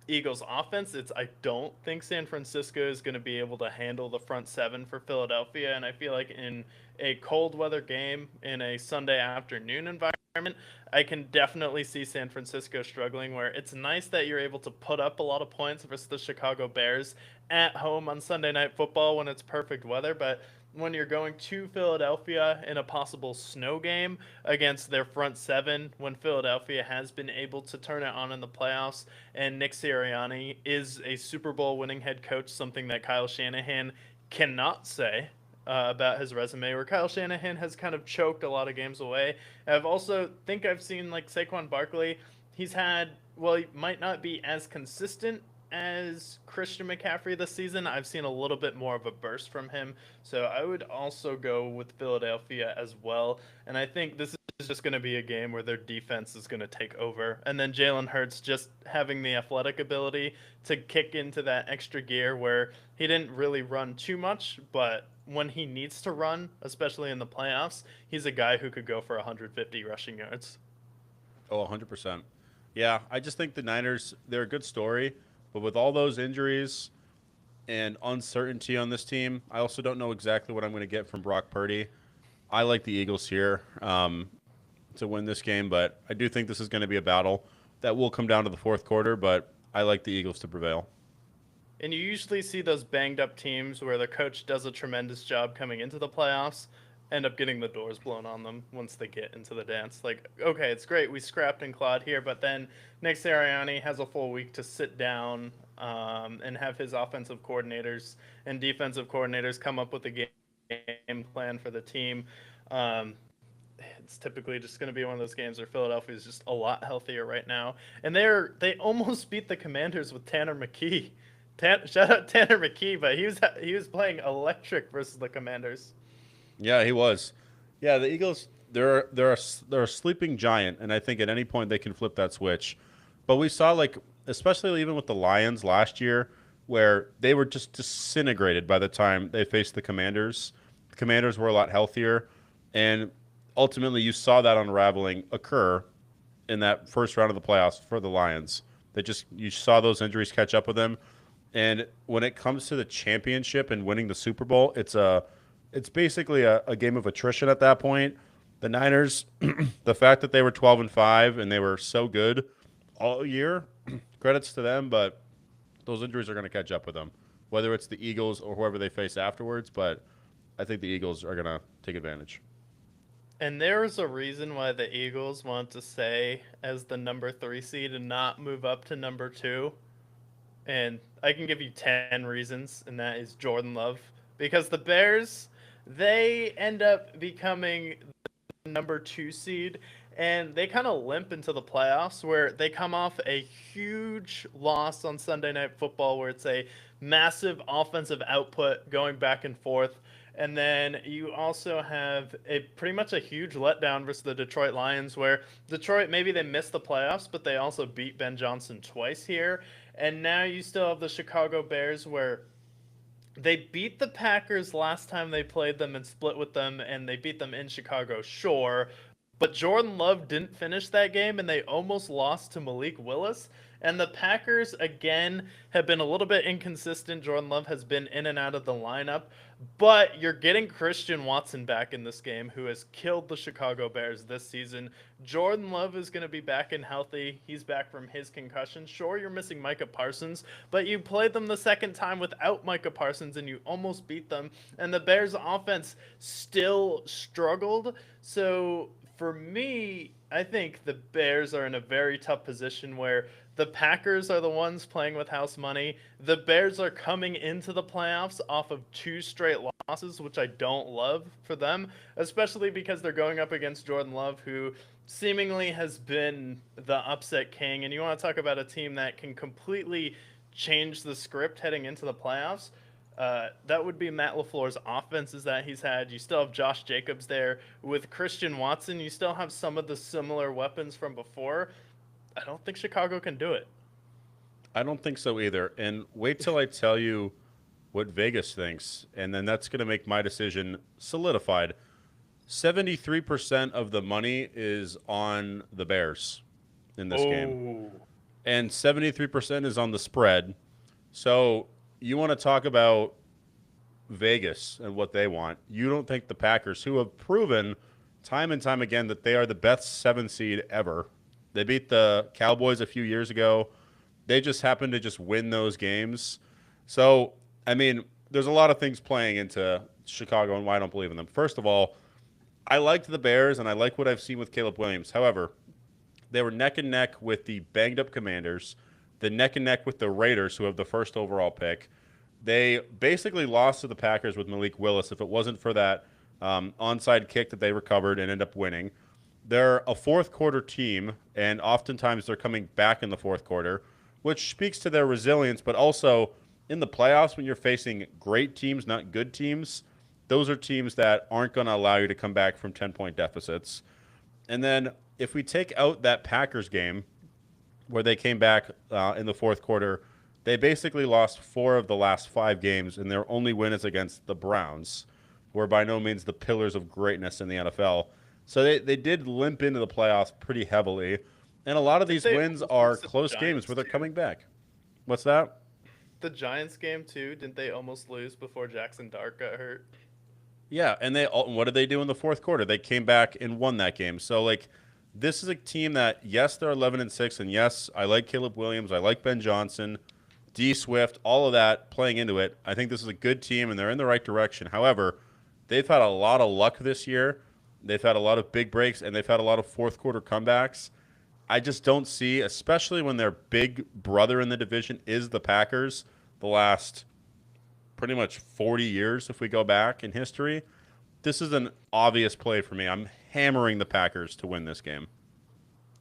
Speaker 1: Eagles offense. I don't think San Francisco is going to be able to handle the front seven for Philadelphia. And I feel like in a cold weather game in a Sunday afternoon environment, I can definitely see San Francisco struggling, where it's nice that you're able to put up a lot of points versus the Chicago Bears at home on Sunday Night Football when it's perfect weather. But when you're going to Philadelphia in a possible snow game against their front seven, when Philadelphia has been able to turn it on in the playoffs, and Nick Sirianni is a Super Bowl winning head coach, something that Kyle Shanahan cannot say about his resume, where Kyle Shanahan has kind of choked a lot of games away. I've also think I've seen like Saquon Barkley. He's had, well, he might not be as consistent as Christian McCaffrey this season. I've seen a little bit more of a burst from him. So I would also go with Philadelphia as well. And I think this is just going to be a game where their defense is going to take over. And then Jalen Hurts just having the athletic ability to kick into that extra gear where he didn't really run too much, but when he needs to run, especially in the playoffs, he's a guy who could go for 150 rushing yards.
Speaker 2: Oh, 100%. Yeah, I just think the Niners, they're a good story. But with all those injuries and uncertainty on this team, I also don't know exactly what I'm going to get from Brock Purdy. I like the Eagles here to win this game, but I do think this is going to be a battle that will come down to the fourth quarter, but I like the Eagles to prevail.
Speaker 1: And you usually see those banged up teams where the coach does a tremendous job coming into the playoffs, end up getting the doors blown on them once they get into the dance. Like, okay, it's great, we scrapped and clawed here, but then Nick Sirianni has a full week to sit down and have his offensive coordinators and defensive coordinators come up with a game plan for the team. It's typically just going to be one of those games where Philadelphia is just a lot healthier right now, and they almost beat the Commanders with Tanner McKee. Shout out Tanner McKee, but he was playing electric versus the Commanders.
Speaker 2: Yeah, he was. Yeah, the Eagles, they're a sleeping giant, and I think at any point they can flip that switch. But we saw, like, especially even with the Lions last year, where they were just disintegrated by the time they faced the Commanders. The Commanders were a lot healthier, and ultimately you saw that unraveling occur in that first round of the playoffs for the Lions. You saw those injuries catch up with them. And when it comes to the championship and winning the Super Bowl, it's basically a game of attrition at that point. The Niners, the fact that they were 12-5 and they were so good all year, credits to them, but those injuries are going to catch up with them, whether it's the Eagles or whoever they face afterwards. But I think the Eagles are going to take advantage.
Speaker 1: And there's a reason why the Eagles want to stay as the number 3 seed and not move up to number 2. And I can give you 10 reasons, and that is Jordan Love. Because the Bears, they end up becoming the number 2 seed, and they kind of limp into the playoffs where they come off a huge loss on Sunday Night Football where it's a massive offensive output going back and forth. And then you also have a pretty much a huge letdown versus the Detroit Lions, where Detroit maybe they missed the playoffs, but they also beat Ben Johnson twice here. And now you still have the Chicago Bears, where they beat the Packers last time they played them and split with them, and they beat them in Chicago, sure. But Jordan Love didn't finish that game, and they almost lost to Malik Willis. And the Packers, again, have been a little bit inconsistent. Jordan Love has been in and out of the lineup. But you're getting Christian Watson back in this game, who has killed the Chicago Bears this season. Jordan Love is going to be back and healthy. He's back from his concussion. Sure, you're missing Micah Parsons, but you played them the second time without Micah Parsons, and you almost beat them. And the Bears' offense still struggled. So for me, I think the Bears are in a very tough position where the Packers are the ones playing with house money. The Bears are coming into the playoffs off of 2 straight losses, which I don't love for them, especially because they're going up against Jordan Love, who seemingly has been the upset king. And you want to talk about a team that can completely change the script heading into the playoffs. That would be Matt LaFleur's offenses that he's had. You still have Josh Jacobs there. With Christian Watson, you still have some of the similar weapons from before. I don't think Chicago can do it.
Speaker 2: I don't think so either. And wait till I tell you what Vegas thinks, and then that's going to make my decision solidified. 73% of the money is on the Bears in this game, and 73% is on the spread. So you want to talk about Vegas and what they want. You don't think the Packers, who have proven time and time again that they are the best 7 seed ever. They beat the Cowboys a few years ago. They just happened to just win those games. So, I mean, there's a lot of things playing into Chicago and why I don't believe in them. First of all, I liked the Bears, and I like what I've seen with Caleb Williams. However, they were neck and neck with the banged-up Commanders, the neck and neck with the Raiders, who have the first overall pick. They basically lost to the Packers with Malik Willis if it wasn't for that onside kick that they recovered and ended up winning. They're a fourth-quarter team, and oftentimes they're coming back in the fourth quarter, which speaks to their resilience, but also in the playoffs when you're facing great teams, not good teams, those are teams that aren't going to allow you to come back from 10-point deficits. And then if we take out that Packers game where they came back in the fourth quarter, they basically lost 4 of the last 5 games, and their only win is against the Browns, who are by no means the pillars of greatness in the NFL. So they did limp into the playoffs pretty heavily. And a lot of these wins are close games where they're coming back. What's that?
Speaker 1: The Giants game, too, didn't they almost lose before Jackson Dart got hurt?
Speaker 2: Yeah, and what did they do in the fourth quarter? They came back and won that game. So, like, this is a team that, yes, they're 11-6, and yes, I like Caleb Williams, I like Ben Johnson, D. Swift, all of that playing into it. I think this is a good team, and they're in the right direction. However, they've had a lot of luck this year. They've had a lot of big breaks, and they've had a lot of fourth-quarter comebacks. I just don't see, especially when their big brother in the division is the Packers, the last pretty much 40 years if we go back in history. This is an obvious play for me. I'm hammering the Packers to win this game.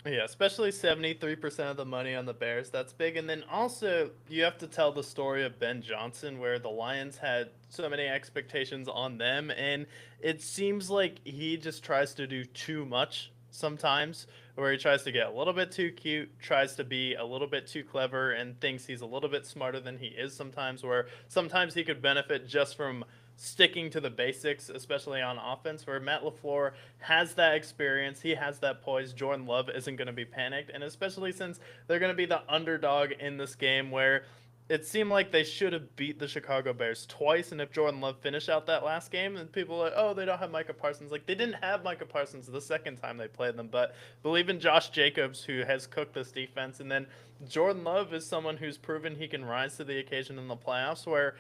Speaker 1: Yeah, especially 73% of the money on the Bears. That's big. And then also, you have to tell the story of Ben Johnson, where the Lions had so many expectations on them. And it seems like he just tries to do too much sometimes, where he tries to get a little bit too cute, tries to be a little bit too clever, and thinks he's a little bit smarter than he is sometimes, where sometimes he could benefit just from sticking to the basics, especially on offense, where Matt LaFleur has that experience, he has that poise. Jordan Love isn't going to be panicked, and especially since they're going to be the underdog in this game, where it seemed like they should have beat the Chicago Bears twice, and if Jordan Love finished out that last game, then people are like, oh, they don't have Micah Parsons. Like, they didn't have Micah Parsons the second time they played them, but believe in Josh Jacobs, who has cooked this defense, and then Jordan Love is someone who's proven he can rise to the occasion in the playoffs, where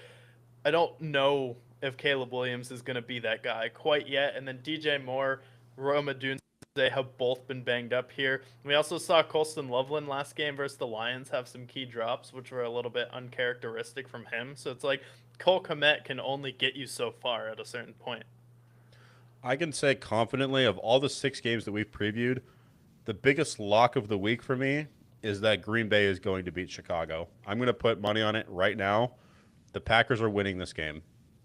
Speaker 1: I don't know if Caleb Williams is going to be that guy quite yet. And then DJ Moore, Rome Odunze have both been banged up here. We also saw Colston Loveland last game versus the Lions have some key drops, which were a little bit uncharacteristic from him. So it's like Cole Kmet can only get you so far at a certain point.
Speaker 2: I can say confidently of all the 6 games that we've previewed, the biggest lock of the week for me is that Green Bay is going to beat Chicago. I'm going to put money on it right now. The Packers are winning this game.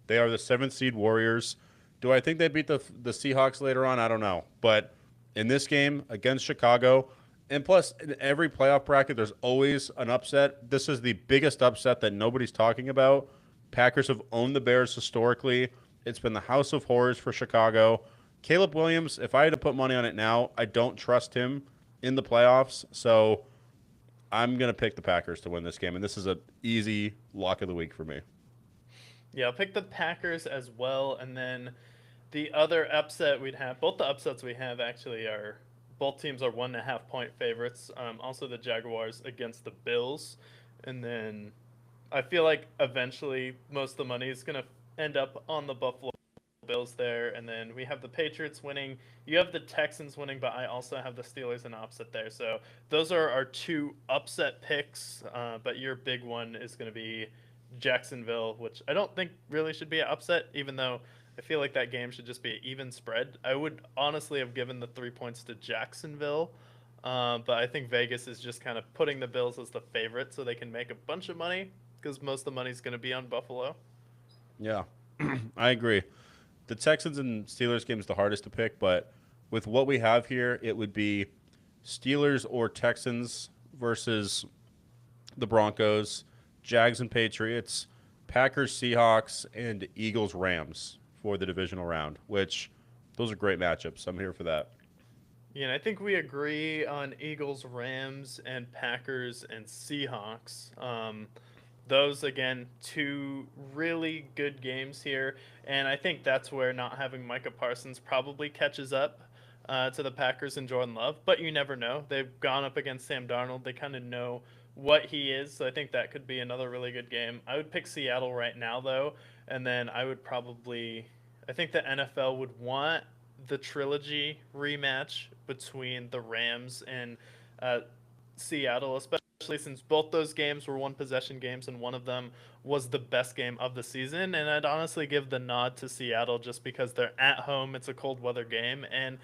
Speaker 2: They are the 7th seed Warriors. Do I think they beat the Seahawks later on? I don't know. But in this game against Chicago, and plus in every playoff bracket, there's always an upset. This is the biggest upset that nobody's talking about. Packers have owned the Bears historically. It's been the house of horrors for Chicago. Caleb Williams, if I had to put money on it now, I don't trust him in the playoffs. So I'm going to pick the Packers to win this game. And this is an easy lock of the week for me.
Speaker 1: Yeah, I'll pick the Packers as well. And then the other upset we'd have, both the upsets we have actually are, both teams are 1.5 point favorites. Also the Jaguars against the Bills. And then I feel like eventually most of the money is going to end up on the Buffalo Bills there. And then we have the Patriots winning. You have the Texans winning, but I also have the Steelers in upset there. So those are our two upset picks. But your big one is going to be Jacksonville, which I don't think really should be an upset, even though I feel like that game should just be an even spread. I would honestly have given the 3 points to Jacksonville, but I think Vegas is just kind of putting the Bills as the favorite so they can make a bunch of money because most of the money is going to be on Buffalo.
Speaker 2: Yeah, I agree. The Texans and Steelers game is the hardest to pick, but with what we have here, it would be Steelers or Texans versus the Broncos, Jags and Patriots, Packers, Seahawks, and Eagles, Rams for the divisional round, which those are great matchups. I'm here for that.
Speaker 1: Yeah, and I think we agree on Eagles, Rams, and Packers and Seahawks. Those, again, two really good games here. And I think that's where not having Micah Parsons probably catches up to the Packers and Jordan Love. But you never know. They've gone up against Sam Darnold. They kind of know what he is. So I think that could be another really good game. I would pick Seattle right now, though. And then I would probably – I think the NFL would want the trilogy rematch between the Rams and Seattle, especially since both those games were one possession games and one of them was the best game of the season. And I'd honestly give the nod to Seattle just because they're at home. It's a cold weather game. And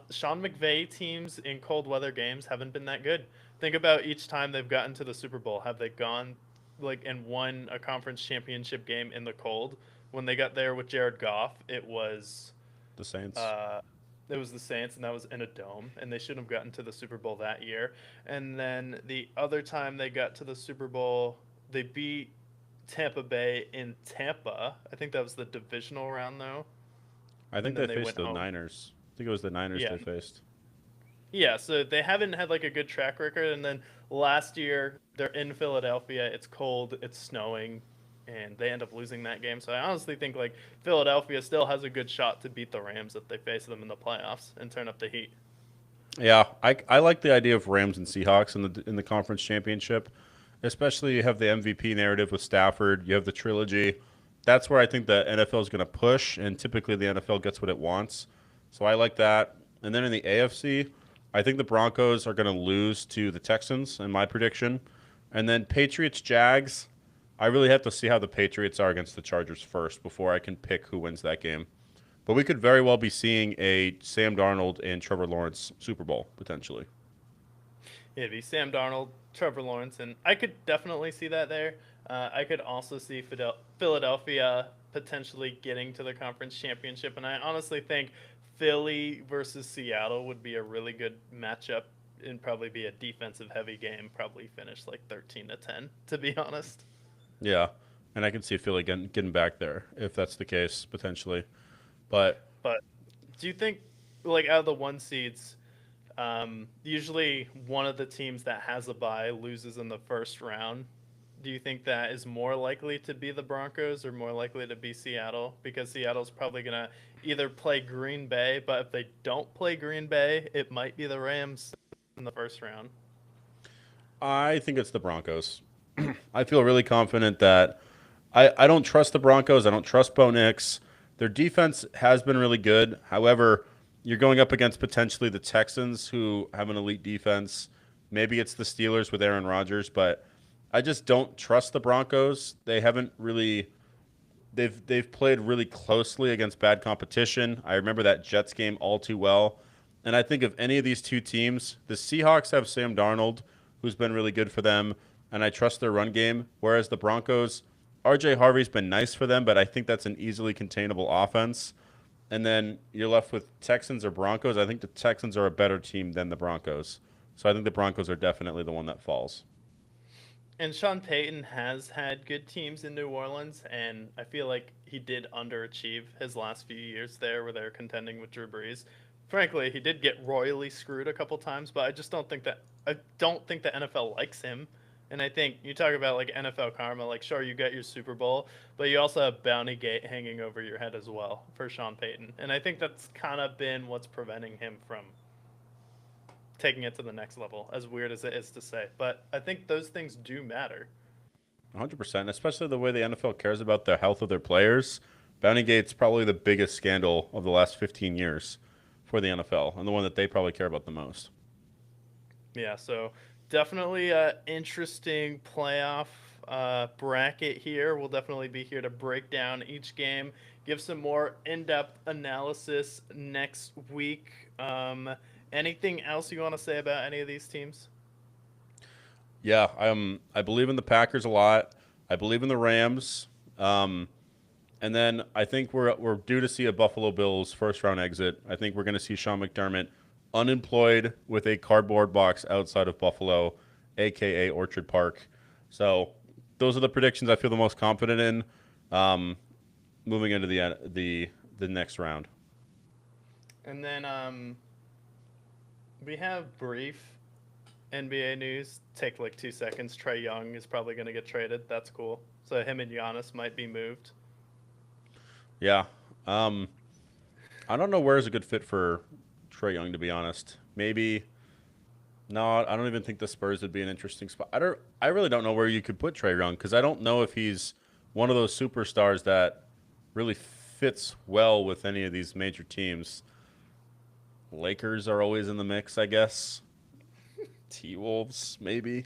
Speaker 1: Sean McVay teams in cold weather games haven't been that good. Think about each time they've gotten to the Super Bowl. Have they gone and won a conference championship game in the cold? When they got there with Jared Goff, it was
Speaker 2: the Saints.
Speaker 1: It was the Saints, and that was in a dome, and they shouldn't have gotten to the Super Bowl that year. And then the other time they got to the Super Bowl, they beat Tampa Bay in Tampa. I think that was the divisional round, though.
Speaker 2: I think they faced the Niners. I think it was the Niners they faced.
Speaker 1: Yeah, so they haven't had a good track record. And then last year, they're in Philadelphia. It's cold. It's snowing. And they end up losing that game. So I honestly think Philadelphia still has a good shot to beat the Rams if they face them in the playoffs and turn up the heat.
Speaker 2: Yeah, I like the idea of Rams and Seahawks in the conference championship, especially you have the MVP narrative with Stafford. You have the trilogy. That's where I think the NFL is going to push, and typically the NFL gets what it wants. So I like that. And then in the AFC, I think the Broncos are going to lose to the Texans in my prediction. And then Patriots, Jags. I really have to see how the Patriots are against the Chargers first before I can pick who wins that game. But we could very well be seeing a Sam Darnold and Trevor Lawrence Super Bowl, potentially.
Speaker 1: It'd be Sam Darnold, Trevor Lawrence, and I could definitely see that there. I could also see Philadelphia potentially getting to the conference championship, and I honestly think Philly versus Seattle would be a really good matchup and probably be a defensive-heavy game, probably finish 13-10, to be honest.
Speaker 2: Yeah, and I can see Philly getting back there if that's the case, potentially. But
Speaker 1: do you think, out of the one seeds, usually one of the teams that has a bye loses in the first round? Do you think that is more likely to be the Broncos or more likely to be Seattle? Because Seattle's probably going to either play Green Bay, but if they don't play Green Bay, it might be the Rams in the first round.
Speaker 2: I think it's the Broncos. I feel really confident that I don't trust the Broncos. I don't trust Bo Nix. Their defense has been really good. However, you're going up against potentially the Texans, who have an elite defense. Maybe it's the Steelers with Aaron Rodgers, but I just don't trust the Broncos. They haven't really they've played really closely against bad competition. I remember that Jets game all too well. And I think of any of these two teams, the Seahawks have Sam Darnold, who's been really good for them, and I trust their run game. Whereas the Broncos, RJ Harvey's been nice for them, but I think that's an easily containable offense. And then you're left with Texans or Broncos. I think the Texans are a better team than the Broncos. So I think the Broncos are definitely the one that falls.
Speaker 1: And Sean Payton has had good teams in New Orleans, and I feel like he did underachieve his last few years there, where they're contending with Drew Brees. Frankly, he did get royally screwed a couple times, but I don't think the NFL likes him. And I think you talk about like NFL karma, like sure you get your Super Bowl, but you also have Bounty Gate hanging over your head as well for Sean Payton. And I think that's kind of been what's preventing him from taking it to the next level, as weird as it is to say. But I think those things do matter.
Speaker 2: 100%, especially the way the NFL cares about the health of their players. Bounty Gate's probably the biggest scandal of the last 15 years for the NFL, and the one that they probably care about the most.
Speaker 1: Yeah, so definitely a interesting playoff bracket here. We'll definitely be here to break down each game, give some more in-depth analysis next week. Anything else you want to say about any of these teams?
Speaker 2: Yeah, I believe in the Packers a lot. I believe in the Rams. And then I think we're due to see a Buffalo Bills first round exit. I think we're going to see Sean McDermott unemployed with a cardboard box outside of Buffalo, aka Orchard Park. So those are the predictions I feel the most confident in moving into the next round.
Speaker 1: And then we have brief NBA news. Take like 2 seconds. Trae Young is probably going to get traded. That's cool. So him and Giannis might be moved.
Speaker 2: Yeah. I don't know where is a good fit for Trae Young, to be honest. Maybe. No, I don't even think the Spurs would be an interesting spot. I really don't know where you could put Trae Young because I don't know if he's one of those superstars that really fits well with any of these major teams. Lakers are always in the mix, I guess. T-Wolves, maybe.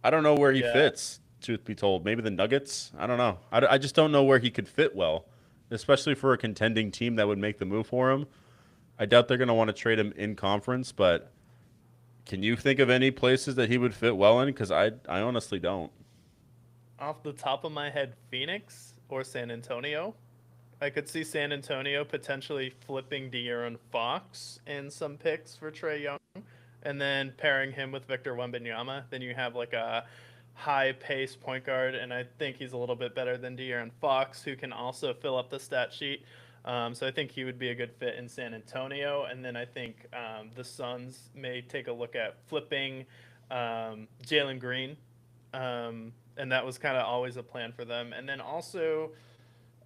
Speaker 2: I don't know where he fits, truth be told. Maybe the Nuggets? I don't know. I just don't know where he could fit well, especially for a contending team that would make the move for him. I doubt they're going to want to trade him in conference, but can you think of any places that he would fit well in? Because I honestly don't.
Speaker 1: Off the top of my head, Phoenix or San Antonio. I could see San Antonio potentially flipping De'Aaron Fox and some picks for Trae Young, and then pairing him with Victor Wembanyama. Then you have like a high-paced point guard, and I think he's a little bit better than De'Aaron Fox, who can also fill up the stat sheet. So I think he would be a good fit in San Antonio. And then I think the Suns may take a look at flipping Jalen Green, and that was kind of always a plan for them. And then also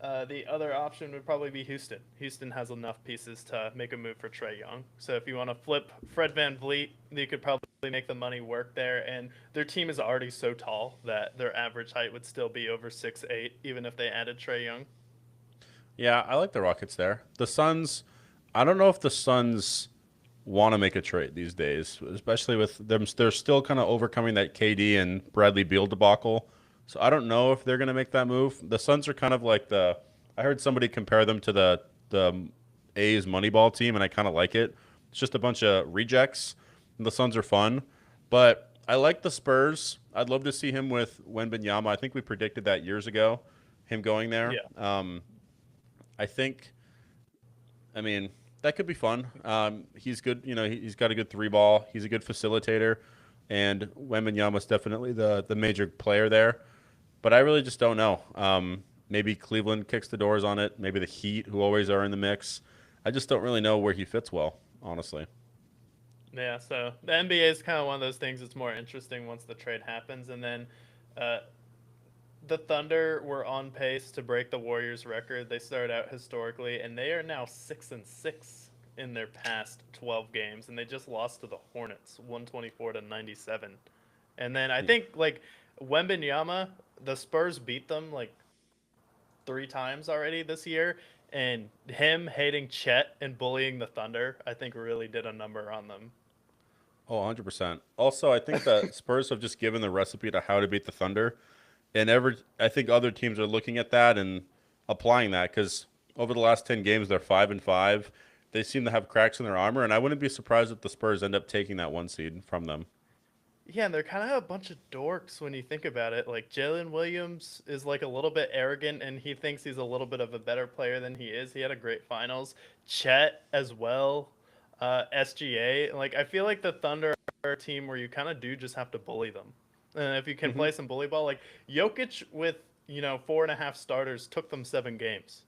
Speaker 1: the other option would probably be Houston. Houston has enough pieces to make a move for Trae Young. So if you want to flip Fred VanVleet, you could probably make the money work there. And their team is already so tall that their average height would still be over 6'8", even if they added Trae Young.
Speaker 2: Yeah, I like the Rockets there. The Suns, I don't know if the Suns want to make a trade these days, especially with them. They're still kind of overcoming that KD and Bradley Beal debacle. So I don't know if they're going to make that move. The Suns are kind of like I heard somebody compare them to the A's Moneyball team, and I kind of like it. It's just a bunch of rejects. And the Suns are fun. But I like the Spurs. I'd love to see him with Wembanyama. I think we predicted that years ago, him going there.
Speaker 1: Yeah.
Speaker 2: I mean, that could be fun. He's good. You know, he's got a good three ball. He's a good facilitator. And Wembanyama's definitely the major player there. But I really just don't know. Maybe Cleveland kicks the doors on it. Maybe the Heat, who always are in the mix. I just don't really know where he fits well, honestly.
Speaker 1: Yeah, so the NBA is kind of one of those things that's more interesting once the trade happens. And then the Thunder were on pace to break the Warriors record. They started out historically, and they are now 6-6 in their past 12 games, and they just lost to the Hornets, 124-97. And then I think like Wembanyama, the Spurs beat them like 3 times already this year, and him hating Chet and bullying the Thunder, I think really did a number on them.
Speaker 2: Oh, 100%. Also, I think the Spurs have just given the recipe to how to beat the Thunder. And I think other teams are looking at that and applying that because over the last 10 games, they're 5-5. they seem to have cracks in their armor, and I wouldn't be surprised if the Spurs end up taking that 1 seed from them.
Speaker 1: Yeah, and they're kind of a bunch of dorks when you think about it. Like Jalen Williams is like a little bit arrogant, and he thinks he's a little bit of a better player than he is. He had a great finals. Chet as well, SGA. Like I feel like the Thunder are a team where you kind of do just have to bully them, and if you can play some bully ball, like Jokic with 4.5 starters took them 7 games.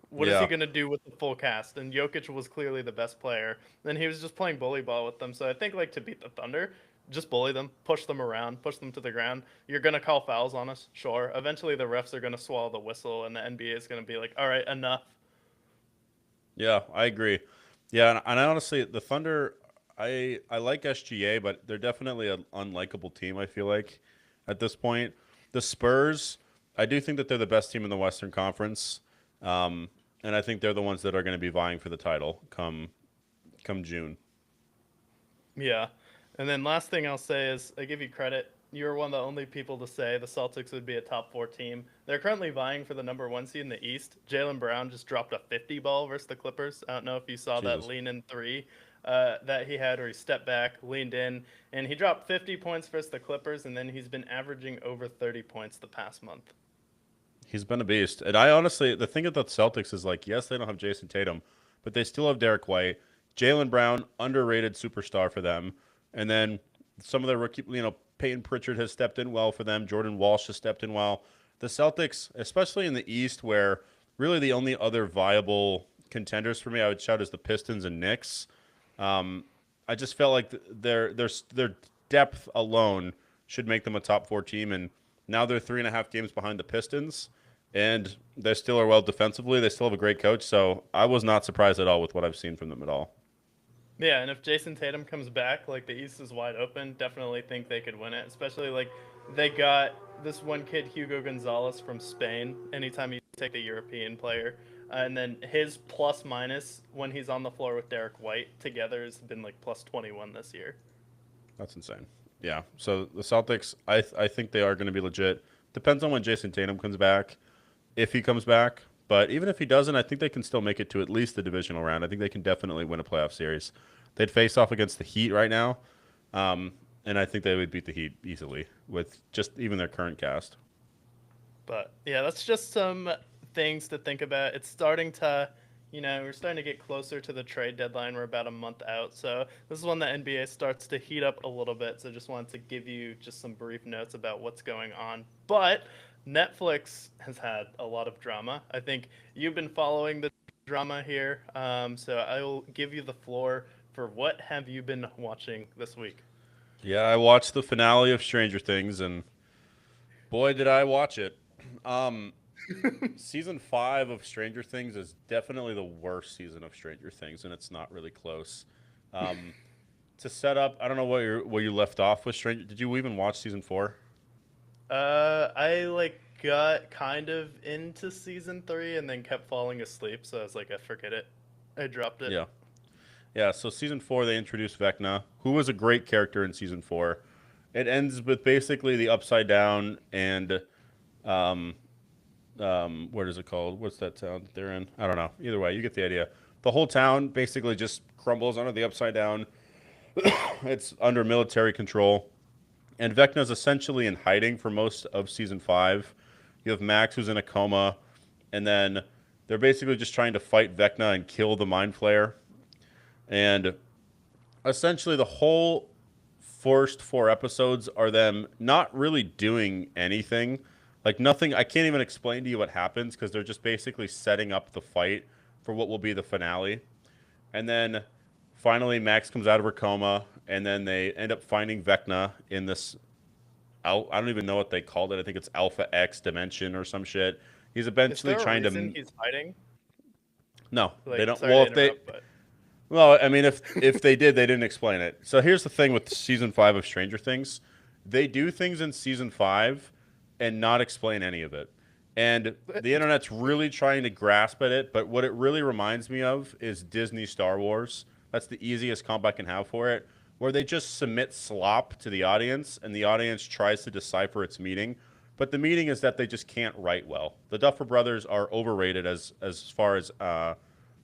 Speaker 1: What is he
Speaker 2: Yeah.
Speaker 1: going to do with the full cast? And Jokic was clearly the best player. And he was just playing bully ball with them. So I think like to beat the Thunder, just bully them, push them around, push them to the ground. You're going to call fouls on us, sure. Eventually the refs are going to swallow the whistle and the NBA is going to be like, "All right, enough."
Speaker 2: Yeah, I agree. Yeah, and I honestly, the Thunder, I like SGA, but they're definitely an unlikable team, I feel like, at this point. The Spurs, I do think that they're the best team in the Western Conference. And I think they're the ones that are going to be vying for the title come June.
Speaker 1: Yeah. And then last thing I'll say is I give you credit. You were one of the only people to say the Celtics would be a top 4 team. They're currently vying for the number 1 seed in the East. Jaylen Brown just dropped a 50 ball versus the Clippers. I don't know if you saw that
Speaker 2: Jesus.
Speaker 1: lean in 3 that he had, where he stepped back, leaned in, and he dropped 50 points versus the Clippers, and then he's been averaging over 30 points the past month.
Speaker 2: He's been a beast. And I honestly, the thing about the Celtics is like, yes, they don't have Jason Tatum, but they still have Derek White. Jalen Brown, underrated superstar for them. And then some of their rookie, Peyton Pritchard has stepped in well for them. Jordan Walsh has stepped in well. The Celtics, especially in the East, where really the only other viable contenders for me, I would shout, is the Pistons and Knicks. I just felt like their depth alone should make them a top 4 team, and now they're 3.5 games behind the Pistons, and they still are well defensively. They still have a great coach, so I was not surprised at all with what I've seen from them at all.
Speaker 1: Yeah, and if Jason Tatum comes back, like the East is wide open, definitely think they could win it. Especially like they got this one kid, Hugo Gonzalez from Spain. Anytime you take a European player, and then his plus minus when he's on the floor with Derek White together has been like plus 21 this year.
Speaker 2: That's insane. Yeah, so the Celtics, I think they are going to be legit. Depends on when Jason Tatum comes back, if he comes back. But even if he doesn't, I think they can still make it to at least the divisional round. I think they can definitely win a playoff series. They'd face off against the Heat right now, and I think they would beat the Heat easily with just even their current cast.
Speaker 1: But yeah, that's just some things to think about. It's starting to, we're starting to get closer to the trade deadline. We're about a month out. So this is when the NBA starts to heat up a little bit. So just wanted to give you just some brief notes about what's going on. But Netflix has had a lot of drama. I think you've been following the drama here. So I will give you the floor for what have you been watching this week?
Speaker 2: Yeah, I watched the finale of Stranger Things, and boy, did I watch it. Um, Season 5 of Stranger Things is definitely the worst season of Stranger Things, and it's not really close. Um, to set up, I don't know where you left off with Stranger. Did you even watch season 4?
Speaker 1: I like got kind of into season 3 and then kept falling asleep. So I was like, I forget it. I dropped it.
Speaker 2: Yeah. Yeah, so season 4, they introduced Vecna, who was a great character in season 4. It ends with basically the Upside Down and, what is it called? What's that town that they're in? I don't know. Either way, you get the idea. The whole town basically just crumbles under the Upside Down. It's under military control. And Vecna's essentially in hiding for most of season 5. You have Max, who's in a coma, and then they're basically just trying to fight Vecna and kill the Mind Flayer. And essentially, the whole first 4 episodes are them not really doing anything. Like, nothing. I can't even explain to you what happens because they're just basically setting up the fight for what will be the finale. And then finally, Max comes out of her coma, and then they end up finding Vecna in this. I don't even know what they called it. I think it's Alpha X dimension or some shit. He's
Speaker 1: Is
Speaker 2: eventually
Speaker 1: there a
Speaker 2: trying
Speaker 1: reason
Speaker 2: to.
Speaker 1: he's hiding?
Speaker 2: No,
Speaker 1: Like,
Speaker 2: they don't.
Speaker 1: sorry
Speaker 2: Well,
Speaker 1: to
Speaker 2: if they.
Speaker 1: interrupt, but
Speaker 2: Well, I mean, if they did, they didn't explain it. So here's the thing with season 5 of Stranger Things: they do things in season 5 and not explain any of it, and the internet's really trying to grasp at it. But what it really reminds me of is Disney Star Wars. That's the easiest comp I can have for it, where they just submit slop to the audience, and the audience tries to decipher its meaning. But the meaning is that they just can't write well. The Duffer Brothers are overrated as far as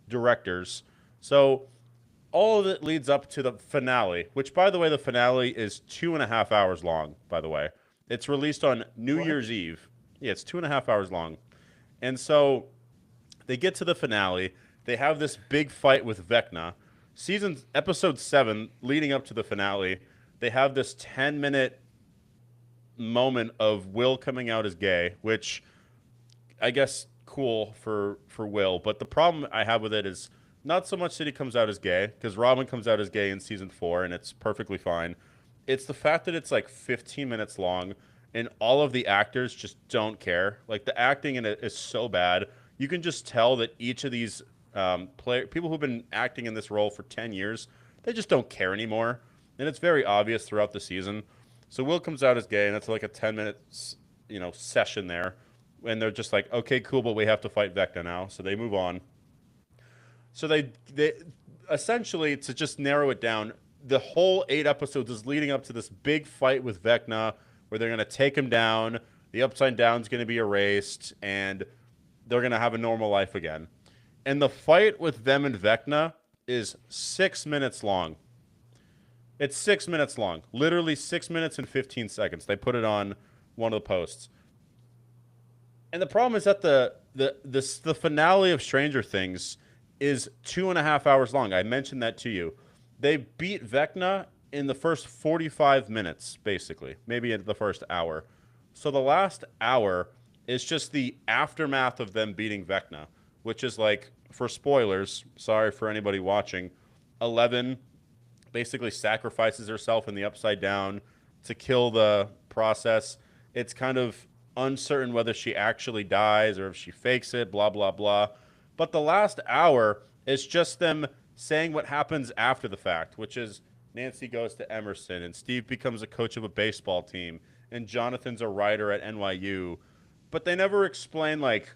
Speaker 2: directors. So all of it leads up to the finale, which, by the way, the finale is 2.5 hours long, by the way. It's released on New
Speaker 1: What?
Speaker 2: Year's Eve. Yeah, it's 2.5 hours long. And so they get to the finale. They have this big fight with Vecna. Episode 7, leading up to the finale, they have this 10-minute moment of Will coming out as gay, which I guess cool for Will. But the problem I have with it is not so much that he comes out as gay, because Robin comes out as gay in season 4, and it's perfectly fine. It's the fact that it's like 15 minutes long, and all of the actors just don't care. Like the acting in it is so bad. You can just tell that each of these people who've been acting in this role for 10 years, they just don't care anymore, and it's very obvious throughout the season. So Will comes out as gay, and it's like a 10-minute, session there, and they're just like, okay, cool, but we have to fight Vecna now, so they move on. So they essentially, to just narrow it down, the whole 8 episodes is leading up to this big fight with Vecna, where they're going to take him down. The Upside Down's going to be erased, and they're going to have a normal life again. And the fight with them and Vecna is 6 minutes long. It's 6 minutes long, literally 6 minutes and 15 seconds. They put it on one of the posts. And the problem is that the finale of Stranger Things is 2.5 hours long. I mentioned that to you. They beat Vecna in the first 45 minutes, basically, maybe in the first hour. So the last hour is just the aftermath of them beating Vecna, which is like, for spoilers, sorry for anybody watching, 11 basically sacrifices herself in the Upside Down to kill the process. It's kind of uncertain whether she actually dies or if she fakes it, blah, blah, blah. But the last hour is just them saying what happens after the fact, which is Nancy goes to Emerson, and Steve becomes a coach of a baseball team, and Jonathan's a writer at NYU. But they never explain, like,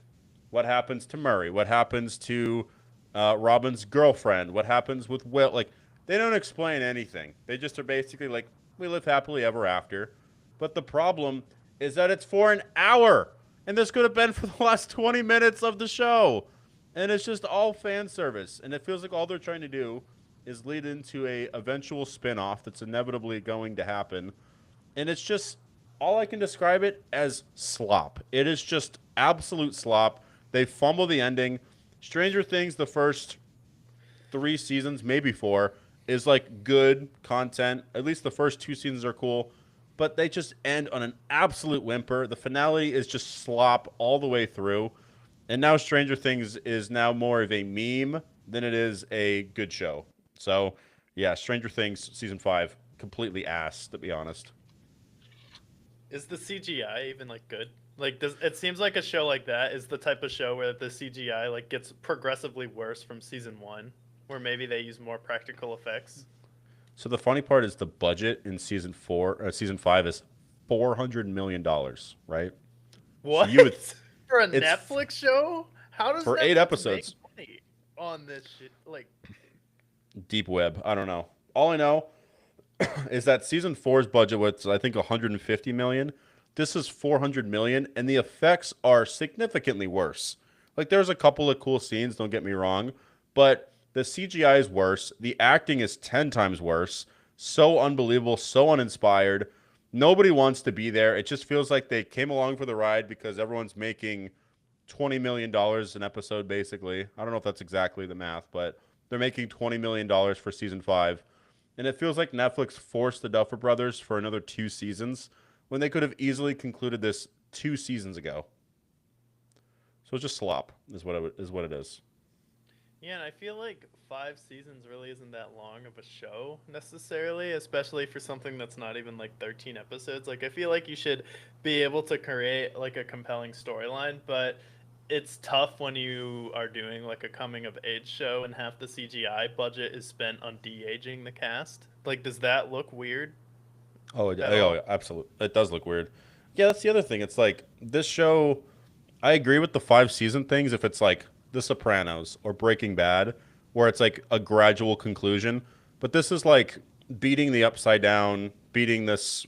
Speaker 2: what happens to Murray, what happens to Robin's girlfriend, what happens with Will. Like, they don't explain anything. They just are basically like, we live happily ever after. But the problem is that it's for an hour, and this could have been for the last 20 minutes of the show. And it's just all fan service. And it feels like all they're trying to do is lead into a eventual spin-off that's inevitably going to happen. And it's just, all I can describe it as slop. It is just absolute slop. They fumble the ending. Stranger Things, the first 3 seasons, maybe 4, is like good content. At least the first 2 seasons are cool. But they just end on an absolute whimper. The finale is just slop all the way through. And now Stranger Things is now more of a meme than it is a good show. So, yeah, Stranger Things season 5, completely ass, to be honest.
Speaker 1: Is the CGI even like good? Like, it seems like a show like that is the type of show where the CGI like gets progressively worse from season 1, where maybe they use more practical effects.
Speaker 2: So the funny part is the budget in season 5 is $400 million, right?
Speaker 1: What?
Speaker 2: So you would
Speaker 1: For a
Speaker 2: it's
Speaker 1: Netflix show? How does
Speaker 2: for
Speaker 1: Netflix
Speaker 2: 8 episodes.
Speaker 1: make money on this shit? Like,
Speaker 2: Deep web. I don't know. All I know is that season 4's budget was, I think, 150 million. This is 400 million, and the effects are significantly worse. Like, there's a couple of cool scenes, don't get me wrong, but the CGI is worse. The acting is 10 times worse. So unbelievable, so uninspired. Nobody wants to be there. It just feels like they came along for the ride because everyone's making $20 million an episode, basically. I don't know if that's exactly the math, but they're making $20 million for season 5. And it feels like Netflix forced the Duffer Brothers for another 2 seasons when they could have easily concluded this 2 seasons ago. So it's just slop, is what it is.
Speaker 1: yeah, and I feel like 5 seasons really isn't that long of a show necessarily, especially for something that's not even like 13 episodes. Like, I feel like you should be able to create like a compelling storyline, but it's tough when you are doing like a coming of age show and half the CGI budget is spent on de-aging the cast. Like, does that look weird at all?
Speaker 2: Absolutely. It does look weird. Yeah, that's the other thing. It's like this show, I agree with the 5 season things if it's like The Sopranos or Breaking Bad, where it's like a gradual conclusion. But this is like beating the Upside Down, beating this,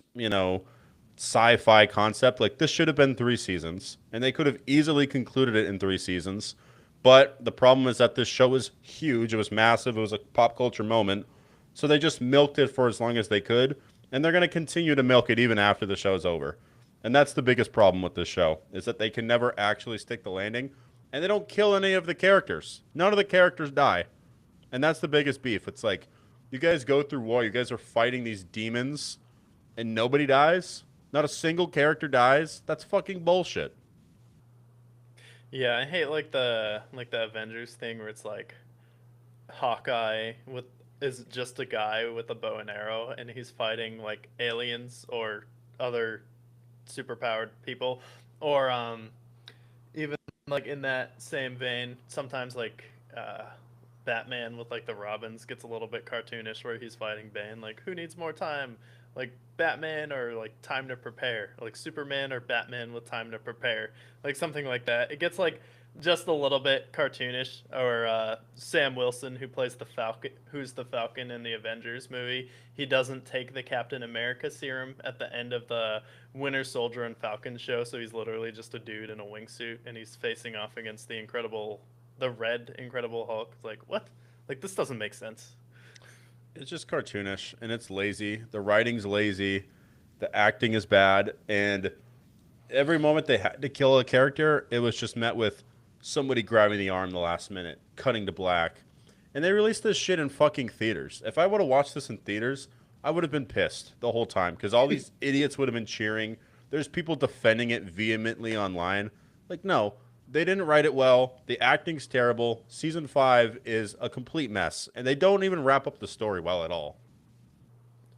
Speaker 2: sci-fi concept. Like, this should have been 3 seasons, and they could have easily concluded it in 3 seasons. But the problem is that this show was huge. It was massive. It was a pop culture moment. So they just milked it for as long as they could. And they're going to continue to milk it even after the show's over. And that's the biggest problem with this show, is that they can never actually stick the landing. And they don't kill any of the characters. None of the characters die. And that's the biggest beef. It's like, you guys go through war. You guys are fighting these demons. And nobody dies. Not a single character dies. That's fucking bullshit.
Speaker 1: Yeah, I hate like the Avengers thing where it's like Hawkeye with is just a guy with a bow and arrow and he's fighting like aliens or other superpowered people or even like in that same vein sometimes like Batman with like the Robins gets a little bit cartoonish where he's fighting Bane like who needs more time like Batman or like time to prepare like Superman or Batman with time to prepare like something like that it gets like just a little bit cartoonish or Sam Wilson who plays the Falcon who's the Falcon in the Avengers movie he doesn't take the Captain America serum at the end of the Winter Soldier and Falcon show so he's literally just a dude in a wingsuit and he's facing off against the red Incredible Hulk it's like what like this doesn't make sense.
Speaker 2: It's just cartoonish and it's lazy. The writing's lazy. The acting is bad. And every moment they had to kill a character, it was just met with somebody grabbing the arm the last minute, cutting to black. And they released this shit in fucking theaters. If I would have watched this in theaters, I would have been pissed the whole time because all these idiots would have been cheering. There's people defending it vehemently online. Like, no, they didn't write it well. The acting's terrible. Season 5 is a complete mess. And they don't even wrap up the story well at all.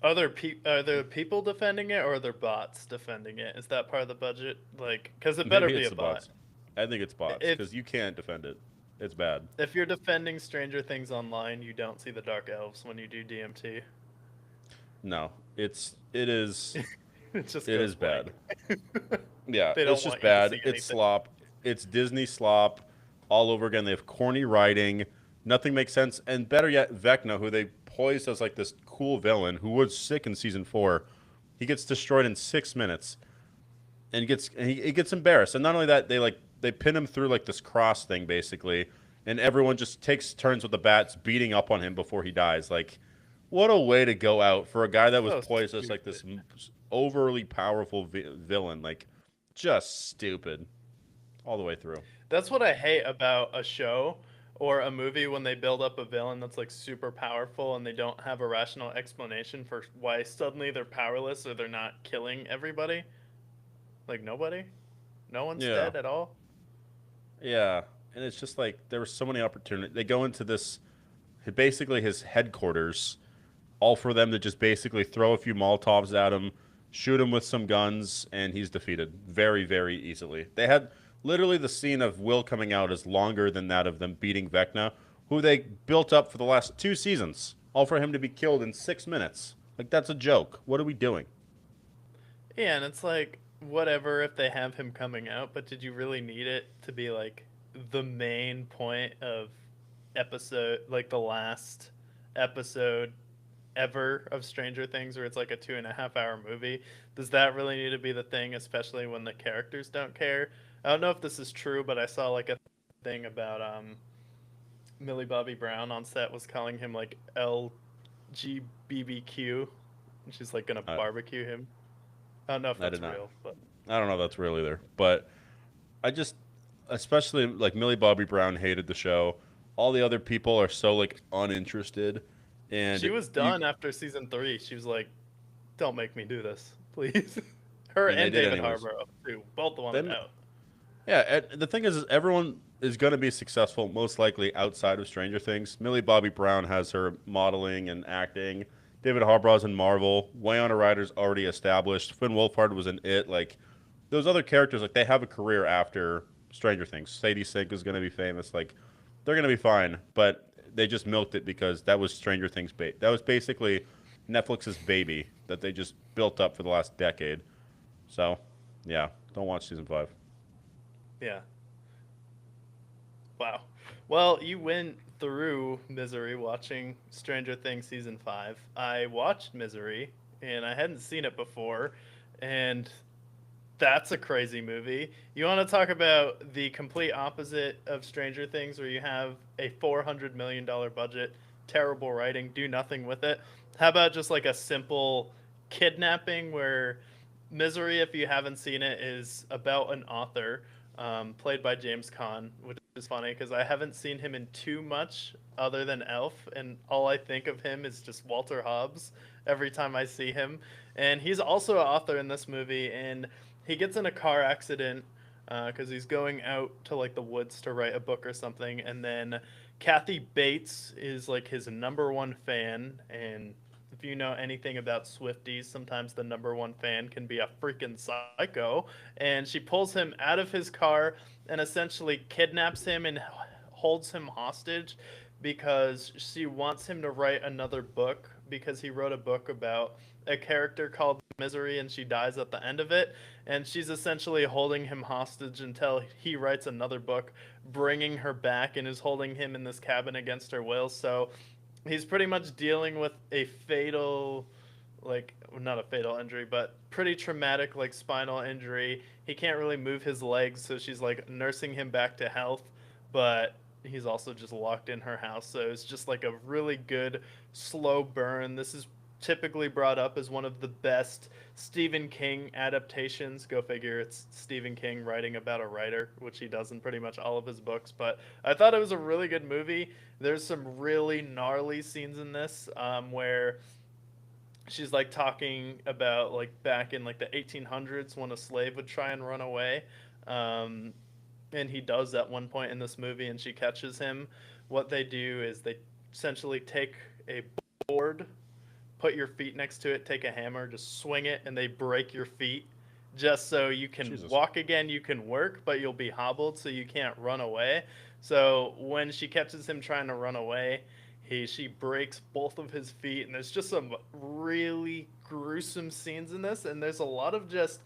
Speaker 1: Are there people defending it or are there bots defending it? Is that part of the budget? Like, because it better
Speaker 2: Maybe
Speaker 1: be
Speaker 2: it's
Speaker 1: a
Speaker 2: the
Speaker 1: bot.
Speaker 2: bots. I think it's bots
Speaker 1: If
Speaker 2: because you can't defend it. It's bad.
Speaker 1: if you're defending Stranger Things online, you don't see the Dark Elves when you do DMT.
Speaker 2: No, it is
Speaker 1: It just
Speaker 2: it
Speaker 1: goes
Speaker 2: is bad.
Speaker 1: blank.
Speaker 2: Yeah,
Speaker 1: They don't
Speaker 2: it's just
Speaker 1: want you to
Speaker 2: bad.
Speaker 1: see
Speaker 2: It's
Speaker 1: anything.
Speaker 2: slop. It's Disney slop all over again. They have corny writing. Nothing makes sense. And better yet, Vecna, who they poised as like this cool villain who was sick in season 4, he gets destroyed in 6 minutes and he gets embarrassed. And not only that, they pin him through like this cross thing basically, and everyone just takes turns with the bats beating up on him before he dies. Like, what a way to go out for a guy that was
Speaker 1: So
Speaker 2: poised as like this overly powerful villain. Like, just stupid all the way through.
Speaker 1: That's what I hate about a show or a movie when they build up a villain that's like super powerful and they don't have a rational explanation for why suddenly they're powerless or they're not killing everybody. Like nobody? No one's
Speaker 2: Yeah.
Speaker 1: dead at all?
Speaker 2: Yeah, and it's just like there were so many opportunities. They go into this, basically his headquarters, all for them to just basically throw a few Molotovs at him, shoot him with some guns, and he's defeated very, very easily. They had literally the scene of Will coming out is longer than that of them beating Vecna, who they built up for the last 2 seasons, all for him to be killed in 6 minutes. Like, that's a joke. What are we doing?
Speaker 1: Yeah, and it's like whatever if they have him coming out, but did you really need it to be like the main point of episode like the last episode ever of Stranger Things where it's like a 2.5 hour movie? Does that really need to be the thing, especially when the characters don't care? I don't know if this is true, but I saw like a thing about Millie Bobby Brown on set was calling him like LGBTQ and she's like gonna
Speaker 2: I,
Speaker 1: barbecue him. I don't know if
Speaker 2: I
Speaker 1: that's
Speaker 2: did not.
Speaker 1: real, but
Speaker 2: I don't know if that's real either. But I just, especially like Millie Bobby Brown hated the show. All the other people are so like uninterested. And
Speaker 1: she was
Speaker 2: you,
Speaker 1: done after season 3. She was like, "Don't make me do this, please." Her
Speaker 2: and they
Speaker 1: and
Speaker 2: did
Speaker 1: David
Speaker 2: anyways.
Speaker 1: Harbour too, both wanted
Speaker 2: Them,
Speaker 1: out.
Speaker 2: yeah, the thing is everyone is going to be successful, most likely outside of Stranger Things. Millie Bobby Brown has her modeling and acting. David Harbaugh's in Marvel. Winona Ryder's already established. Finn Wolfhard was in It. Like, those other characters, like, they have a career after Stranger Things. Sadie Sink is going to be famous. Like, they're going to be fine. But they just milked it because that was Stranger Things. That was basically Netflix's baby that they just built up for the last decade. So, yeah, don't watch season 5.
Speaker 1: Yeah. Wow. Well, you went through Misery watching Stranger Things season 5. I watched Misery and I hadn't seen it before, and That's a crazy movie. You want to talk about the complete opposite of Stranger Things, where you have a $400 million budget, terrible writing, do nothing with it. How about just like a simple kidnapping where Misery, if you haven't seen it, is about an author played by James Caan, which is funny because I haven't seen him in too much other than Elf, and all I think of him is just Walter Hobbs every time I see him. And he's also an author in this movie, and he gets in a car accident because he's going out to like the woods to write a book or something, and then Kathy Bates is like his number one fan, and if you know anything about Swifties, sometimes the number one fan can be a freaking psycho, and she pulls him out of his car and essentially kidnaps him and holds him hostage because she wants him to write another book because he wrote a book about a character called Misery and she dies at the end of it, and she's essentially holding him hostage until he writes another book bringing her back and is holding him in this cabin against her will. So he's pretty much dealing with a fatal, like, not a fatal injury, but pretty traumatic, like, spinal injury. He can't really move his legs, so she's like nursing him back to health, but he's also just locked in her house. So it's just like a really good slow burn. This is typically brought up as one of the best Stephen King adaptations. Go figure, it's Stephen King writing about a writer, which he does in pretty much all of his books. But I thought it was a really good movie. There's some really gnarly scenes in this where she's like talking about like back in like the 1800s when a slave would try and run away. Um, and he does at one point in this movie, and she catches him. What they do is they essentially take a board, put your feet next to it, take a hammer, just swing it, and they break your feet just so you can
Speaker 2: Jesus.
Speaker 1: walk again, you can work, but you'll be hobbled so you can't run away. So when she catches him trying to run away, she breaks both of his feet, and there's just some really gruesome scenes in this, and there's a lot of just,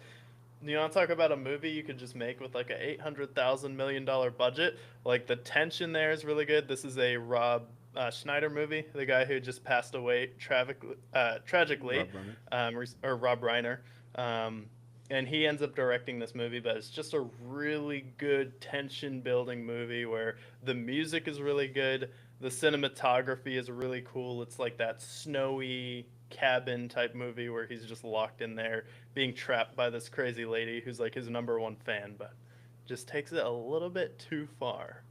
Speaker 1: you want to talk about a movie you could just make with like a $800,000 budget? Like the tension there is really good. This is a Rob Schneider movie, the guy who just passed away tragically,
Speaker 2: Rob Reiner.
Speaker 1: or Rob Reiner. Um, and he ends up directing this movie, but it's just a really good tension building movie where the music is really good, the cinematography is really cool. It's like that snowy cabin type movie where he's just locked in there being trapped by this crazy lady who's like his number one fan, but just takes it a little bit too far.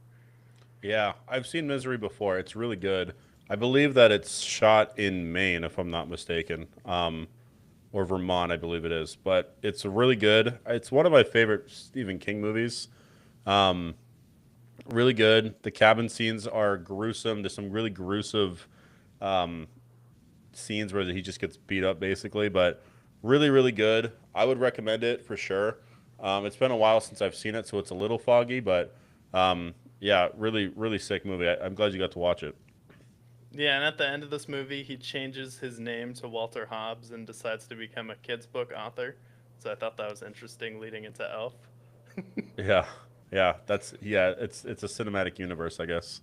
Speaker 2: Yeah, I've seen Misery before. It's really good. I believe that it's shot in Maine, if I'm not mistaken, or Vermont, I believe it is. But it's really good. It's one of my favorite Stephen King movies. Um, really good. The cabin scenes are gruesome. There's some really gruesome um, scenes where he just gets beat up, basically. But really, really good. I would recommend it for sure. It's been a while since I've seen it, so it's a little foggy, but yeah, really, really sick movie. I'm glad you got to watch it.
Speaker 1: Yeah, and at the end of this movie, he changes his name to Walter Hobbs and decides to become a kids' book author. So I thought that was interesting leading into Elf.
Speaker 2: Yeah, yeah, it's a cinematic universe, I guess,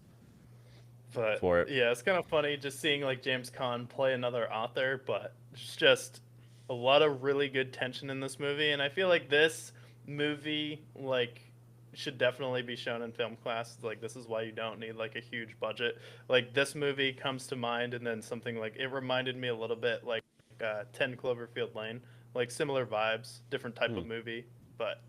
Speaker 1: But
Speaker 2: for it.
Speaker 1: yeah, it's kind of funny just seeing like James Caan play another author, but it's just a lot of really good tension in this movie, and I feel like this movie like should definitely be shown in film class. Like this is why you don't need like a huge budget. Like this movie comes to mind, and then something like it reminded me a little bit like 10 Cloverfield Lane, like similar vibes, different type
Speaker 2: Hmm.
Speaker 1: of movie, but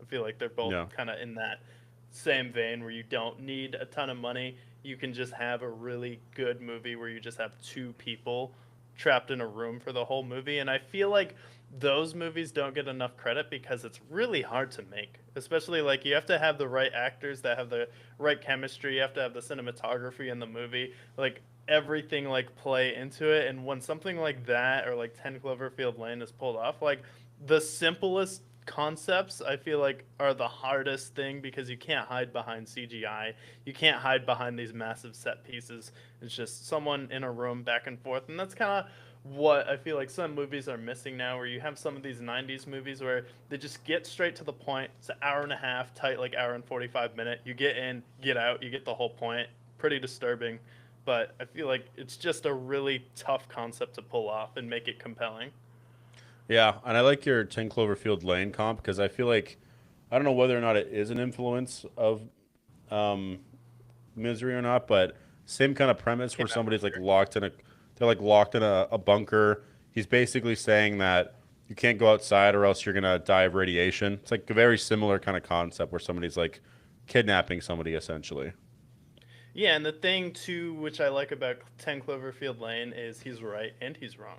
Speaker 1: I feel like they're both
Speaker 2: Yeah,
Speaker 1: kind of in that same vein where you don't need a ton of money. You can just have a really good movie where you just have two people trapped in a room for the whole movie. And I feel like those movies don't get enough credit because it's really hard to make. Especially like you have to have the right actors that have the right chemistry, you have to have the cinematography in the movie. Like everything like play into it, and when something like that or like 10 Cloverfield Lane is pulled off, like the simplest concepts I feel like are the hardest thing because you can't hide behind CGI. You can't hide behind these massive set pieces. It's just someone in a room back and forth, and that's kind of what I feel like some movies are missing now, where you have some of these 90s movies where they just get straight to the point. It's an hour and a half, tight like hour and 45 minute. You get in, get out, you get the whole point. Pretty disturbing, but I feel like it's just a really tough concept to pull off and make it compelling.
Speaker 2: Yeah, and I like your 10 Cloverfield Lane comp because I feel like I don't know whether or not it is an influence of um, Misery or not, but same kind of premise where
Speaker 1: Came out
Speaker 2: somebody's
Speaker 1: this
Speaker 2: like
Speaker 1: year.
Speaker 2: locked in a they're like locked in a bunker. He's basically saying that you can't go outside or else you're gonna die of radiation. It's like a very similar kind of concept where somebody's like kidnapping somebody essentially.
Speaker 1: Yeah, and the thing too, which I like about 10 Cloverfield Lane, is he's right and he's wrong.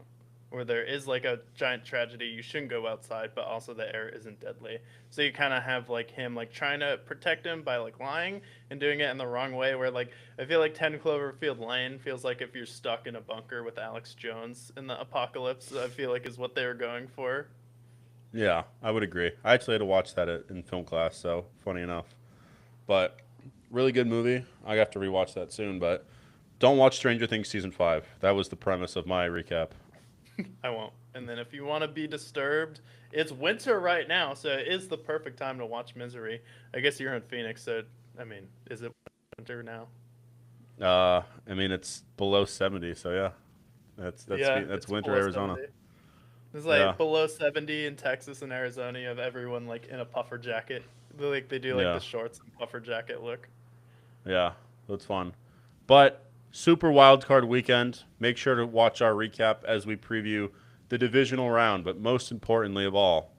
Speaker 1: Where there is like a giant tragedy, you shouldn't go outside, but also the air isn't deadly. So you kind of have like him like trying to protect him by like lying and doing it in the wrong way. Where like I feel like 10 Cloverfield Lane feels like if you're stuck in a bunker with Alex Jones in the apocalypse, I feel like is what they were going for.
Speaker 2: Yeah, I would agree. I actually had to watch that in film class, so funny enough. But really good movie. I have to rewatch that soon, but don't watch Stranger Things season 5. That was the premise of my recap.
Speaker 1: I won't. And then if you want to be disturbed, it's winter right now, so it is the perfect time to watch Misery. I guess you're in Phoenix, so I mean, is it winter now?
Speaker 2: I mean it's below 70, so yeah.
Speaker 1: Yeah,
Speaker 2: That's
Speaker 1: it's
Speaker 2: winter
Speaker 1: below
Speaker 2: Arizona.
Speaker 1: 70. It's
Speaker 2: Yeah.
Speaker 1: like below 70 in Texas and Arizona. You have everyone like in a puffer jacket. They do like the
Speaker 2: Yeah.
Speaker 1: shorts and puffer jacket look.
Speaker 2: Yeah. That's fun. But super wild card weekend. Make sure to watch our recap as we preview the divisional round, but most importantly of all,